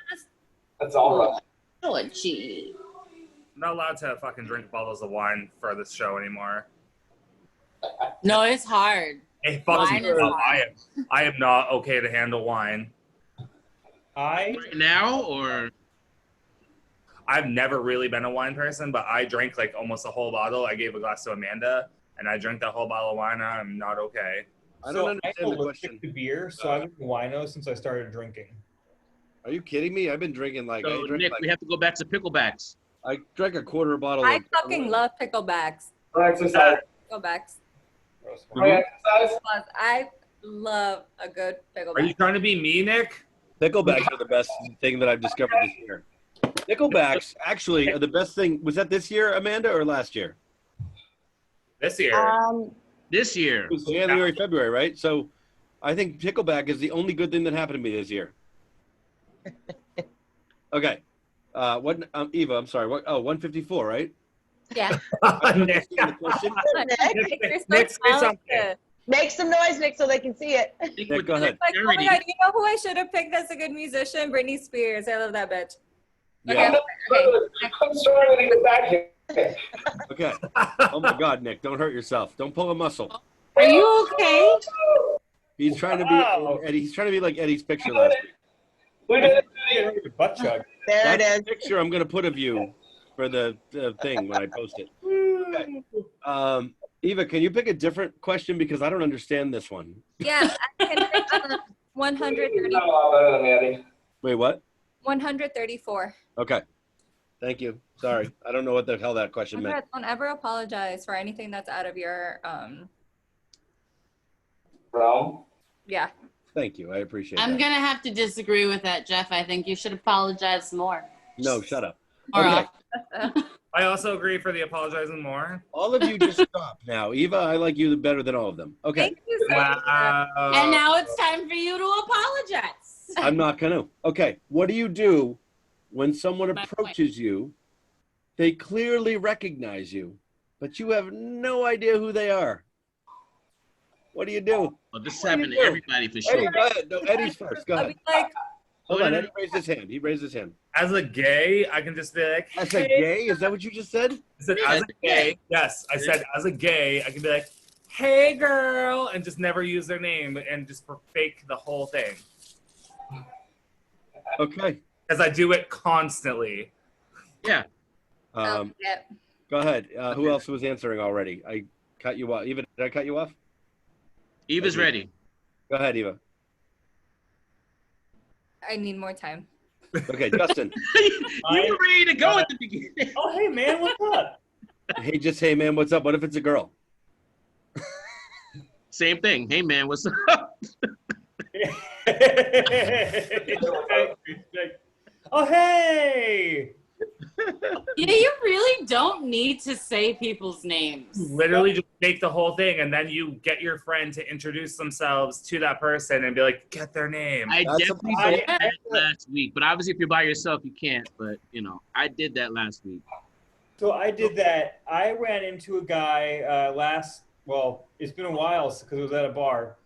That's all right. Georgie. I'm not allowed to fucking drink bottles of wine for this show anymore. No, it's hard. It Wine fucks is me up. hard. I am not okay to handle wine. I Right now, or I've never really been a wine person, but I drank like almost a whole bottle. I gave a glass to Amanda, and I drank that whole bottle of wine, and I'm not okay. I don't I'm understand the allergic question. to beer, so I've been wino since I started drinking. Are you kidding me? I've been drinking like so Nick, we have to go back to picklebacks. I drank a quarter bottle. I of fucking love picklebacks. For exercise. Picklebacks. For exercise. Plus, I love a good pickleback. Are you trying to be me, Nick? Picklebacks are the best thing that I've discovered this year. Picklebacks actually are the best thing. Was that this year, Amanda, or last year? This year. This year. It was January, February, right? So I think pickleback is the only good thing that happened to me this year. Okay. What, Eva, I'm sorry. What? Oh, 154, right? Yeah. Nick. The question? Nick, say something. Make some noise, Nick, so they can see it. Nick, go ahead. Like, oh my God, you know who I should have picked as a good musician? Britney Spears. I love that bitch. Yeah. I'm sorry to get back here. Okay. Oh my God, Nick, don't hurt yourself. Don't pull a muscle. Are you okay? He's trying to be Wow. Eddie. He's trying to be like Eddie's picture last week. We did it. Butt chug. There That's it the is. picture I'm gonna put of you for the thing when I post it. Okay. Eva, can you pick a different question because I don't understand this one? Yeah, I can pick 130. Not a lot better than Eddie. Wait, what? 134. Okay. Thank you. Sorry, I don't know what the hell that question meant. Don't ever apologize for anything that's out of your Bro. yeah. Thank you. I appreciate I'm that. gonna have to disagree with that, Jeff. I think you should apologize more. No, shut up. Or Okay. I also agree for the apologizing more. All of you just stop now. Eva, I like you better than all of them. Okay. Thank you so much. Wow. And now it's time for you to apologize. I'm not gonna. Okay. What do you do when someone My approaches you? They clearly recognize you, but you have no idea who they are. What do you do? Well, this What do you happened to do? everybody for Eddie, sure. go ahead. No, Eddie's first. Go I'll ahead. be like, Hold on. Eddie raised his hand. He raised his hand. As a gay, I can just be like, I said gay? Is that what you just said? I said, as a gay, yes, I said as a gay, I can be like, hey girl, and just never use their name and just fake the whole thing. Okay. Because I do it constantly. Yeah. yeah. Go ahead. Who else was answering already? I cut you off. Eva, did I cut you off? Eva's ready. Go ahead, Eva. I need more time. Okay, Justin. You were ready to go at the beginning. Oh, hey, man, what's up? Hey, just hey, man, what's up? What if it's a girl? Same thing. Hey, man, what's up? Oh, hey! Yeah, you really don't need to say people's names. Literally just make the whole thing, and then you get your friend to introduce themselves to that person and be like, get their name. I That's definitely a- did that last week, but obviously if you're by yourself, you can't. But, you know, I did that last week. So I did that. I ran into a guy it's been a while because it was at a bar.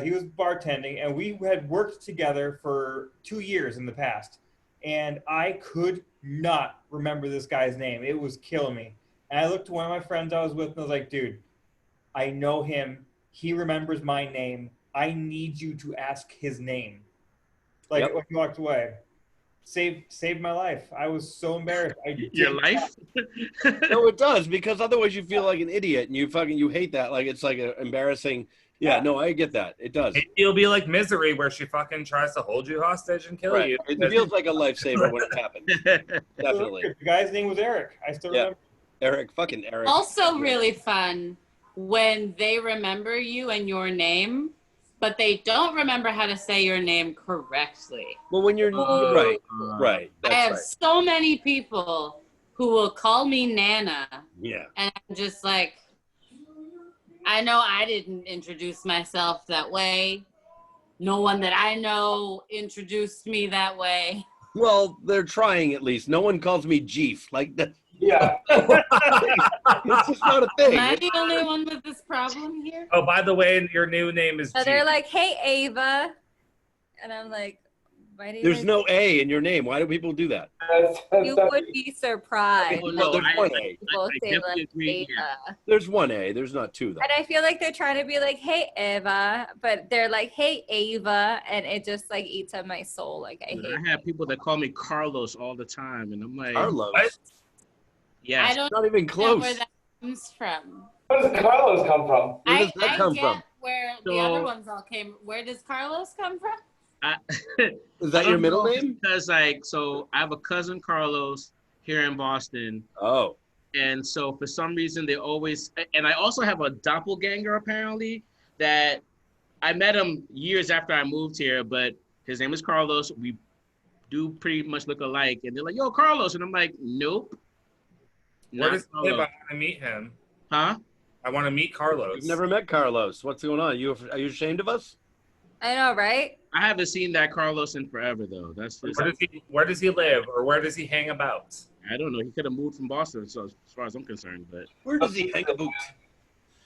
He was bartending, and we had worked together for 2 years in the past. And I could not remember this guy's name. It was killing me. And I looked to one of my friends I was with, and I was like, dude, I know him. He remembers my name. I need you to ask his name. Like, Yep. when he walked away. Saved my life. I was so embarrassed. Your life? No, it does, because otherwise you feel like an idiot and you hate that. Like it's like an embarrassing. Yeah, no, I get that. It does. It'll be like Misery, where she fucking tries to hold you hostage and kill Right. you. It feels like a lifesaver when it happens. Definitely. The guy's name was Eric. I still remember. Eric. Also really fun when they remember you and your name, but they don't remember how to say your name correctly. Well, when you're right. I That's have right. so many people who will call me Nanna, Yeah. and I'm just like, I know I didn't introduce myself that way. No one that I know introduced me that way. Well, they're trying at least. No one calls me Jeef. Like that. Yeah. It's just not a thing. Am I the only one with this problem here? Oh, by the way, your new name is So they're G. like, hey, Ava. And I'm like, My name There's is no A in your name. Why do people do that? You would be surprised. Oh, no, there's one A. People say like Ava. There's one A. There's not two, though. And I feel like they're trying to be like, hey, Eva, but they're like, hey, Ava, and it just like eats at my soul. Like I Dude, hate I have people that call me Carlos all the time, and I'm like, Carlos? What? Yeah, I don't Not even know close. where that comes from. Where does Carlos come from? Where does that come get from? where the So- other ones all came. Where does Carlos come from? Is that your middle name? Because like, so I have a cousin Carlos here in Boston, Oh. and so for some reason they always, and I also have a doppelganger apparently that I met him years after I moved here, but his name is Carlos. We do pretty much look alike, and they're like, "Yo, Carlos," and I'm like, "Nope." Where not does he live? I Carlos. want to meet him. Huh? I want to meet Carlos. You've never met Carlos. What's going on? Are you ashamed of us? I know, right? I haven't seen that Carlos in forever though. That's just, Where does he live, or where does he hang about? I don't know. He could have moved from Boston, so as far as I'm concerned, but Where does he hang about?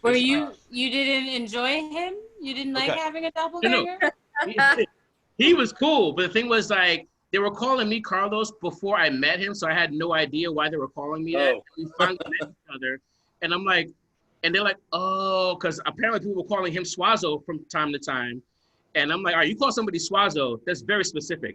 Were you didn't enjoy him? You didn't like Okay. having a doppelganger? he was cool. But the thing was, like, they were calling me Carlos before I met him, so I had no idea why they were calling me that. Oh. We finally met each other, and I'm like, and they're like, oh, because apparently people were calling him Suazo from time to time, and I'm like, all right, you call somebody Suazo, that's very specific.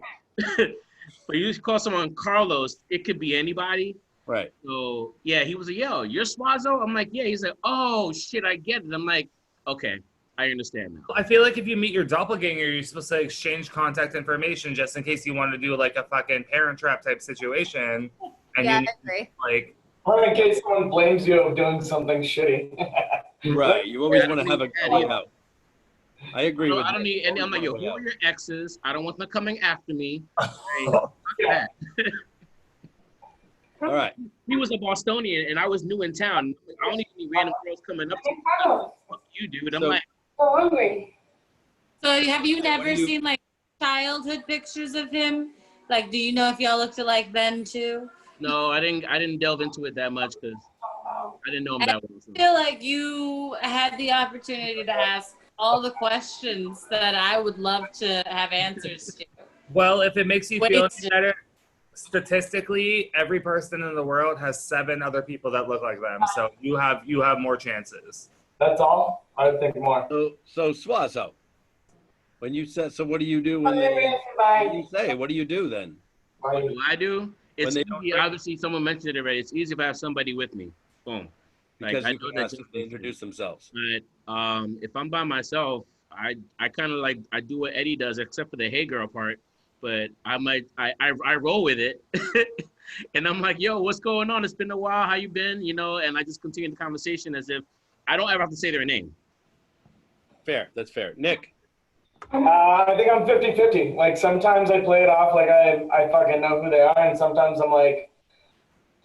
But you call someone Carlos, it could be anybody. Right. So yeah, he was like, yo, you're Suazo? I'm like, yeah. He's like, oh shit, I get it. I'm like, okay, I understand now. I feel like if you meet your doppelganger, you're supposed to exchange contact information just in case you want to do like a fucking Parent Trap type situation. And Yeah, you I agree. like, Or in case someone blames you of doing something shitty. Right. You always Yeah, want to have a way out. I agree No, with I don't you. need, and I'm like, yo, who are your exes? I don't want them coming after me. Like, fuck that. All right. He was a Bostonian, and I was new in town. I don't need any random girls coming up to me. Fuck you, dude. I'm So- like, So hungry. So have you never do you- seen like childhood pictures of him? Like, do you know if y'all looked alike then too? no, I didn't delve into it that much because I didn't know him that well. I feel like you had the opportunity to ask all the questions that I would love to have answers to. well, if it makes you feel Wait. any better, statistically, every person in the world has 7 other people that look like them. So you have more chances. That's all? I would think more. So Suazo, when you said, so what do you do when they say, what do you do then? What do I do? It's they don't easy. Obviously, someone mentioned it already. It's easy if I have somebody with me. Boom. Like, Because I you know can that ask them to introduce themselves. But if I'm by myself, I kind of like, I do what Eddie does, except for the hey girl part. But I roll with it. And I'm like, yo, what's going on? It's been a while. How you been? You know, and I just continue the conversation as if I don't ever have to say their name. Fair. That's fair. Nick. I think I'm 50-50. Like, sometimes I play it off like I fucking know who they are, and sometimes I'm like,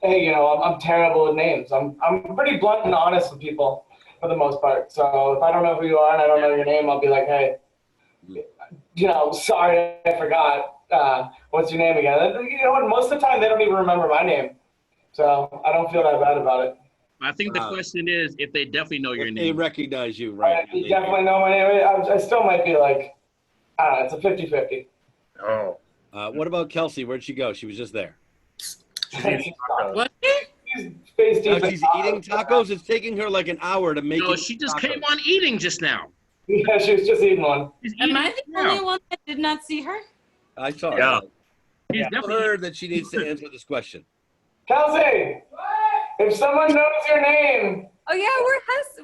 hey, you know, I'm terrible with names. I'm pretty blunt and honest with people for the most part. So if I don't know who you are and I don't know your name, I'll be like, hey, you know, sorry, I forgot. What's your name again? You know what? Most of the time, they don't even remember my name. So I don't feel that bad about it. I think the question is if they definitely know your If name. they recognize you, right? You definitely know my name. I still might be like, I don't know, it's a 50-50. Oh. What about Kelcie? Where'd she go? She was just there. What? Space Now deep she's in eating tacos. It's taking her like an hour to make No, it. she just tacos. came on eating just now. Yeah, she was just eating one. She's Am eating I just the only now. one that did not see her? I saw her. Yeah. She's I definitely heard that she needs to answer this question. Kelcie, if someone knows your name, Oh yeah,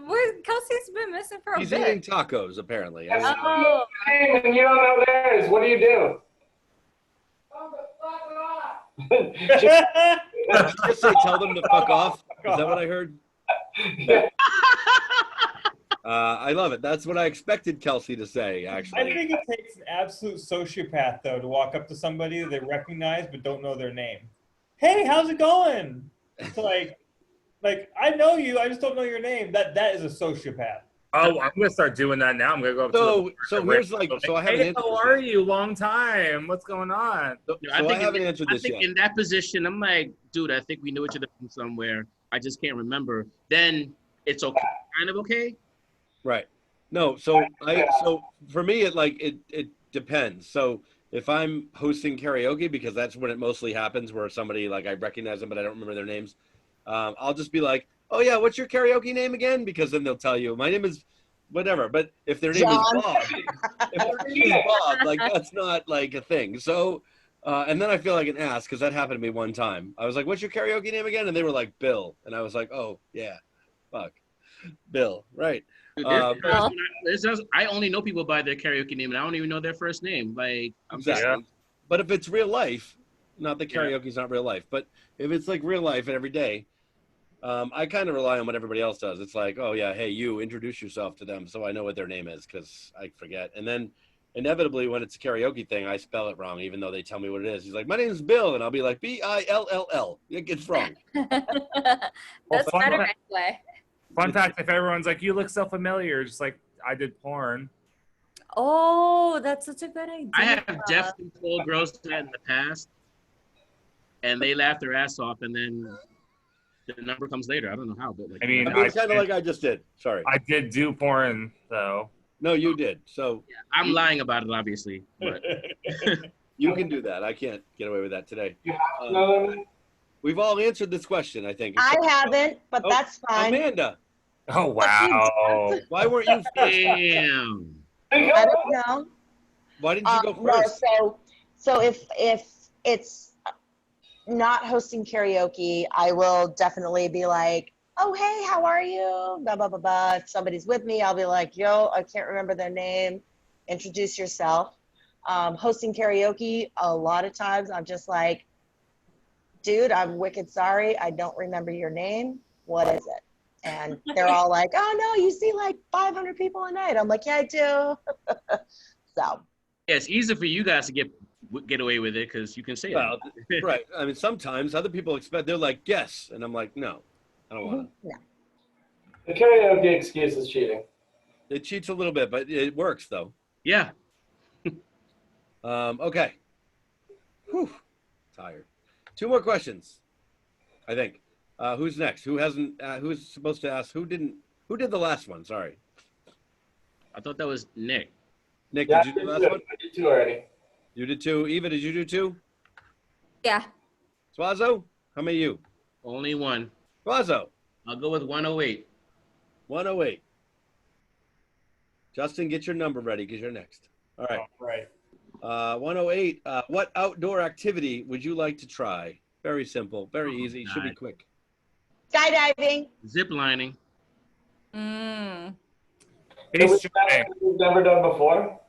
we're Kelsey's been missing for a She's bit. eating tacos, apparently. if someone knows your name and you don't know theirs, what do you do? Just say, tell them to fuck off. Is that what I heard? Yeah. I love it. That's what I expected Kelcie to say, I actually. think it takes an absolute sociopath, though, to walk up to somebody that they recognize but don't know their name. Hey, how's it going? It's like I know you, I just don't know your name. That is a sociopath. Oh, I'm gonna start doing that now. I'm gonna go up So to here's like, so I haven't hey, answered how this are yet. you? Long time. What's going on? So I I think haven't answered I this think yet. in that position, I'm like, dude, I think we knew each other from somewhere. I just can't remember. Then it's okay, kind of okay. Right. No, so for me it depends. So if I'm hosting karaoke, because that's when it mostly happens, where somebody like I recognize them but I don't remember their names, I'll just be like, "Oh yeah, what's your karaoke name again?" Because then they'll tell you, "My name is whatever." But if their name is Bob, like that's not like a thing. So, and then I feel like an ass because that happened to me one time. I was like, "What's your karaoke name again?" And they were like, "Bill," and I was like, "Oh yeah, fuck, Bill, right." Dude, I only know people by their karaoke name, and I don't even know their first name. Like, Exactly. But if it's real life, not that karaoke's not real life, but if it's like real life and every day, I kind of rely on what everybody else does. It's like, oh yeah, hey, you introduce yourself to them, so I know what their name is because I forget. And then inevitably, when it's a karaoke thing, I spell it wrong, even though they tell me what it is. He's like, my name is Bill, and I'll be like, Bill. It gets wrong. That's better anyway. Fun fact: if everyone's like, "You look so familiar," just like I did porn. Oh, that's such a good idea. I have definitely told girls that in the past, and they laugh their ass off, and then the number comes later. I don't know how, but like, I mean, it's kind of like I just did. Sorry, I did do porn though. No, you did. So yeah, I'm lying about it, obviously. But you can do that. I can't get away with that today. We've all answered this question, I think. I haven't, but that's fine. Amanda. Oh wow! Why weren't you first? Damn. I don't know. Why didn't you go first? No, so if it's not hosting karaoke, I will definitely be like, oh hey, how are you? Blah blah blah blah. If somebody's with me, I'll be like, yo, I can't remember their name. Introduce yourself. Hosting karaoke, a lot of times I'm just like, dude, I'm wicked sorry. I don't remember your name. What is it? And they're all like, oh no, you see like 500 people a night. I'm like, yeah, I do. So. Yeah, it's easy for you guys to get away with it because you can say that. Right. I mean, sometimes other people expect, they're like, yes. And I'm like, no, I don't want to. No. The karaoke excuse is cheating. It cheats a little bit, but it works though. Yeah. Okay. Whew. Tired. 2 more questions, I think. Who's next? Who hasn't? Who's supposed to ask? Who didn't? Who did the last one? Sorry. I thought that was Nick. Nick, Yeah, did you do the last one? I did 2 already. You did 2. Eva, did you do 2? Yeah. Suazo, how many you? Only 1. Suazo. I'll go with 108. 108. Justin, get your number ready because you're next. All right. All right. 108. What outdoor activity would you like to try? Very simple, very easy. Should be quick. Skydiving. Zip lining. Base jumping. You've never done before?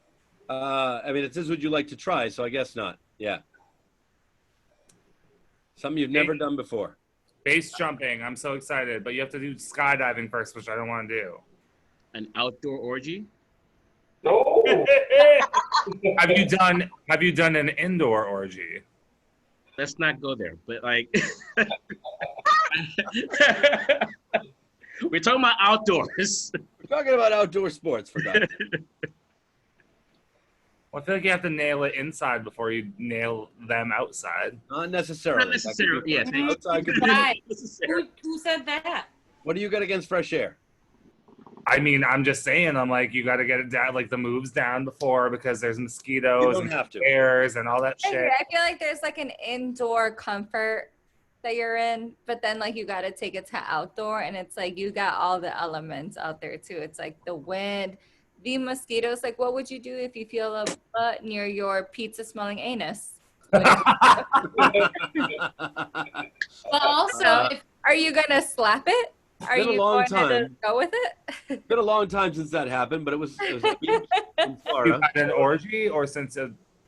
I mean, it says would you like to try, so I guess not. Yeah. Something you've never done before. Base jumping. I'm so excited, but you have to do skydiving first, which I don't want to do. An outdoor orgy? No. Have you done an indoor orgy? Let's not go there. But like, we're talking about outdoors. We're talking about outdoor sports, for God's sake. Well, I feel like you have to nail it inside before you nail them outside. Not necessarily. Not necessarily. Yeah. Outside could be Right. necessary. Who said that? What do you got against fresh air? I mean, I'm just saying. I'm like, you got to get it down, like the moves down before because there's mosquitoes and hairs and all that shit. I feel like there's like an indoor comfort that you're in, but then like you got to take it to outdoor, and it's like you got all the elements out there too. It's like the wind, the mosquitoes. Like, what would you do if you feel a butt near your pizza-smelling anus? But also, are you gonna slap it? Are you going to go with it? It's been a long time since that happened, but it was a beach in Florida. You had an orgy, or since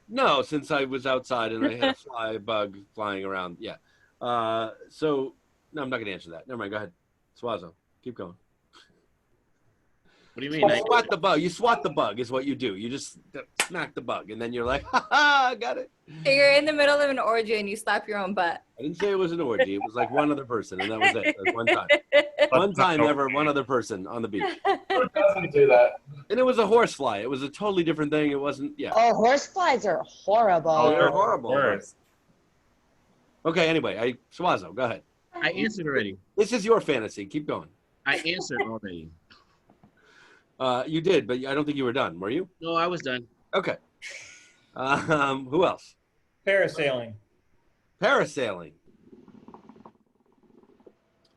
No, since I was outside and I had a bug flying around. Yeah. So no, I'm not gonna answer that. Never mind. Go ahead, Suazo. Keep going. What do you mean? You swat the bug. You swat the bug is what you do. You just smack the bug, and then you're like, ha ha, got it. So you're in the middle of an orgy and you slap your own butt. I didn't say it was an orgy. It was like one other person, and that was it. That was one time. One time ever, one other person on the beach. Who doesn't do that? And it was a horsefly. It was a totally different thing. It wasn't, yeah. Oh, horseflies are horrible. Oh, they're horrible. Okay, anyway, Suazo, go ahead. I answered already. This is your fantasy. Keep going. I answered already. You did, but I don't think you were done. Were you? No, I was done. Okay. Who else? Parasailing. Parasailing.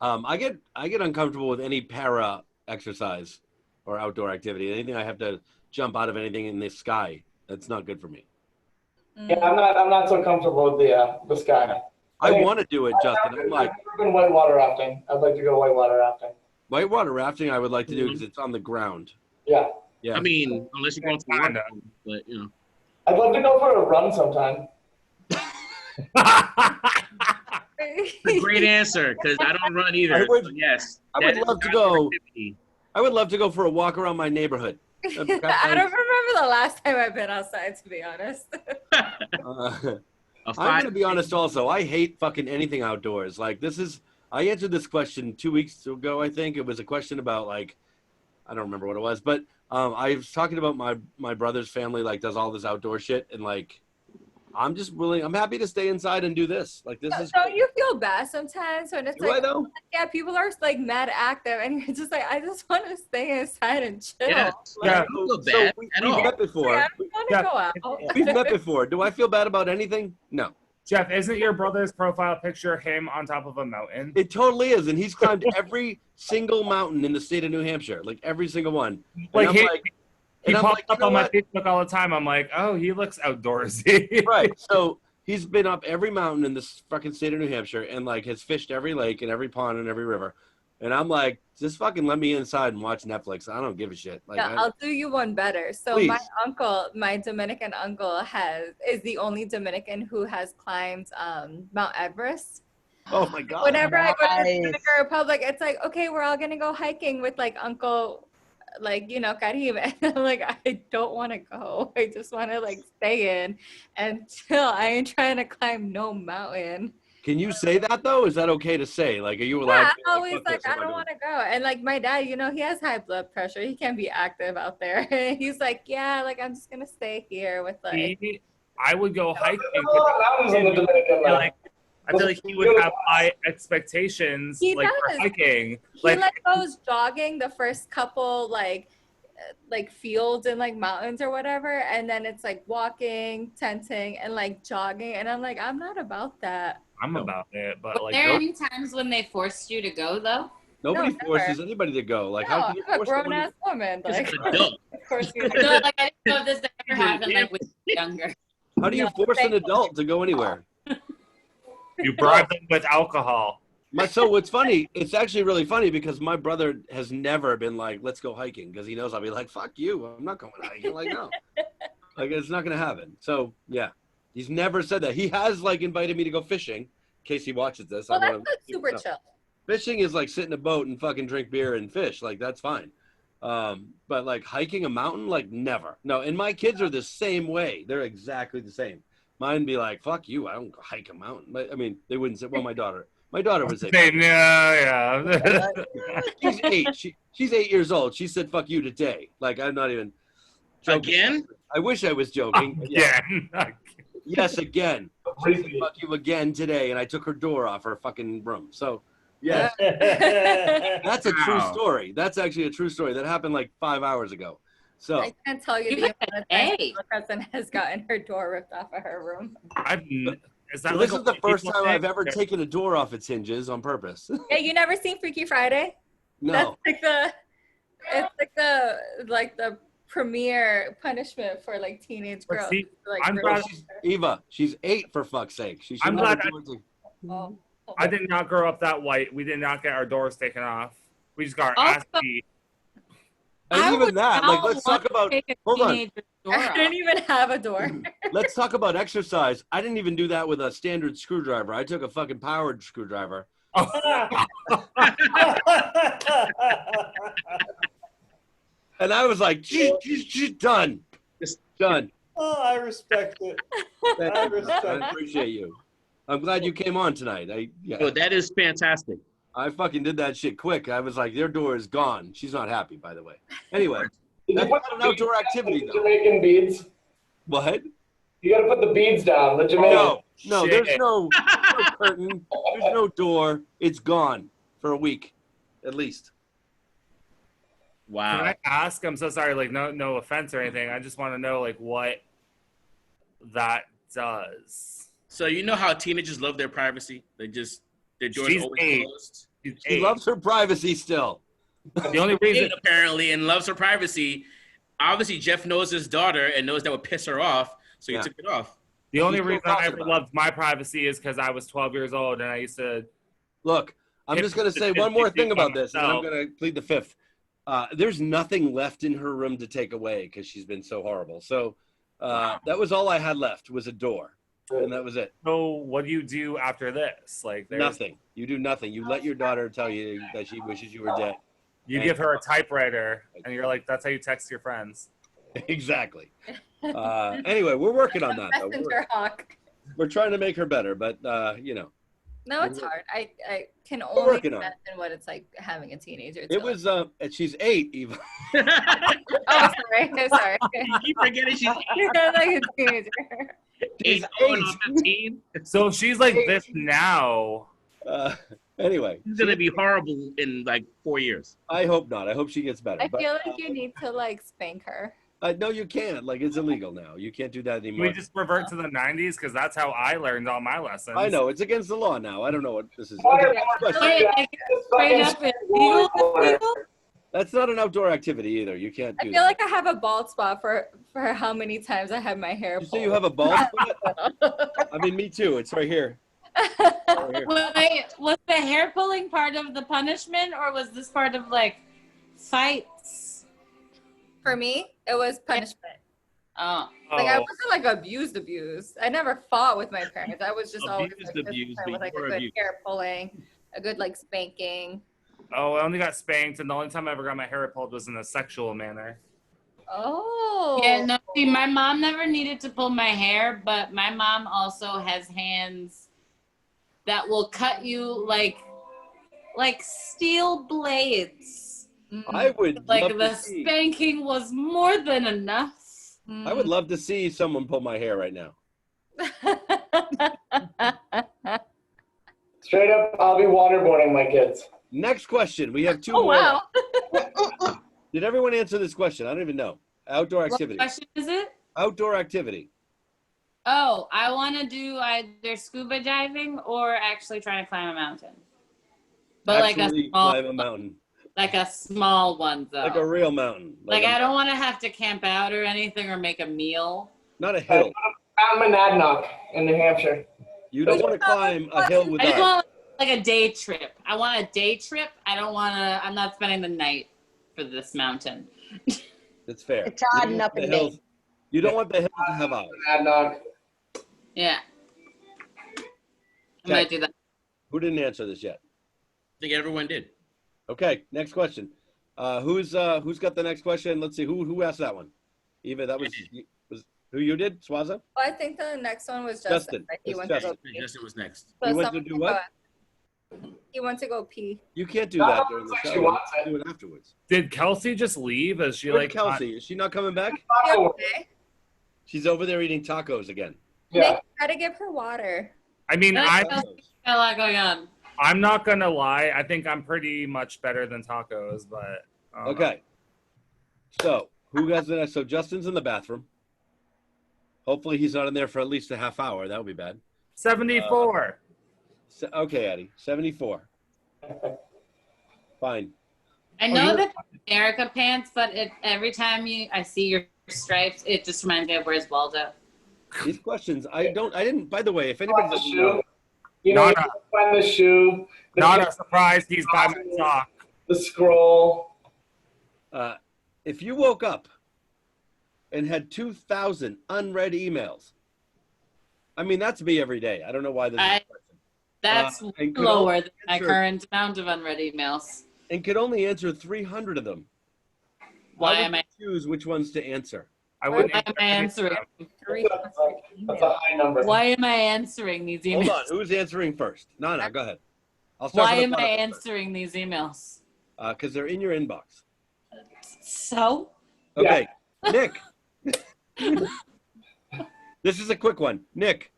I get uncomfortable with any para exercise or outdoor activity. Anything I have to jump out of anything in the sky, that's not good for me. Yeah, I'm not so comfortable with the sky. I want to do it, Justin. I'm like, I've never been whitewater rafting. I'd like to go whitewater rafting. whitewater rafting I would like to do because it's on the ground. Yeah. Yeah. I mean, unless you're going to water, but you know. I'd love to go for a run sometime. A great answer, because I don't run either. So yes. I would love to go. I would love to go for a walk around my neighborhood. I don't remember the last time I've been outside, to be honest. I'm going to be honest also. I hate fucking anything outdoors. Like, I answered this question 2 weeks ago, I think. It was a question about, like, I don't remember what it was. But I was talking about my brother's family, like, does all this outdoor shit. And, like, I'm happy to stay inside and do this. Like, this is. Don't you feel bad sometimes when it's Do I though? yeah, people are like mad active and you're just like, I just want to stay inside and chill. Yeah. Like, I don't feel bad at all. We've met before. I don't want to go out. We've met before. Do I feel bad about anything? No. Jeff, isn't your brother's profile picture him on top of a mountain? It totally is, and he's climbed every single mountain in the state of New Hampshire, like every single one. Like and he I'm pops like, up on my Facebook all the time. I'm like, oh, he looks outdoorsy. Right. So he's been up every mountain in this fucking state of New Hampshire and like has fished every lake and every pond and every river. And I'm like, just fucking let me inside and watch Netflix. I don't give a shit. Like, yeah, I'll do you one better. So Please. my Dominican uncle is the only Dominican who has climbed Mount Everest. Oh my God. Whenever I go to the Dominican Republic, it's like, okay, we're all gonna go hiking with like Uncle, like, you know, Karim. And I'm like, I don't want to go. I just want to like stay in until I ain't trying to climb no mountain. Can you say that though? Is that okay to say? Like, are you allowed? Yeah, to I'm always "Fuck like, this, I I'm not don't going." want to go. And like my dad, you know, he has high blood pressure. He can't be active out there. He's like, yeah, like I'm just gonna stay here with like. I would go hiking. Mountains in the Dominican. I feel like he would have high expectations He like does. for hiking. He like goes jogging the first couple like fields and like mountains or whatever, and then it's like walking, tenting, and like jogging. And I'm like, I'm not about that. I'm about it, but like. Were there any times when they forced you to go though? Nobody No, forces never. anybody to go. Like, No, how can you I'm a force grown someone ass woman. Like, adult. of course you No, like I didn't know if this ever happened like when you were younger. How do you force an adult to go anywhere? You bribe them with alcohol. So what's funny, it's actually really funny because my brother has never been like, let's go hiking, because he knows I'll be like, fuck you, I'm not going hiking. Like, no. Like, it's not going to happen. So, yeah. He's never said that. He has, like, invited me to go fishing, in case he watches this. Well, that's like super chill. Fishing is like sit in a boat and fucking drink beer and fish. Like, that's fine. But, like, hiking a mountain, like, never. No, and my kids are the same way. They're exactly the same. Mine be like, fuck you, I don't hike a mountain. But, I mean, they wouldn't say, well, my daughter would say, yeah. she's 8. She's 8 years old. She said, fuck you today. Like, I'm not even joking. Again? I wish I was joking. Again. Yes, again. She said, fuck you again today. And I took her door off her fucking room. So, yes. That's a true story. That's actually a true story. That happened like 5 hours ago. So I can't tell you the amount of times my cousin has gotten her door ripped off of her room. Is that so like this is the first time I've ever taken a door off its hinges on purpose. Yeah, you never seen Freaky Friday? No. That's like the premier punishment for like teenage girls. See, like, I'm glad Eva, she's 8 for fuck's sake. She should I'm not glad be Oh. I did not grow up that white. We did not get our doors taken off. We just got our ass beat. And even that, like, let's talk about. Hold on. I didn't even have a door. Let's talk about exercise. I didn't even do that with a standard screwdriver. I took a fucking powered screwdriver. And I was like, done. Done. Oh, I respect it. I appreciate you. I'm glad you came on tonight. Oh, that is fantastic. I fucking did that shit quick. I was like, their door is gone. She's not happy, by the way. Anyway, that's not an outdoor activity, though. Jamaican beads. What? You gotta put the beads down. The Jamaican. No, there's no curtain. There's no door. It's gone for a week, at least. Wow. Can I ask? I'm so sorry. Like, no offense or anything. I just want to know, like, what that does. So you know how teenagers love their privacy? Their doors She's always 8. closed. She's She 8. loves her privacy still. The only reason 8 apparently and loves her privacy. Obviously, Jeff knows his daughter and knows that would piss her off, so he took it off. The only She still reason talks I ever about loved my privacy is because I was 12 years old and I used to. Look, I'm just going to say one more thing about this, and then I'm going to plead the fifth. There's nothing left in her room to take away because she's been so horrible. So that was all I had left was a door, and that was it. So what do you do after this? Like there's Nothing. You do nothing. You let your daughter tell you that she wishes you were dead. You give her a typewriter, and you're like, "That's how you text your friends." Exactly. Anyway, we're working on that. Though. Messenger hawk. We're trying to make her better, but you know. No, it's hard. I can We're only working on it. imagine what it's like having a teenager. It was and she's 8 even. Oh, sorry. I'm sorry. You keep forgetting she's You're like a teenager. 8 going on 15. So she's like this now. Anyway, She's gonna be horrible in like 4 years. I hope not. I hope she gets better. I feel like you need to like spank her. No, you can't. Like, it's illegal now. You can't do that Can anymore. we just revert to the 90s? Because that's how I learned all my lessons. I know. It's against the law now. I don't know what this is. Water- Okay, next question. Wait, like, straight up illegal? That's not an outdoor activity either. You can't I do feel that. like I have a bald spot for how many times I have my hair You say pulled. you have a bald spot? I mean, me too. It's right here. Right here. Wait, was the hair pulling part of the punishment, or was this part of like fights? For me, it was punishment. Oh, Like I wasn't like abused. I never fought with my parents. I was just always Abused, like, abused, disciplined with like a but you were good abused. hair pulling, a good like spanking. Oh, I only got spanked, and the only time I ever got my hair pulled was in a sexual manner. Oh. yeah. No, see, my mom never needed to pull my hair, but my mom also has hands that will cut you like steel blades. I would Like love the to see. spanking was more than enough. I would love to see someone pull my hair right now. Straight up, I'll be waterboarding my kids. Next question. We have 2 Oh more. wow. Did everyone answer this question? I don't even know. Outdoor What activity. question is it? Outdoor activity. Oh, I want to do either scuba diving or actually try to climb a mountain. But Actually climb a mountain. like a small one though. Like a real mountain. Like I don't want to have to camp out or anything or make a meal. Not a hill. I'm in Monadnock in New Hampshire. You don't want to climb a hill with I just ice. want like a day trip. I want a day trip. I don't want to. I'm not spending the night for this mountain. That's fair. It's odd You enough don't want in the Maine. hills- You don't want the hills to have ice. Monadnock. Yeah. I'm Okay. gonna do that. Who didn't answer this yet? I think everyone did. Okay, next question. Who's got the next question? Let's see. Who asked that one? Eva, that was who you did? Suazo? Well, I think the next one was Justin. Justin. But he It's went Justin. to go pee. Justin was next. So You went to someone do can what? go- He went to go pee. You can't do that during the She show. wants Do it afterwards. Did Kelsey just leave? Is she Where's like Kelcie? Is she not coming back? Oh, Okay. She's over there eating tacos again. yeah. Nick, gotta give her water. I mean, Nice. I Got a lot going on. I'm not gonna lie. I think I'm pretty much better than tacos, but Okay. So who has the next? So Justin's in the bathroom. Hopefully he's not in there for at least a half hour. That would be bad. 74. Okay, Eddie. 74. Fine. I know that America pants, but every time I see your stripes, it just reminds me of Where's Waldo. These questions, I didn't, by the way, if anybody The doesn't know, shoe. You know, Not you find the shoe, the, Not a surprise. He's by my sock. the scroll. if you woke up and had 2,000 unread emails, I mean, that's me every day. I don't know why this is a question. That's and could lower only than my answer- current amount of unread emails. And could only answer 300 of them. Why would am I? you choose which ones to answer? I Why wouldn't am I answering? That's a high number. Why am I answering these emails? Hold on. Who's answering first? Nana, go ahead. I'll start Why from the am I bottom first. answering these emails? Because they're in your inbox. So? Okay, Nick. This is a quick one. Nick,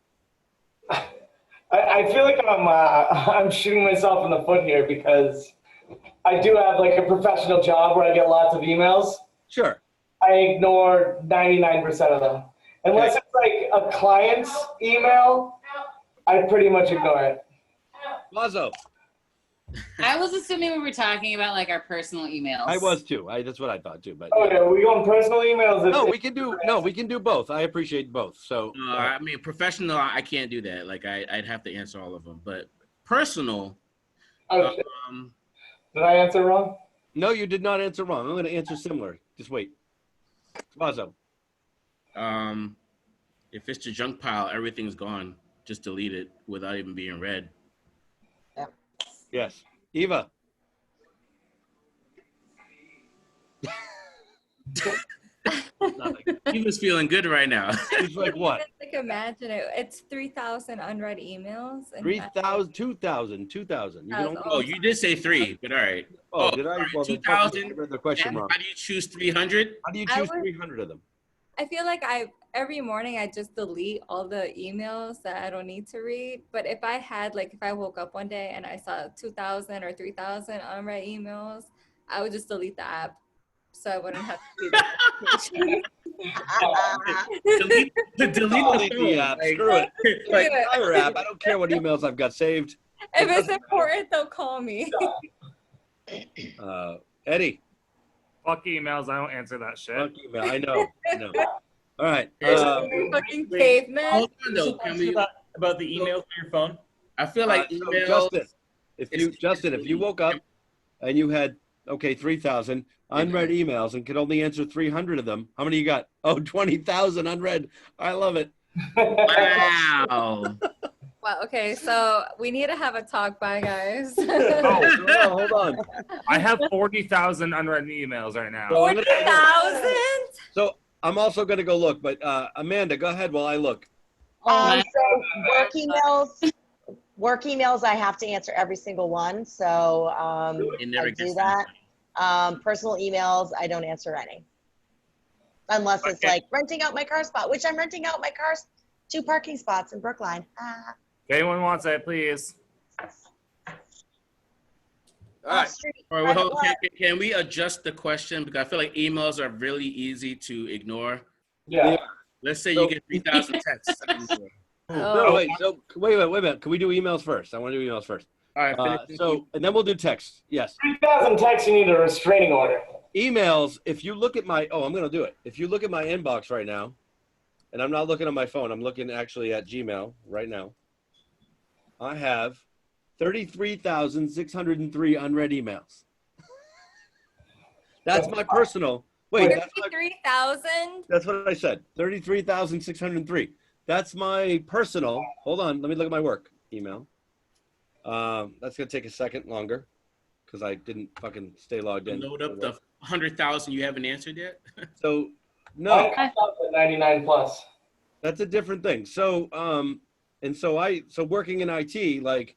I feel like I'm shooting myself in the foot here because I do have like a professional job where I get lots of emails. sure. I ignore 99% of them. Unless it's like a client's email, I pretty much ignore it. Suazo. I was assuming we were talking about like our personal emails. I was too. That's what I thought too. But Oh yeah, we going personal emails? no, we can do both. I appreciate both. So I mean, professional, I can't do that. Like I'd have to answer all of them. But personal. Oh, shit. Did I answer wrong? No, you did not answer wrong. I'm going to answer similar. Just wait. Suazo. If it's the junk pile, everything's gone. Just delete it without even being read. Yes. Eva. Eva's feeling good right now. It's like what? Like imagine it. It's 3,000 unread emails. 3,000, 2,000, 2,000. You can only, Oh, you did say 3, but all right. oh, did I? Right, Well, 2,000. I read the question wrong. How do you choose 300? How do you choose 300 of them? I feel like every morning I just delete all the emails that I don't need to read. But if I had if I woke up one day and I saw 2,000 or 3,000 unread emails, I would just delete the app. So I wouldn't have to do that. delete the app. Screw it. Like fire app. I don't care what emails I've got saved. If it's important, they'll call me. Eddie. Fuck emails. I don't answer that shit. Fuck email. I know. All right. Fucking caveman. Hold on, though. Can we about the emails on your phone? I feel like so emails. Justin, if you woke up and you had 3,000 unread emails and could only answer 300 of them, how many you got? Oh, 20,000 unread. I love it. Wow. Well, okay, so we need to have a talk. Bye, guys. Oh, hold on. I have 40,000 unread emails right now. 40,000? So I'm also going to go look, but Amanda, go ahead while I look. So work emails, I have to answer every single one. So I do that. Personal emails, I don't answer any. Unless it's like renting out my car spot, which I'm renting out my car's 2 parking spots in Brookline. If anyone wants it, please. All right. All right, well, can we adjust the question? Because I feel like emails are really easy to ignore. Yeah. Let's say you get 3,000 texts. No, wait. So wait a minute. Can we do emails first? I want to do emails first. All right. And then we'll do text. Yes. 3,000 texts, you need a restraining order. Emails. If you look at my, I'm going to do it. If you look at my inbox right now, and I'm not looking at my phone, I'm looking actually at Gmail right now. I have 33,603 unread emails. That's my personal. Wait, 33,000? That's what I said. 33,603. That's my personal. Hold on. Let me look at my work email. That's going to take a second longer because I didn't fucking stay logged in. Load up the 100,000 you haven't answered yet? So, no. I 99 plus. That's a different thing. So, so working in IT, like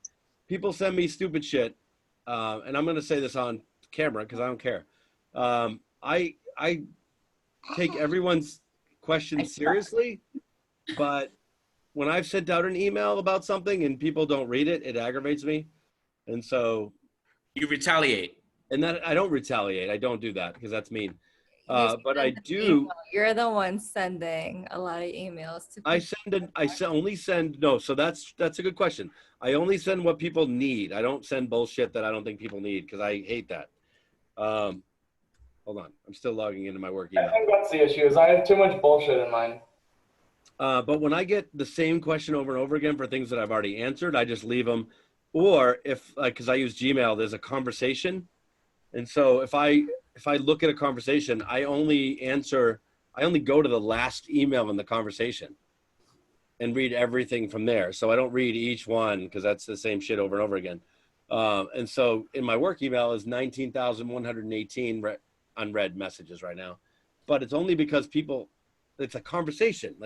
people send me stupid shit. And I'm going to say this on camera because I don't care. I take everyone's questions seriously, but when I've sent out an email about something and people don't read it, it aggravates me. And so you retaliate. And that I don't retaliate. I don't do that because that's mean. But I do. You're the one sending a lot of emails to people. So that's a good question. I only send what people need. I don't send bullshit that I don't think people need because I hate that. Hold on. I'm still logging into my work email. I think that's the issue is I have too much bullshit in mine. But when I get the same question over and over again for things that I've already answered, I just leave them. Or if, because I use Gmail, there's a conversation. And so if I look at a conversation, I only go to the last email in the conversation and read everything from there. So I don't read each one because that's the same shit over and over again. And so in my work email is 19,118 unread messages right now, but it's only because it's a conversation.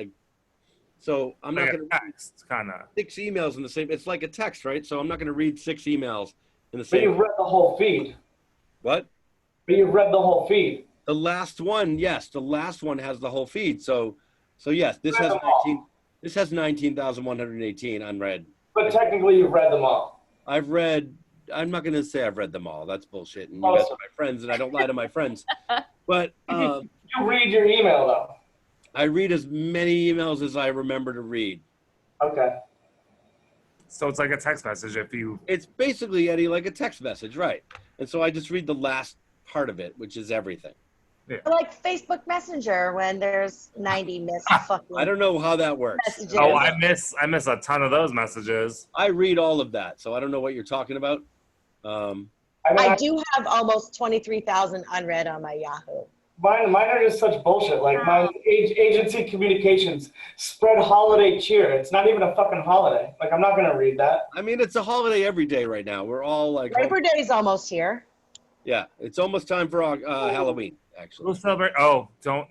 So I'm not going to text kind of 6 emails in the same, it's like a text, right? So I'm not going to read 6 emails in the same. But you've read the whole feed. What? But you've read the whole feed. The last one, yes, the last one has the whole feed. So yes, this has 19,118 unread. But technically you've read them all. I'm not going to say I've read them all. That's bullshit. And you guys are my friends and I don't lie to my friends. But you read your email though. I read as many emails as I remember to read. Okay. So it's like a text message if you. It's basically, Eddie, like a text message, right? And so I just read the last part of it, which is everything. Yeah. Like Facebook Messenger when there's 90 missed fucking I don't know how that works. messages. Oh, I miss a ton of those messages. I read all of that, so I don't know what you're talking about. I do have almost 23,000 unread on my Yahoo. Mine are just such bullshit. Like my agency communications spread holiday cheer. It's not even a fucking holiday. Like I'm not gonna read that. I mean, it's a holiday every day right now. We're all like Labor Day's almost here. Yeah, it's almost time for Halloween. Actually, We'll celebrate. Oh, don't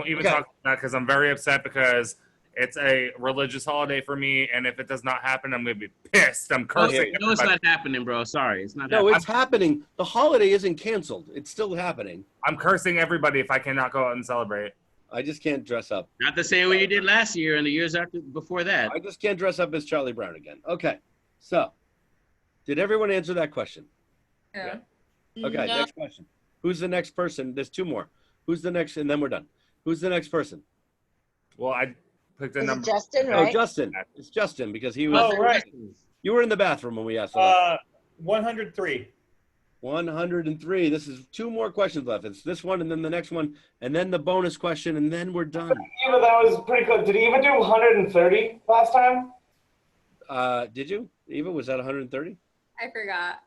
even talk about that because I'm very upset because it's a religious holiday for me, and if it does not happen, I'm gonna be pissed. I'm cursing. No, it's not happening, bro. Sorry, it's not. No, it's happening. The holiday isn't canceled. It's still happening. I'm cursing everybody if I cannot go out and celebrate. I just can't dress up. Not the same way you did last year and the years before that. I just can't dress up as Charlie Brown again. Okay, so did everyone answer that question? Yeah. Okay, No. next question. Who's the next person? There's two more. Who's the next? And then we're done. Who's the next person? Well, I picked a Is it number. Justin, Oh, right? Justin. It's Justin because he was. Oh, right. You were in the bathroom when we asked. That. 103. 103. This is two more questions left. It's this one and then the next one and then the bonus question and then we're done. Eva, that was pretty close. Did he even do 130 last time? Did you? Eva, was that 130? I forgot.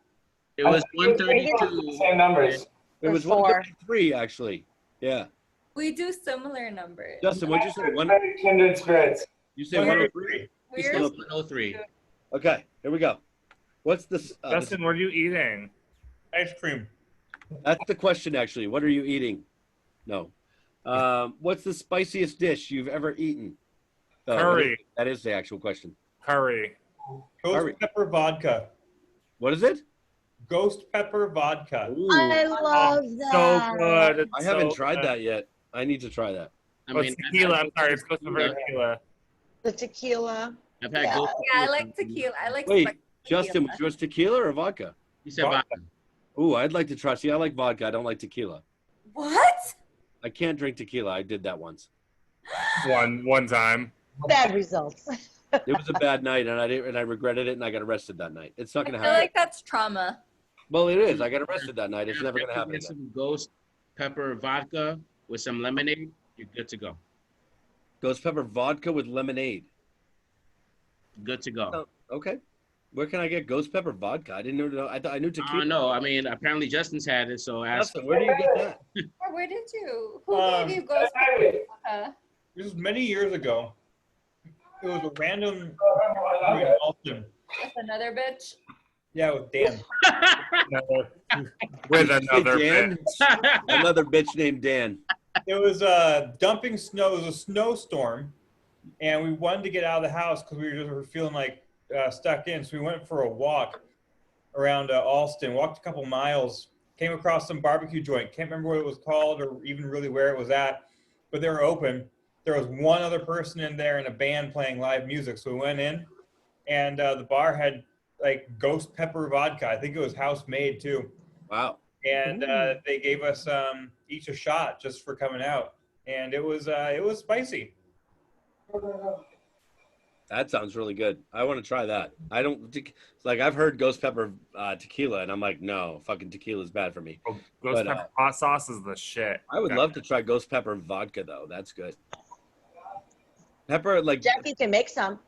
It was I think it was 132. Same numbers. It was 133 actually. Yeah. We do similar numbers. Justin, what'd you say? Kindred spirits. You say 103? He's still 103. Okay, here we go. What's this? Justin, what are you eating? Ice cream. That's the question actually. What are you eating? No. What's the spiciest dish you've ever eaten? Oh, Curry. That is the actual question. Curry. Ghost pepper vodka. What is it? Ghost pepper vodka. Ooh, I love that. So good. It's I haven't so tried good. that yet. I need to try that. I Oh, mean, it's tequila. I'm sorry. It's supposed to be tequila. The tequila. I've had Yeah. Ghost Yeah, I Pepper. like tequila. I like Wait, spicy Justin, tequila. was yours tequila or vodka? You said vodka. Ooh, I'd like to try. See, I like vodka. I don't like tequila. What? I can't drink tequila. I did that once. One time. Bad results. It was a bad night, and I regretted it, and I got arrested that night. It's not I gonna feel happen. like that's trauma. Well, it is. I got arrested that night. It's never gonna happen Get again. some Ghost Pepper vodka with some lemonade. You're good to go. Ghost pepper vodka with lemonade. Good to go. Oh, okay. Where can I get ghost pepper vodka? I didn't know. I knew tequila. No, I mean, apparently Justin's had it, so ask. Justin, where do you get that? Where did you? Who gave you ghost pepper? This was many years ago. It was a random Alton. With another bitch. Yeah, with Dan. With Did you say another Dan? bitch. Another bitch named Dan. It was dumping snow. It was a snowstorm, and we wanted to get out of the house because we were feeling like stuck in. So we went for a walk around Alston, walked a couple miles, came across some barbecue joint. Can't remember what it was called or even really where it was at, but they were open. There was one other person in there and a band playing live music. So we went in, and the bar had like ghost pepper vodka. I think it was house made too. Wow. And they gave us each a shot just for coming out, and it was spicy. That sounds really good. I want to try that. I don't like. I've heard ghost pepper tequila, and I'm like, no, fucking tequila is bad for me. Oh, ghost But, pepper hot sauce is the shit. I would love to try ghost pepper vodka though. That's good. Pepper, like, Jackie can make some.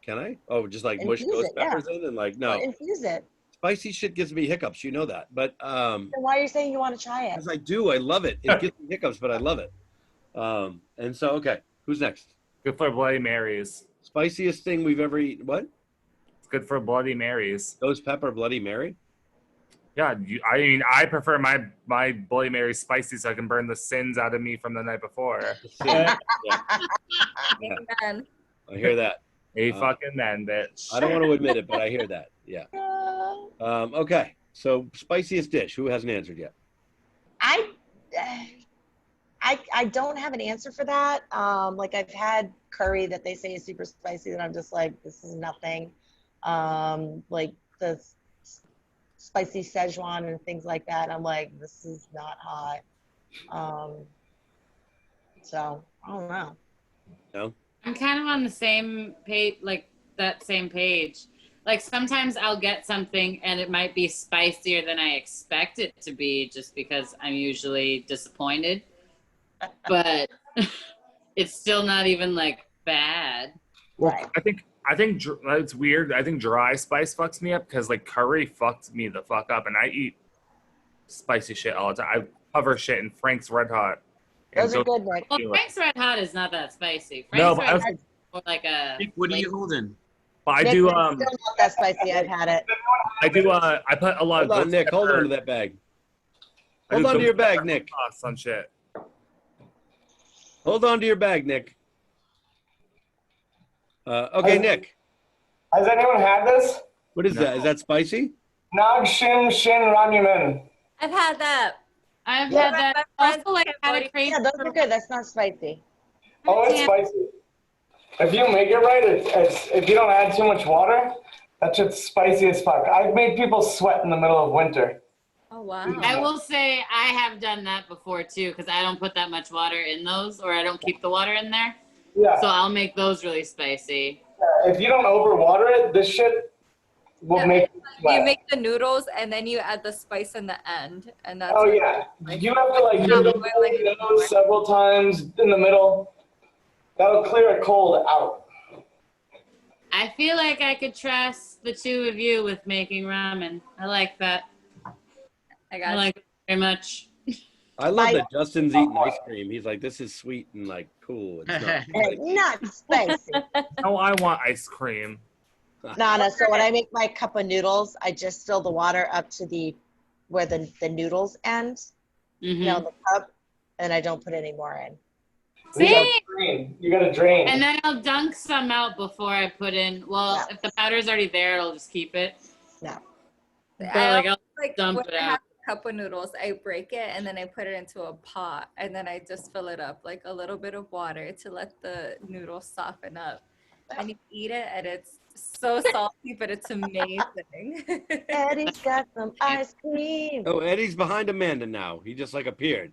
can I? Oh, just like mush Infuse ghost it, yeah. peppers in and like no. Infuse it. Spicy shit gives me hiccups. You know that, but Then why are you saying you want to try it? because I do, I love it. It gives me hiccups, but I love it. And so okay, who's next? Good for Bloody Marys. Spiciest thing we've ever eaten. What? It's good for Bloody Marys. Ghost pepper Bloody Mary. Yeah, I mean, I prefer my Bloody Mary spicy so I can burn the sins out of me from the night before. Yeah, Amen. I hear that. Hey, fucking then, bitch. I don't want to admit it, but I hear that. Yeah. Okay. So spiciest dish. Who hasn't answered yet? I don't have an answer for that. Like I've had curry that they say is super spicy, and I'm just like, this is nothing. Like the spicy Szechuan and things like that. I'm like, this is not hot. So I don't know. No. I'm kind of on the same page, like that same page. Like sometimes I'll get something and it might be spicier than I expect it to be just because I'm usually disappointed. But it's still not even like bad. Right. I think it's weird. I think dry spice fucks me up because like curry fucks me the fuck up, and I eat spicy shit all the time. I cover shit in Frank's Red Hot. Those are good, Nick. Well, Frank's Red Hot is not that spicy. No, Frank's but Red I was Hot is more like a. Nick, what are you holding? But I Nick, do it's still not that spicy. I've had it. I do I put a lot Hold of on, Nick. Hold on to that bag. Hold on to your bag, Nick. Sauce on shit. Hold on to your bag, Nick. Okay, Nick. Has anyone had this? What is that? Is that spicy? Nag Shim Shin Ramen. I've had that. I've Yeah. had that. Also, like, I had a craving. Yeah, those are good. That's not spicy. Oh, it's spicy. If you make it right, it's if you don't add too much water, that shit's spicy as fuck. I've made people sweat in the middle of winter. Oh, wow. I will say I have done that before too because I don't put that much water in those, or I don't keep the water in there. Yeah. So I'll make those really spicy. If you don't overwater it, this shit will make you sweat. You make the noodles and then you add the spice in the end, and that's. Oh yeah, you have to like give them your nose several times in the middle. That'll clear a cold out. I feel like I could trust the two of you with making ramen. I like that. I like it very much. I love that Justin's eating ice cream. He's like, this is sweet and like cool. It's not spicy. Not spicy. No, I want ice cream. Nana, so when I make my cup of noodles, I just fill the water up to where the noodles end, you know, the cup, and I don't put any more in. You gotta drain. And then I'll dunk some out before I put in. Well, if the powder's already there, I'll just keep it. No. But like I'll dump when it I out. have a cup of noodles, I break it and then I put it into a pot and then I just fill it up like a little bit of water to let the noodles soften up. And you eat it and it's so salty, but it's amazing. Eddie's got some ice cream. Oh, Eddie's behind Amanda now. He just like appeared.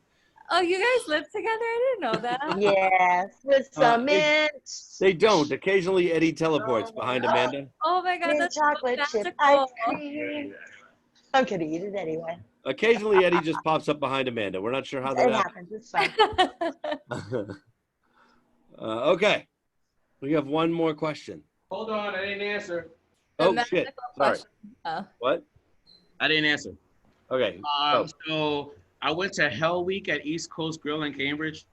Oh, you guys live together? I didn't know that. Yes, with some mint. They don't. Occasionally, Eddie teleports behind Amanda. Oh my God, Mint that's chocolate so chip magical. ice cream. I'm gonna eat it anyway. Occasionally, Eddie just pops up behind Amanda. We're not sure how that It happens. happens. It's fine. Okay. We have one more question. Hold on, I didn't answer. Oh, The shit. magical Sorry. question. Oh. What? I didn't answer. Okay. So I went to Hell Week at East Coast Grill in Cambridge,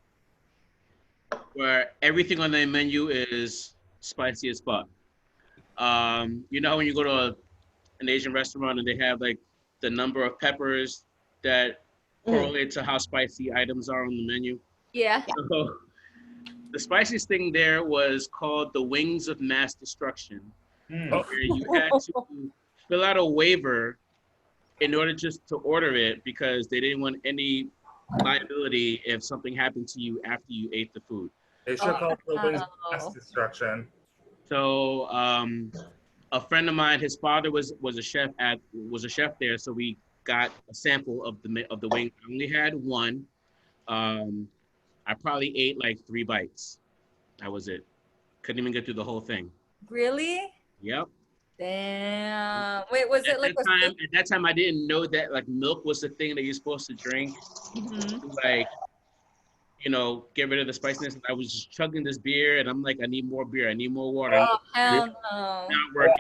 where everything on their menu is spicy as fuck. You know when you go to an Asian restaurant and they have like the number of peppers that correlate to how spicy items are on the menu? Yeah. So, the spiciest thing there was called the Wings of Mass Destruction, where you had to fill out a waiver in order just to order it because they didn't want any liability if something happened to you after you ate the food. They should call it the Wings of Mass Destruction. So a friend of mine, his father was a chef there, so we got a sample of the wing. I only had one. I probably ate like 3 bites. That was it. Couldn't even get through the whole thing. Really? Yep. Damn. Wait, was it like at that time I didn't know that like milk was the thing that you're supposed to drink. To, like, you know, get rid of the spiciness. I was just chugging this beer and I'm like, I need more beer. I need more water. Oh, hell no. Not working.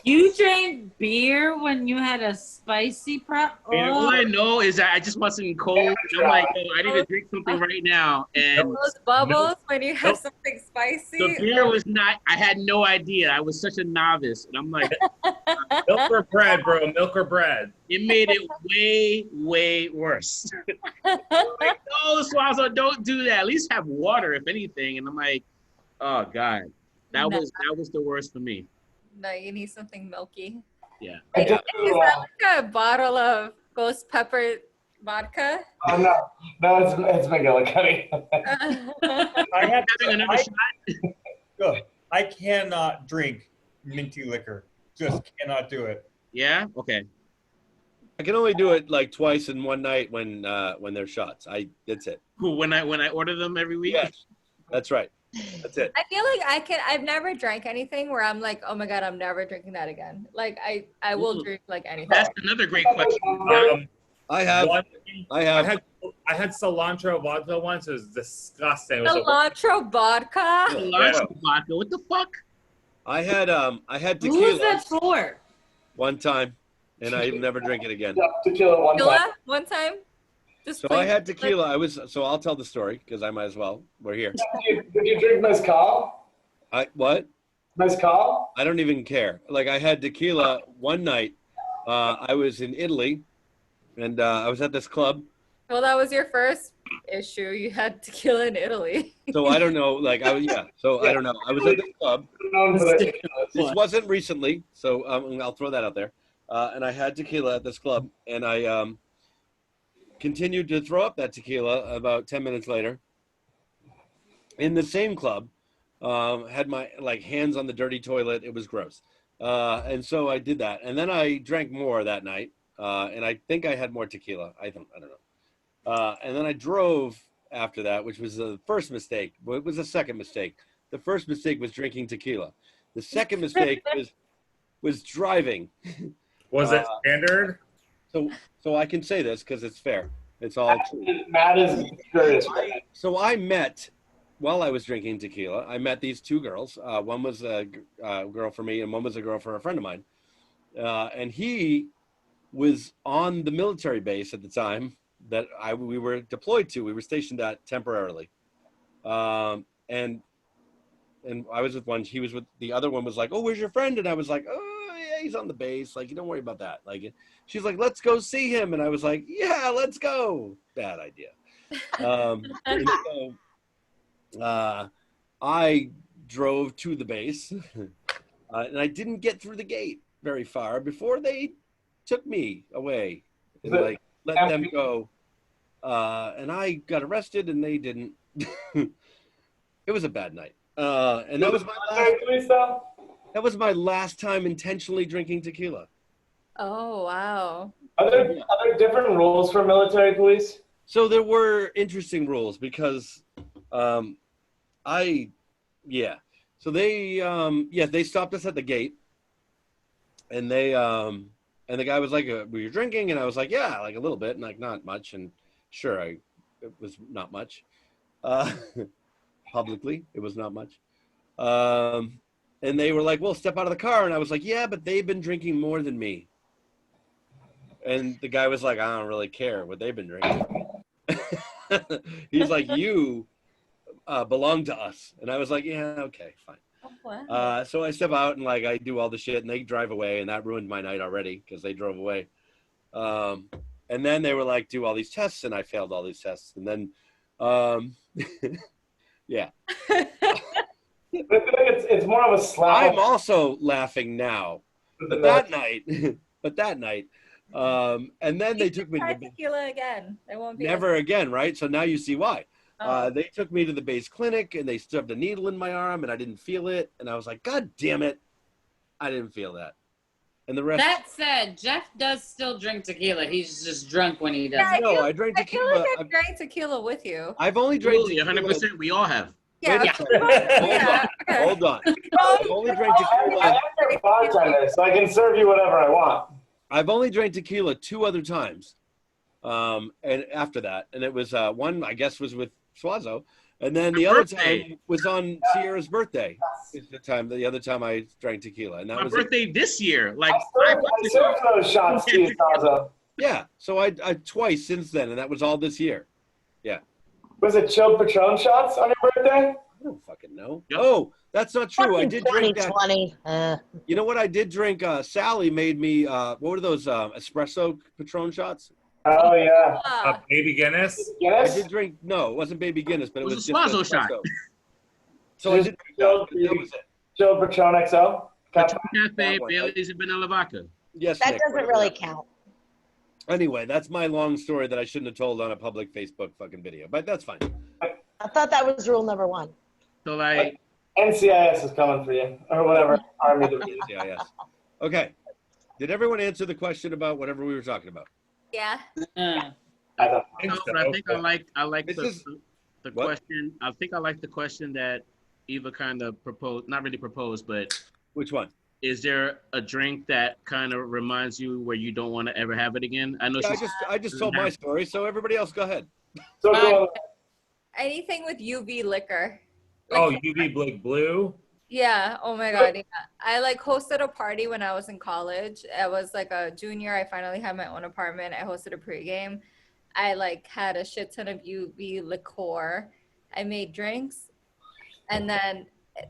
You drank beer when you had a spicy prop? And all I know is that I just want something cold. I'm like, oh, I need to drink something right now. And those bubbles when you have something spicy. the beer was not, I had no idea. I was such a novice. And I'm like, milk or bread, bro, milk or bread. It made it way, way worse. Like, no, Suazo, don't do that. At least have water, if anything. And I'm like, oh God, that was the worst for me. No, you need something milky. Yeah. Is that like a bottle of ghost pepper vodka? Oh no, it's McGillicuddy. I cannot drink minty liquor. Just cannot do it. Yeah. Okay. I can only do it like twice in one night when there's shots. That's it. Cool. When I order them every week. Yes, that's right. That's it. I feel like I've never drank anything where I'm like, oh my God, I'm never drinking that again. Like I will drink like anything. That's another great question. I have had cilantro vodka once. It was disgusting. It was Cilantro vodka? Cilantro vodka. What the fuck? I had tequila. Who was that for? One time, and I never drink it again. Tequila one time. One time? So I had tequila. So I'll tell the story because I might as well. We're here. Did you drink mezcal? What? Mezcal? I don't even care. Like I had tequila one night. I was in Italy, and I was at this club. Well, that was your first issue. You had tequila in Italy. So I don't know. Like So I don't know. I was at this club. This wasn't recently, so I'll throw that out there. And I had tequila at this club, and I continued to throw up that tequila about 10 minutes later. In the same club, had my hands on the dirty toilet. It was gross. And so I did that. And then I drank more that night. And I think I had more tequila. I don't know. And then I drove after that, which was the first mistake. Well, it was the second mistake. The first mistake was drinking tequila. The second mistake was driving. Was it standard? So I can say this because it's fair. It's all true. Matt is curious. So I met, while I was drinking tequila, I met these two girls. One was a girl for me, and one was a girl for a friend of mine. And he was on the military base at the time that we were deployed to. We were stationed at temporarily. And I was with one. He was with the other one. Was like, "Oh, where's your friend?" And I was like, "Oh, yeah, he's on the base. Like, you don't worry about that." Like, she's like, "Let's go see him." And I was like, "Yeah, let's go." Bad idea. And so, I drove to the base, and I didn't get through the gate very far before they took me away and like let them go. And I got arrested, and they didn't. It was a bad night. And that was my last time intentionally drinking tequila. Oh, wow. Are there different rules for military police? So there were interesting rules because so they stopped us at the gate, and and the guy was like, "Were you drinking?" And I was like, "Yeah, like a little bit," and like not much. And sure, it was not much. Publicly, it was not much. And they were like, "Well, step out of the car." And I was like, "Yeah, but they've been drinking more than me." And the guy was like, "I don't really care what they've been drinking." He's like, "You belong to us." And I was like, "Yeah, okay, fine." Oh, wow. So I step out and like I do all the shit, and they drive away, and that ruined my night already because they drove away. And then they were like, "Do all these tests," and I failed all these tests. And then, yeah. It's more of a slap. I'm also laughing now, but that night, and then they took me to the tequila again. It won't be never again, right? So now you see why. They took me to the base clinic, and they stubbed a needle in my arm, and I didn't feel it, and I was like, "God damn it, I didn't feel that." And the rest. That said, Jeff does still drink tequila. He's just drunk when he does. Yeah, No, I drank tequila. I feel like I drank tequila with you. I've only drank tequila. 100%. We all have. Yeah. Hold on. I've only drank tequila. I'm your bartender, so I can serve you whatever I want. I've only drank tequila 2 other times, and after that, and it was one I guess was with Suazo, and then the other time was on Sierra's birthday. Is the other time I drank tequila, and that my was birthday this year. Like I served those shots to you, Suazo. yeah. So I twice since then, and that was all this year. Yeah. Was it chilled Patron shots on your birthday? I don't fucking know. Yep. Oh, that's not true. I did drink that. 2020. You know what? I did drink. Sally made me. What were those espresso Patron shots? Oh yeah. Baby Guinness? I did drink. No, it wasn't Baby Guinness, but it was a just Suazo shot. So I did drink that, but that was it. Chilled Patron XO? Cafe, That one. Bailey's, and vanilla vodka. Yes, That Nick, doesn't whatever. really count. Anyway, that's my long story that I shouldn't have told on a public Facebook fucking video, but that's fine. I thought that was rule number 1. So like, NCIS is coming for you, or whatever army that is. Yeah, yes. Okay. Did everyone answer the question about whatever we were talking about? Yeah. I think I like This the is- what? question. I think I like the question that Eva kind of proposed. Not really proposed, but Which one? is there a drink that kind of reminds you where you don't want to ever have it again? I know Yeah, she's I just told my story, so everybody else go ahead. So go Anything with UV liquor. Oh, UV blue. Yeah. Oh my God. Yeah. I like hosted a party when I was in college. I was like a junior. I finally had my own apartment. I hosted a pregame. I like had a shit ton of UV liqueur. I made drinks. And then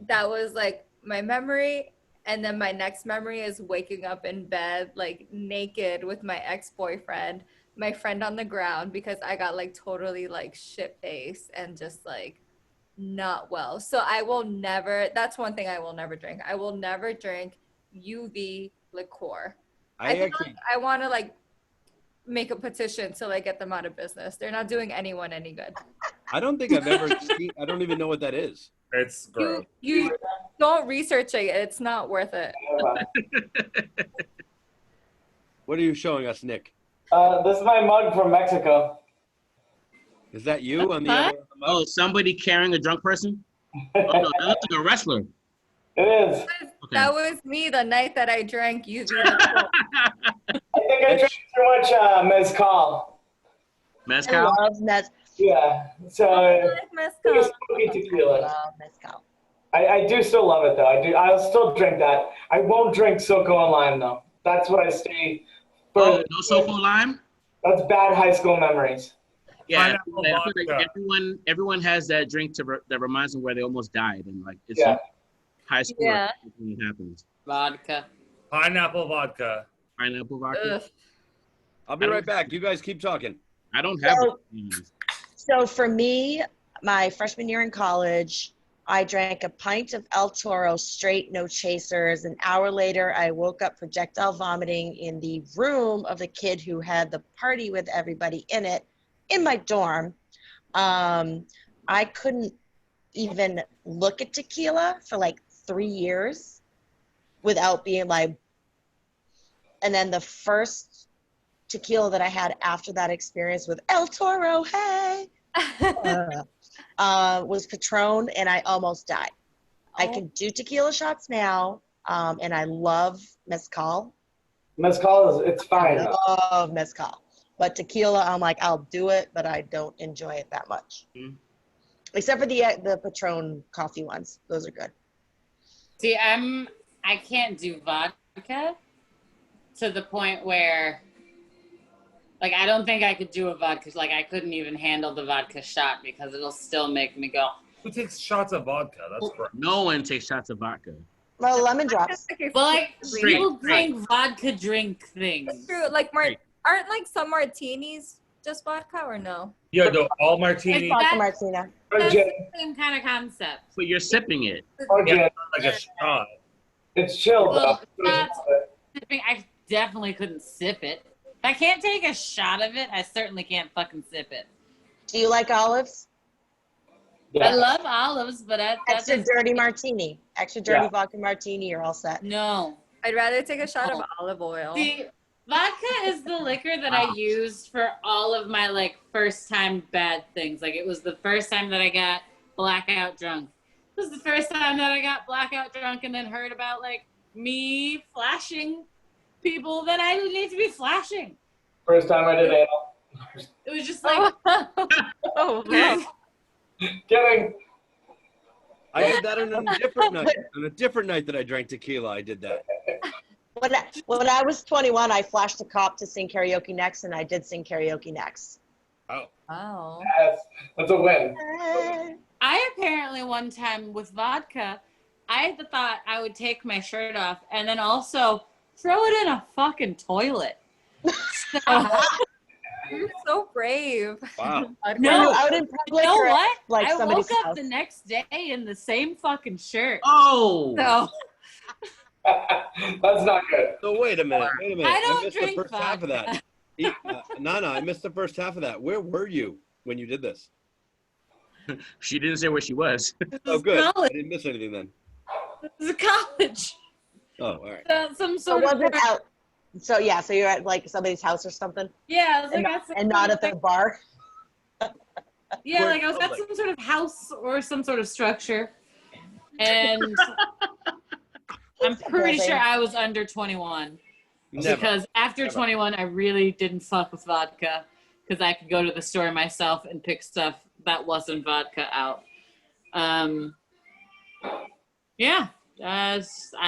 that was like my memory. And then my next memory is waking up in bed, like naked with my ex-boyfriend, my friend on the ground, because I got like totally like shit faced and just like not well. So I will never, that's one thing I will never drink. I will never drink UV liqueur. I want to like make a petition to like get them out of business. They're not doing anyone any good. I don't think I've ever seen, I don't even know what that is. It's gross. You don't research it. It's not worth it. What are you showing us, Nick? This is my mug from Mexico. Is that you on the other? Oh, somebody carrying a drunk person? Oh no, that looks like a wrestler. It is. Okay. That was me the night that I drank UV liqueur. I think I drank too much mezcal. Mezcal? I love mezcal. Yeah. So I like it's mezcal. smoky tequila. Love mezcal. I do still love it though. I'll still drink that. I won't drink Soco and lime though. That's what I stay. Oh, no Soco lime? That's bad high school memories. Yeah, I feel like everyone has that drink that reminds them where they almost died, and like it's high school when it happens. Vodka. Pineapple vodka. Pineapple vodka. Ugh. I'll be right back. You guys keep talking. I don't have So for me, my freshman year in college, I drank a pint of El Toro straight, no chasers. An hour later, I woke up projectile vomiting in the room of the kid who had the party with everybody in it in my dorm. I couldn't even look at tequila for like 3 years without being like, and then the first tequila that I had after that experience with El Toro, hey, was Patron, and I almost died. I can do tequila shots now, and I love mezcal. Mezcal it's fine. I love mezcal. But tequila, I'm like, I'll do it, but I don't enjoy it that much. Mm-hmm. Except for the Patron coffee ones. Those are good. See, I can't do vodka to the point where, like, I don't think I could do a vodka. Like, I couldn't even handle the vodka shot because it'll still make me go. Who takes shots of vodka? That's gross. No one takes shots of vodka. Well, lemon drops. Well, like, people drink vodka drink things. That's true. Like, aren't like some martinis just vodka or no? Yeah, no, all martinis. Vodka martina. That's the same kind of concept. But you're sipping it. Yeah, like a shot. It's chilled Well, though. sipping, I definitely couldn't sip it. If I can't take a shot of it, I certainly can't fucking sip it. Do you like olives? Yeah. I love olives, but Extra dirty martini. Extra dirty vodka martini, you're all set. No. I'd rather take a shot of olive oil. See, vodka is the liquor that I used for all of my like first time bad things. Like it was the first time that I got blackout drunk. It was the first time that I got blackout drunk and then heard about like me flashing people that I didn't need to be flashing. First time I did anal. It was just like Oh, wow. Kidding. I did that on a different night. On a different night that I drank tequila, I did that. When I was 21, I flashed a cop to sing karaoke next, and I did sing karaoke next. Oh. Wow. Yes, that's a win. I apparently one time with vodka, I thought I would take my shirt off and then also throw it in a fucking toilet. So, You're so brave. Wow. no, out in public, you know what? like I somebody's woke up house. the next day in the same fucking shirt. Oh. So That's not good. So wait a minute. I don't missed drink the first half of that. Nanna, I missed the first half of that. Where were you when you did this? She didn't say where she was. Oh, good. College. I didn't miss anything then. This is college. Oh, all right. Some So sort of was it out? So yeah, so you're at like somebody's house or something, Yeah, I was like, and not at the bar. yeah, like I was at some sort of house or some sort of structure, and I'm pretty sure I was under 21. Never. Because after 21, I really didn't fuck with vodka because I could go to the store myself and pick stuff that wasn't vodka out. Yeah, I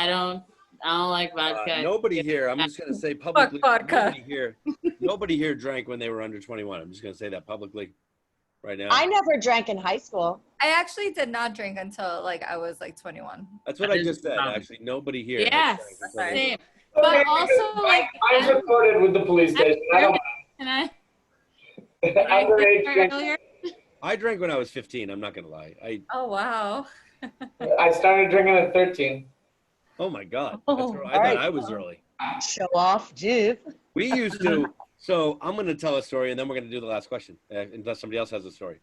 don't like vodka. Nobody here. I'm just gonna say publicly. Nobody here drank when they were under 21. I'm just gonna say that publicly, right now. I never drank in high school. I actually did not drink until like I was like 21. That's what I just said. Actually, nobody here. Yes, same. But also, like, I reported with the police station. I don't. Can I? Underage Earlier? I drank when I was 15. I'm not gonna lie. Oh wow. I started drinking at 13. Oh my God. Oh, I thought I was early. Show off, Jeff. We used to. So I'm gonna tell a story, and then we're gonna do the last question, unless somebody else has a story.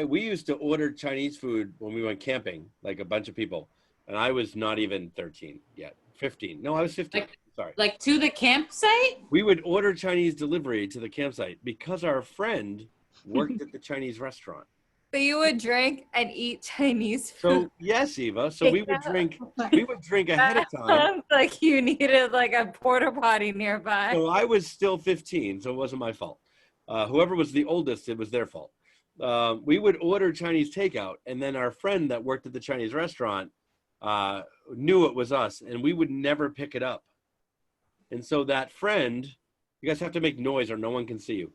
We used to order Chinese food when we went camping, like a bunch of people, and I was not even 13 yet. 15. No, I was 15. Sorry. Like to the campsite? We would order Chinese delivery to the campsite because our friend worked at the Chinese restaurant. So you would drink and eat Chinese food. So yes, Eva. So we would drink. We would drink ahead of time. Sounds like you needed like a porta potty nearby. So I was still 15, so it wasn't my fault. Whoever was the oldest, it was their fault. We would order Chinese takeout, and then our friend that worked at the Chinese restaurant knew it was us, and we would never pick it up. And so that friend, you guys have to make noise or no one can see you.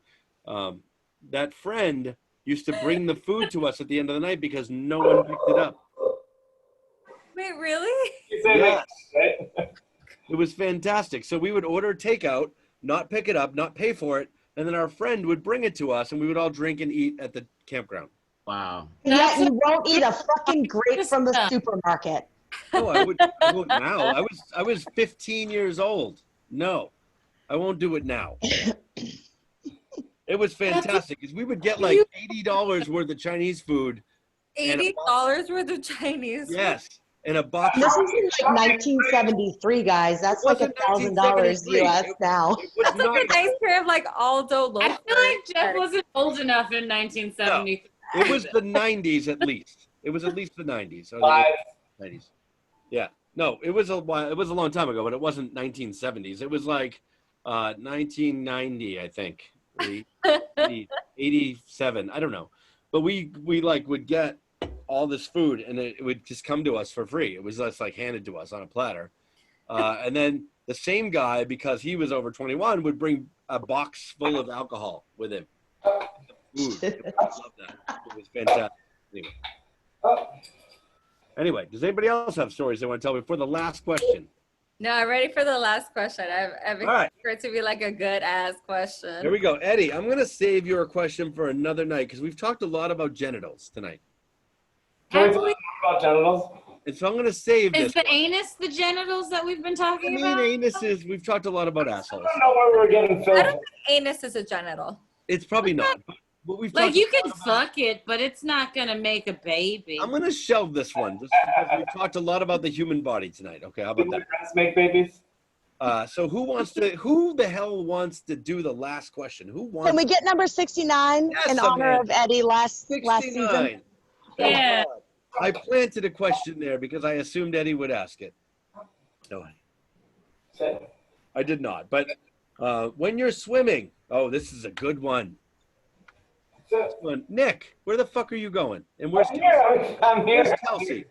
That friend used to bring the food to us at the end of the night because no one picked it up. Wait, really? Yes. It was fantastic. So we would order takeout, not pick it up, not pay for it, and then our friend would bring it to us, and we would all drink and eat at the campground. Wow. Yeah, you won't eat a fucking grape from the supermarket. Oh, I would now. I was 15 years old. No, I won't do it now. It was fantastic because we would get like $80 worth of Chinese food. $80 worth of Chinese food? Yes, and a box. This is like 1973, guys. That's like $1,000 US now. That's like a nice pair of like Aldo loafers. I feel like Jeff wasn't old enough in 1973. No, it was the 90s at least. It was at least the 90s. 90s. Yeah. No, it was a long time ago, but it wasn't 1970s. It was like 1990, I think. 87. I don't know. But we like would get all this food and it would just come to us for free. It was just like handed to us on a platter. And then the same guy, because he was over 21, would bring a box full of alcohol with him. Food. I love that. It was fantastic. Anyway, does anybody else have stories they want to tell before the last question? No, I'm ready for the last question. I'm right. for it to be like a good ass question. Here we go. Eddie, I'm going to save your question for another night because we've talked a lot about genitals tonight. Can we talk about genitals? And so I'm going to save this. Is the anus the genitals that we've been talking about? Anus is, we've talked a lot about assholes. I don't know where we're getting I filled. don't think anus is a genital. It's probably not. But we've Like talked you can fuck it, but it's not gonna make a baby. I'm going to shelve this one just because we've talked a lot about the human body tonight. Okay, how about that? Breasts make babies? So who the hell wants to do the last question? Who wants? Can we get number 69 Yes, in honor Amanda. of Eddie last 69. season? Yeah. I planted a question there because I assumed Eddie would ask it. No, I did not. But when you're swimming, oh, this is a good one. Nick, where the fuck are you going? And where's Kelcie? I'm here. Where's Kelcie?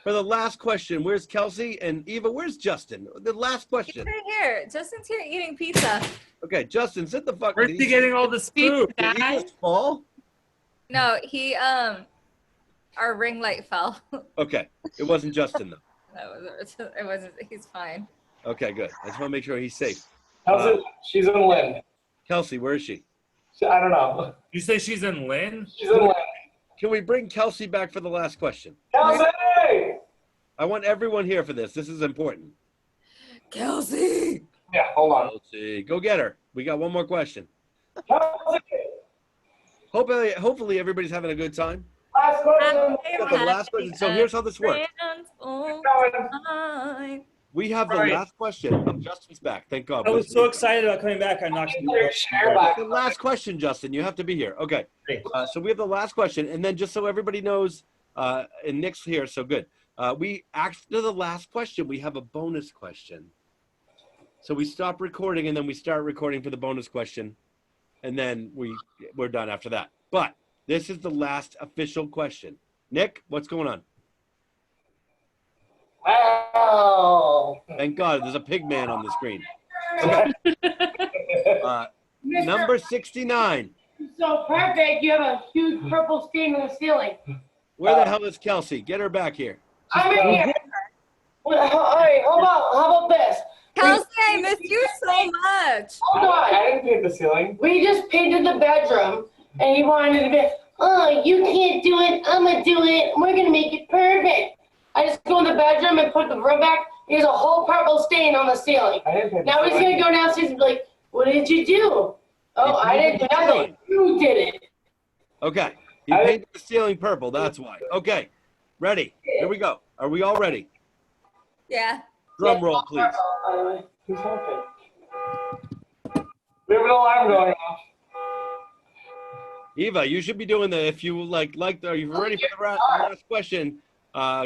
For the last question, where's Kelcie? And Eva, where's Justin? The last question. He's right here. Justin's here eating pizza. Okay, Justin, sit the fuck. Where's he getting all the food? Did he just fall? No, he our ring light fell. Okay, it wasn't Justin though. It wasn't. He's fine. Okay, good. I just want to make sure he's safe. She's in Lynn. Kelcie, where is she? I don't know. You say she's in Lynn? She's in Lynn. Can we bring Kelcie back for the last question? Kelcie! I want everyone here for this. This is important. Kelcie! Yeah, hold on. Kelcie, go get her. We got one more question. Kelcie! Hopefully everybody's having a good time. Last question. Got the last question. So here's how this works. We have the last question. Justin's back. Thank God. I was so excited about coming back. I knocked the last question, Justin. You have to be here. Okay. So we have the last question, and then just so everybody knows, and Nick's here, so good. We after the last question, we have a bonus question. So we stop recording, and then we start recording for the bonus question, and then we're done after that. But this is the last official question. Nick, what's going on? Wow. Thank God, there's a pig man on the screen. Okay. Number 69. So perfect. You have a huge purple stain on the ceiling. Where the hell is Kelcie? Get her back here. I'm in here. Well, all right, how about this? Kelcie, I missed you so much. Hold on. I didn't paint the ceiling. We just painted the bedroom, and he wanted to be, oh, you can't do it. I'm going to do it. We're going to make it perfect. I just go in the bedroom and put the room back. There's a whole purple stain on the ceiling. Now he's going to go downstairs and be like, what did you do? Oh, I didn't do nothing. You did it. Okay. He painted the ceiling purple. That's why. Okay. Ready. Here we go. Are we all ready? Yeah. Drum roll, please. Who's helping? We have an alarm going off. Eva, you should be doing that. If you are you ready for the last question?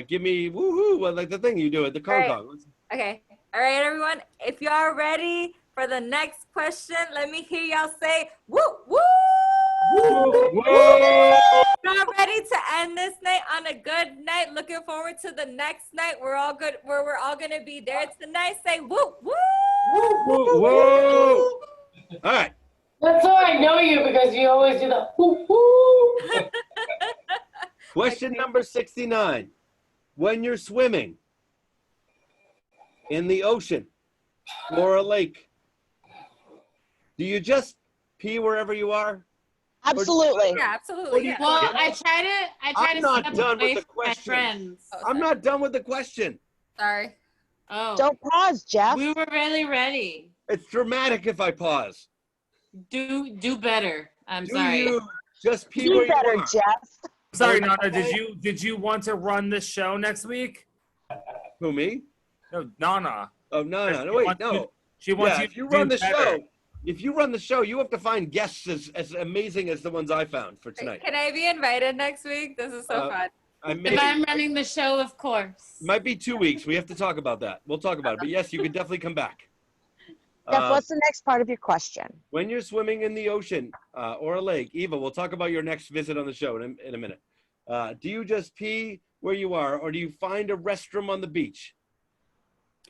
Give me woohoo, like the thing you do at the call. Okay. All right, everyone. If y'all ready for the next question, let me hear y'all say woo woo. Woo. Y'all ready to end this night on a good night? Looking forward to the next night. We're all good. We're all gonna be there tonight. Say woo woo. Woo woo. All right. That's how I know you, because you always do the woo woo. Question number 69. When you're swimming in the ocean or a lake, do you just pee wherever you are? Absolutely. Yeah, absolutely. Yeah. Well, I try I'm to not step done away with the from my question. friends. I'm not done with the question. Sorry. Oh. Don't pause, Jeff. We were really ready. It's dramatic if I pause. Do better. I'm Do sorry. you just pee Do where you better, are? Jeff. Sorry, Nanna. Did you want to run this show next week? Who, me? No, Nanna. Oh, no. Wait, no. She wants you if you to run do the better. show, if you run the show, you have to find guests as amazing as the ones I found for tonight. Can I be invited next week? This is so fun. If I'm running the show, of course. Might be 2 weeks. We have to talk about that. We'll talk about it. But yes, you could definitely come back. Jeff, what's the next part of your question? When you're swimming in the ocean or a lake, Eva, we'll talk about your next visit on the show in a minute. Do you just pee where you are, or do you find a restroom on the beach?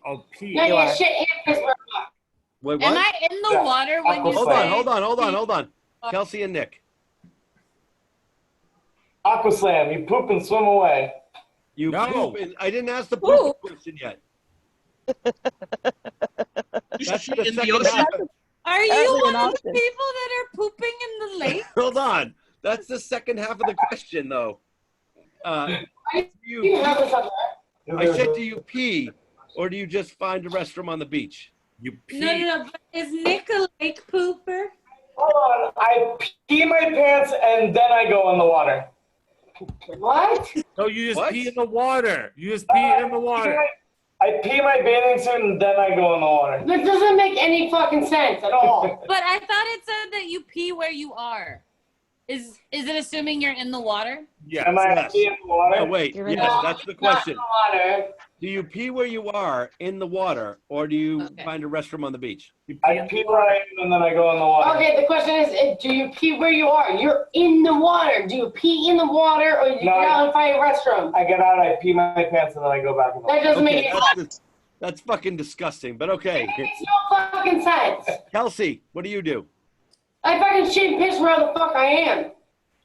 I'll pee. No, you shit in this room. Wait, what? Am I in the water when you Hold say? on. Kelcie and Nick. Aqua slam. You poop and swim away. You No. poop. I didn't ask the poop question yet. That's the in the second ocean? half. Are you Apparently one in of the Austin. people that are pooping in the lake? Hold on. That's the second half of the question, though. Do you You have this on I said, do you pee, or do you just find a restroom on the beach? You pee. No. But is Nick a lake pooper? Hold on. I pee my pants and then I go in the water. What? No, you just What? pee in the water. You just pee in the water. I pee my bathing suit and then I go in the water. That doesn't make any fucking sense at all. But I thought it said that you pee where you are. Is it assuming you're in the water? Yes. Am I Yes. pee in the water? No, wait. You're in Yes, the- that's the Not question. in the water. Do you pee where you are in the water, or do you Okay. find a restroom on the beach? You pee I in the pee where I am and then I go in the water. Okay, the question is, do you pee where you are? You're in the water. Do you pee in the water, or do you No, get out and find a restroom? I get out, I pee my pants, and then I go back in the That water. doesn't make Okay, any sense. that's fucking disgusting, but okay. It makes no fucking sense. Kelcie, what do you do? I fucking shit and piss where the fuck I am.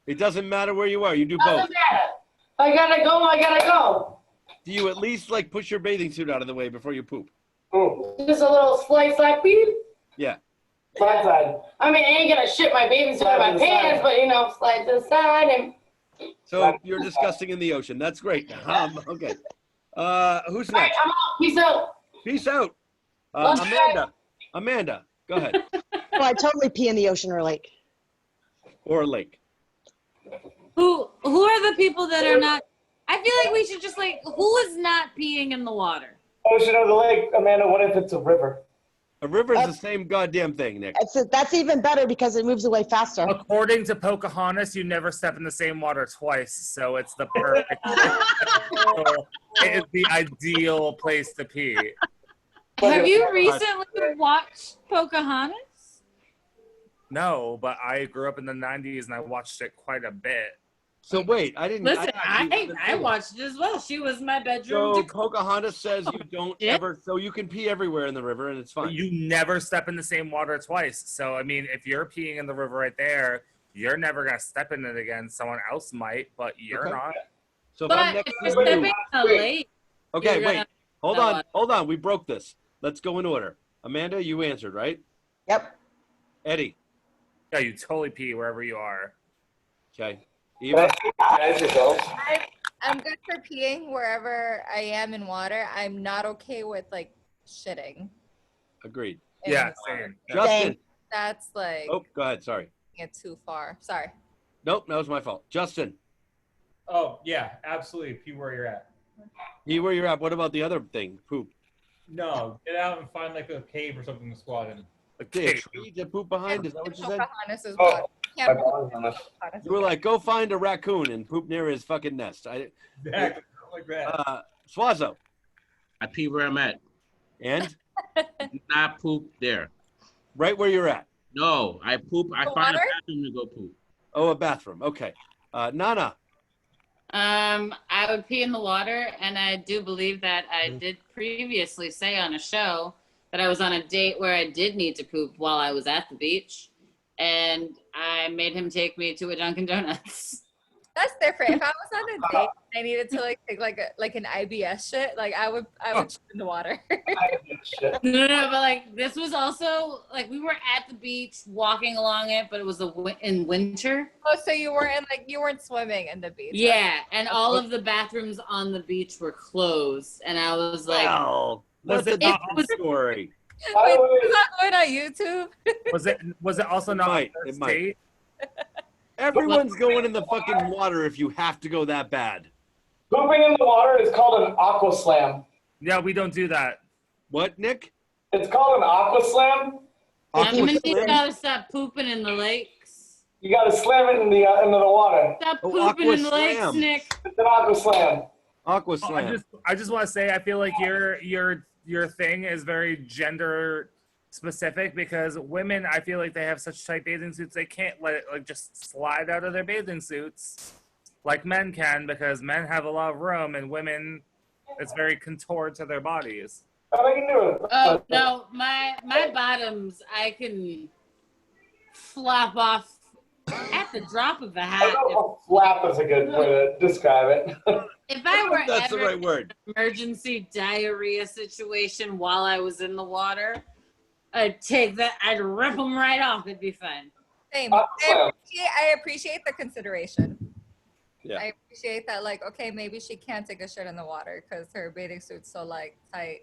It doesn't matter where you are. You do both. Doesn't matter. I gotta go. Do you at least push your bathing suit out of the way before you poop? Ooh, Just a little slice like beep. Yeah. slide side. I mean, I ain't gonna shit my bathing suit in my Slide to the pants, side. but slide to the side and. So you're disgusting in the ocean. That's great. Okay. Who's All right, next? I'm out. Peace out. Peace out. Amanda, go ahead. Oh, I totally pee in the ocean or lake. Or a lake. Who are the people that are not? I feel like we should just who is not peeing in the water? ocean or the lake, Amanda? What if it's a river? A river is the same goddamn thing, Nick. That's even better because it moves away faster. According to Pocahontas, you never step in the same water twice, so it's the perfect. It is the ideal place to pee. Have you recently watched Pocahontas? No, but I grew up in the 90s and I watched it quite a bit. So wait, I didn't. Listen, I watched it as well. She was my bedroom. So Pocahontas says you don't ever, so you can pee everywhere in the river and it's fine. But you never step in the same water twice. So, I mean, if you're peeing in the river right there, you're never going to step in it again. Someone else might, but you're not. So if But I'm next if to you're you, stepping in a lake, okay, you're wait, gonna- hold on. We broke this. Let's go in order. Amanda, you answered, right? Yep. Eddie. Yeah, you totally pee wherever you are. Okay. Eva. I'm good for peeing wherever I am in water. I'm not okay with like shitting. Agreed. Yeah, same. Justin. That's like. Oh, go ahead. Sorry. It too far. Sorry. Nope, that was my fault. Justin. Oh yeah, absolutely. Pee where you're at. Pee where you're at. What about the other thing? Poop. No, get out and find like a cave or something to squat in. A tree to poop behind? Is that what you said? Pocahontas is water. Can't poop. You were like, go find a raccoon and poop near his fucking nest. Exactly, like that. Suazo. I pee where I'm at. And? Do not poop there. Right where you're at? No, I poop. I find a bathroom to go poop. Oh, a bathroom. Okay. Nanna. I would pee in the water, and I do believe that I did previously say on a show that I was on a date where I did need to poop while I was at the beach, and I made him take me to a Dunkin' Donuts. That's different. If I was on a date and I needed to like take like an IBS shit, like I would shit in the water. No, but like this was also like we were at the beach walking along it, but it was in winter. Oh, so you weren't swimming in the beach? Yeah, and all of the bathrooms on the beach were closed, and I was like, "Well, that's a different story." Wait, is that going on YouTube? Was it also not It might. Everyone's going in the fucking water if you have to go that bad. Pooping in the water is called an aqua slam. Yeah, we don't do that. What, Nick? It's called an aqua slam. Women need to stop pooping in the lakes. You got to slam it into the water. Stop pooping in the lakes, Nick. It's an aqua slam. Aqua slam. I just want to say I feel like your thing is very gender specific because women, I feel like they have such tight bathing suits they can't let it like just slide out of their bathing suits like men can because men have a lot of room and women it's very contoured to their bodies. I can do it. Oh no, my bottoms I can flop off at the drop of a hat. I don't know if flap is a good way to describe it. If I were That's the ever right word. in an emergency diarrhea situation while I was in the water, I'd take that. I'd rip them right off. It'd be fine. Same. I appreciate the consideration. Yeah. I appreciate that. Like, okay, maybe she can't take a shit in the water because her bathing suit's so like tight.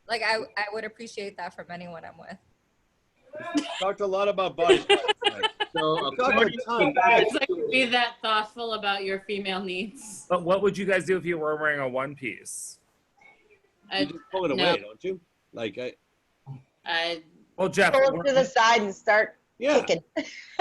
Like, I would appreciate that from anyone I'm with. Talked a lot about body. So It's like be that thoughtful about your female needs. But what would you guys do if you were wearing a one piece? You just pull it away, don't you? Like well, Jeff, Pull it to the side and start kicking.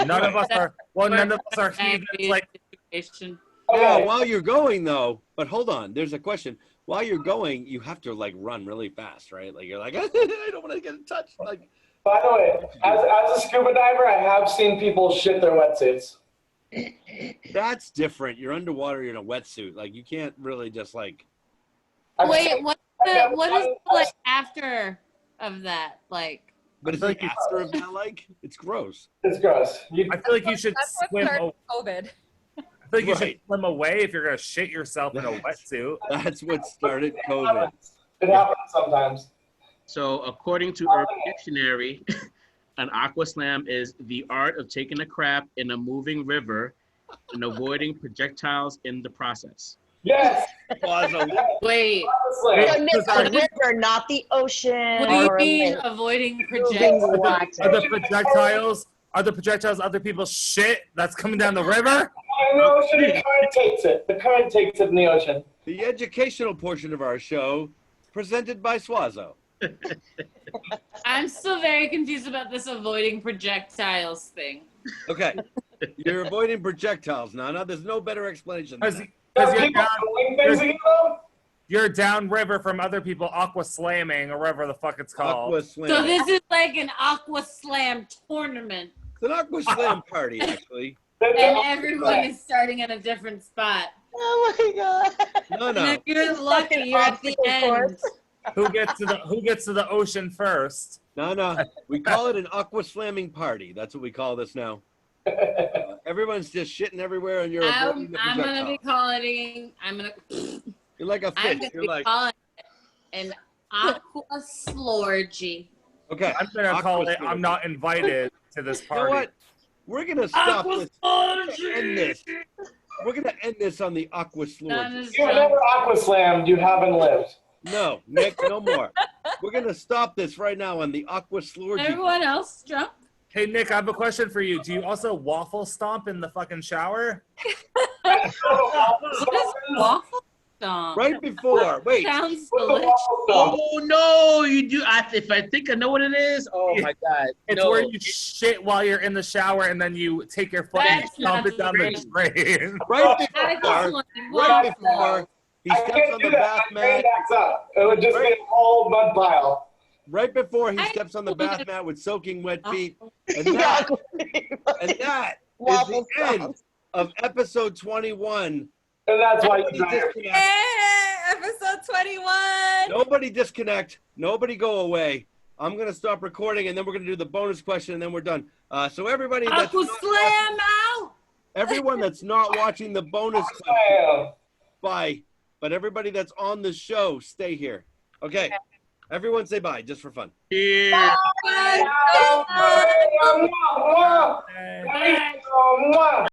None of us are. Well, none of us are heathens. Like, yeah, while you're going though, but hold on, there's a question. While you're going, you have to like run really fast, right? Like you're like, I don't want to get touched. Like, by the way, as a scuba diver, I have seen people shit their wetsuits. That's different. You're underwater, you're in a wetsuit. Like you can't really just like. Wait, what is like after of that like? But it's like after of that, like it's gross. It's gross. I feel like you should swim. COVID. I feel like you should swim away if you're gonna shit yourself in a wetsuit. That's what started COVID. It happens sometimes. So according to Urban Dictionary, an aqua slam is the art of taking a crap in a moving river and avoiding projectiles in the process. Yes. Wait. The river, not the ocean. What do you mean avoiding projectiles? Are the projectiles other people's shit that's coming down the river? In the ocean, the current takes it. The current takes it in the ocean. The educational portion of our show presented by Suazo. I'm still very confused about this avoiding projectiles thing. Okay. You're avoiding projectiles, Nanna. There's no better explanation than that. Because you're downriver from other people aqua slamming or whatever the fuck it's called. Aqua slam. So this is like an aqua slam tournament. It's an aqua slam party, actually. And everyone is starting at a different spot. Oh my god. No, no. And if you're lucky, you're at the end. Who gets to the ocean first? No. We call it an aqua slamming party. That's what we call this now. Everyone's just shitting everywhere, and you're avoiding the I'm projectile. gonna be calling. You're like a I'm fish. gonna You're be like calling it an aqua slorgy. okay. I'm gonna call it. I'm not invited to this You know party. what? We're gonna stop this. End this. We're gonna end this on the aqua slorgy. You've never aqua slammed. You haven't lived. No, Nick, no more. We're gonna stop this right now on the aqua slorgy. Everyone else drunk? Hey Nick, I have a question for you. Do you also waffle stomp in the fucking shower? What is waffle stomp? Right before. Wait. Sounds delicious. Oh no, you do. If I think I know what it is. Oh my god. It's no. where you shit while you're in the shower and then you take your foot and That's stomp not it down the drain. Right I before. just want Right waffle. before he I steps can't on do the that. bath My brain mat. backs up. It would just be a whole mud pile. Right before he I- steps on the bath mat with soaking wet feet. And Yeah. that is Waffle the end stomp. of episode 21. And that's why you Nobody drank. disconnect. Hey, episode 21. Nobody disconnect. Nobody go away. I'm going to stop recording, and then we're going to do the bonus question, and then we're done. So everybody that's Aqua not slam out. everyone that's not watching the bonus question, Slam. bye. But everybody that's on the show, stay here. Okay. Everyone say bye, just for fun. Here. Mwah, mwah, mwah. Mwah.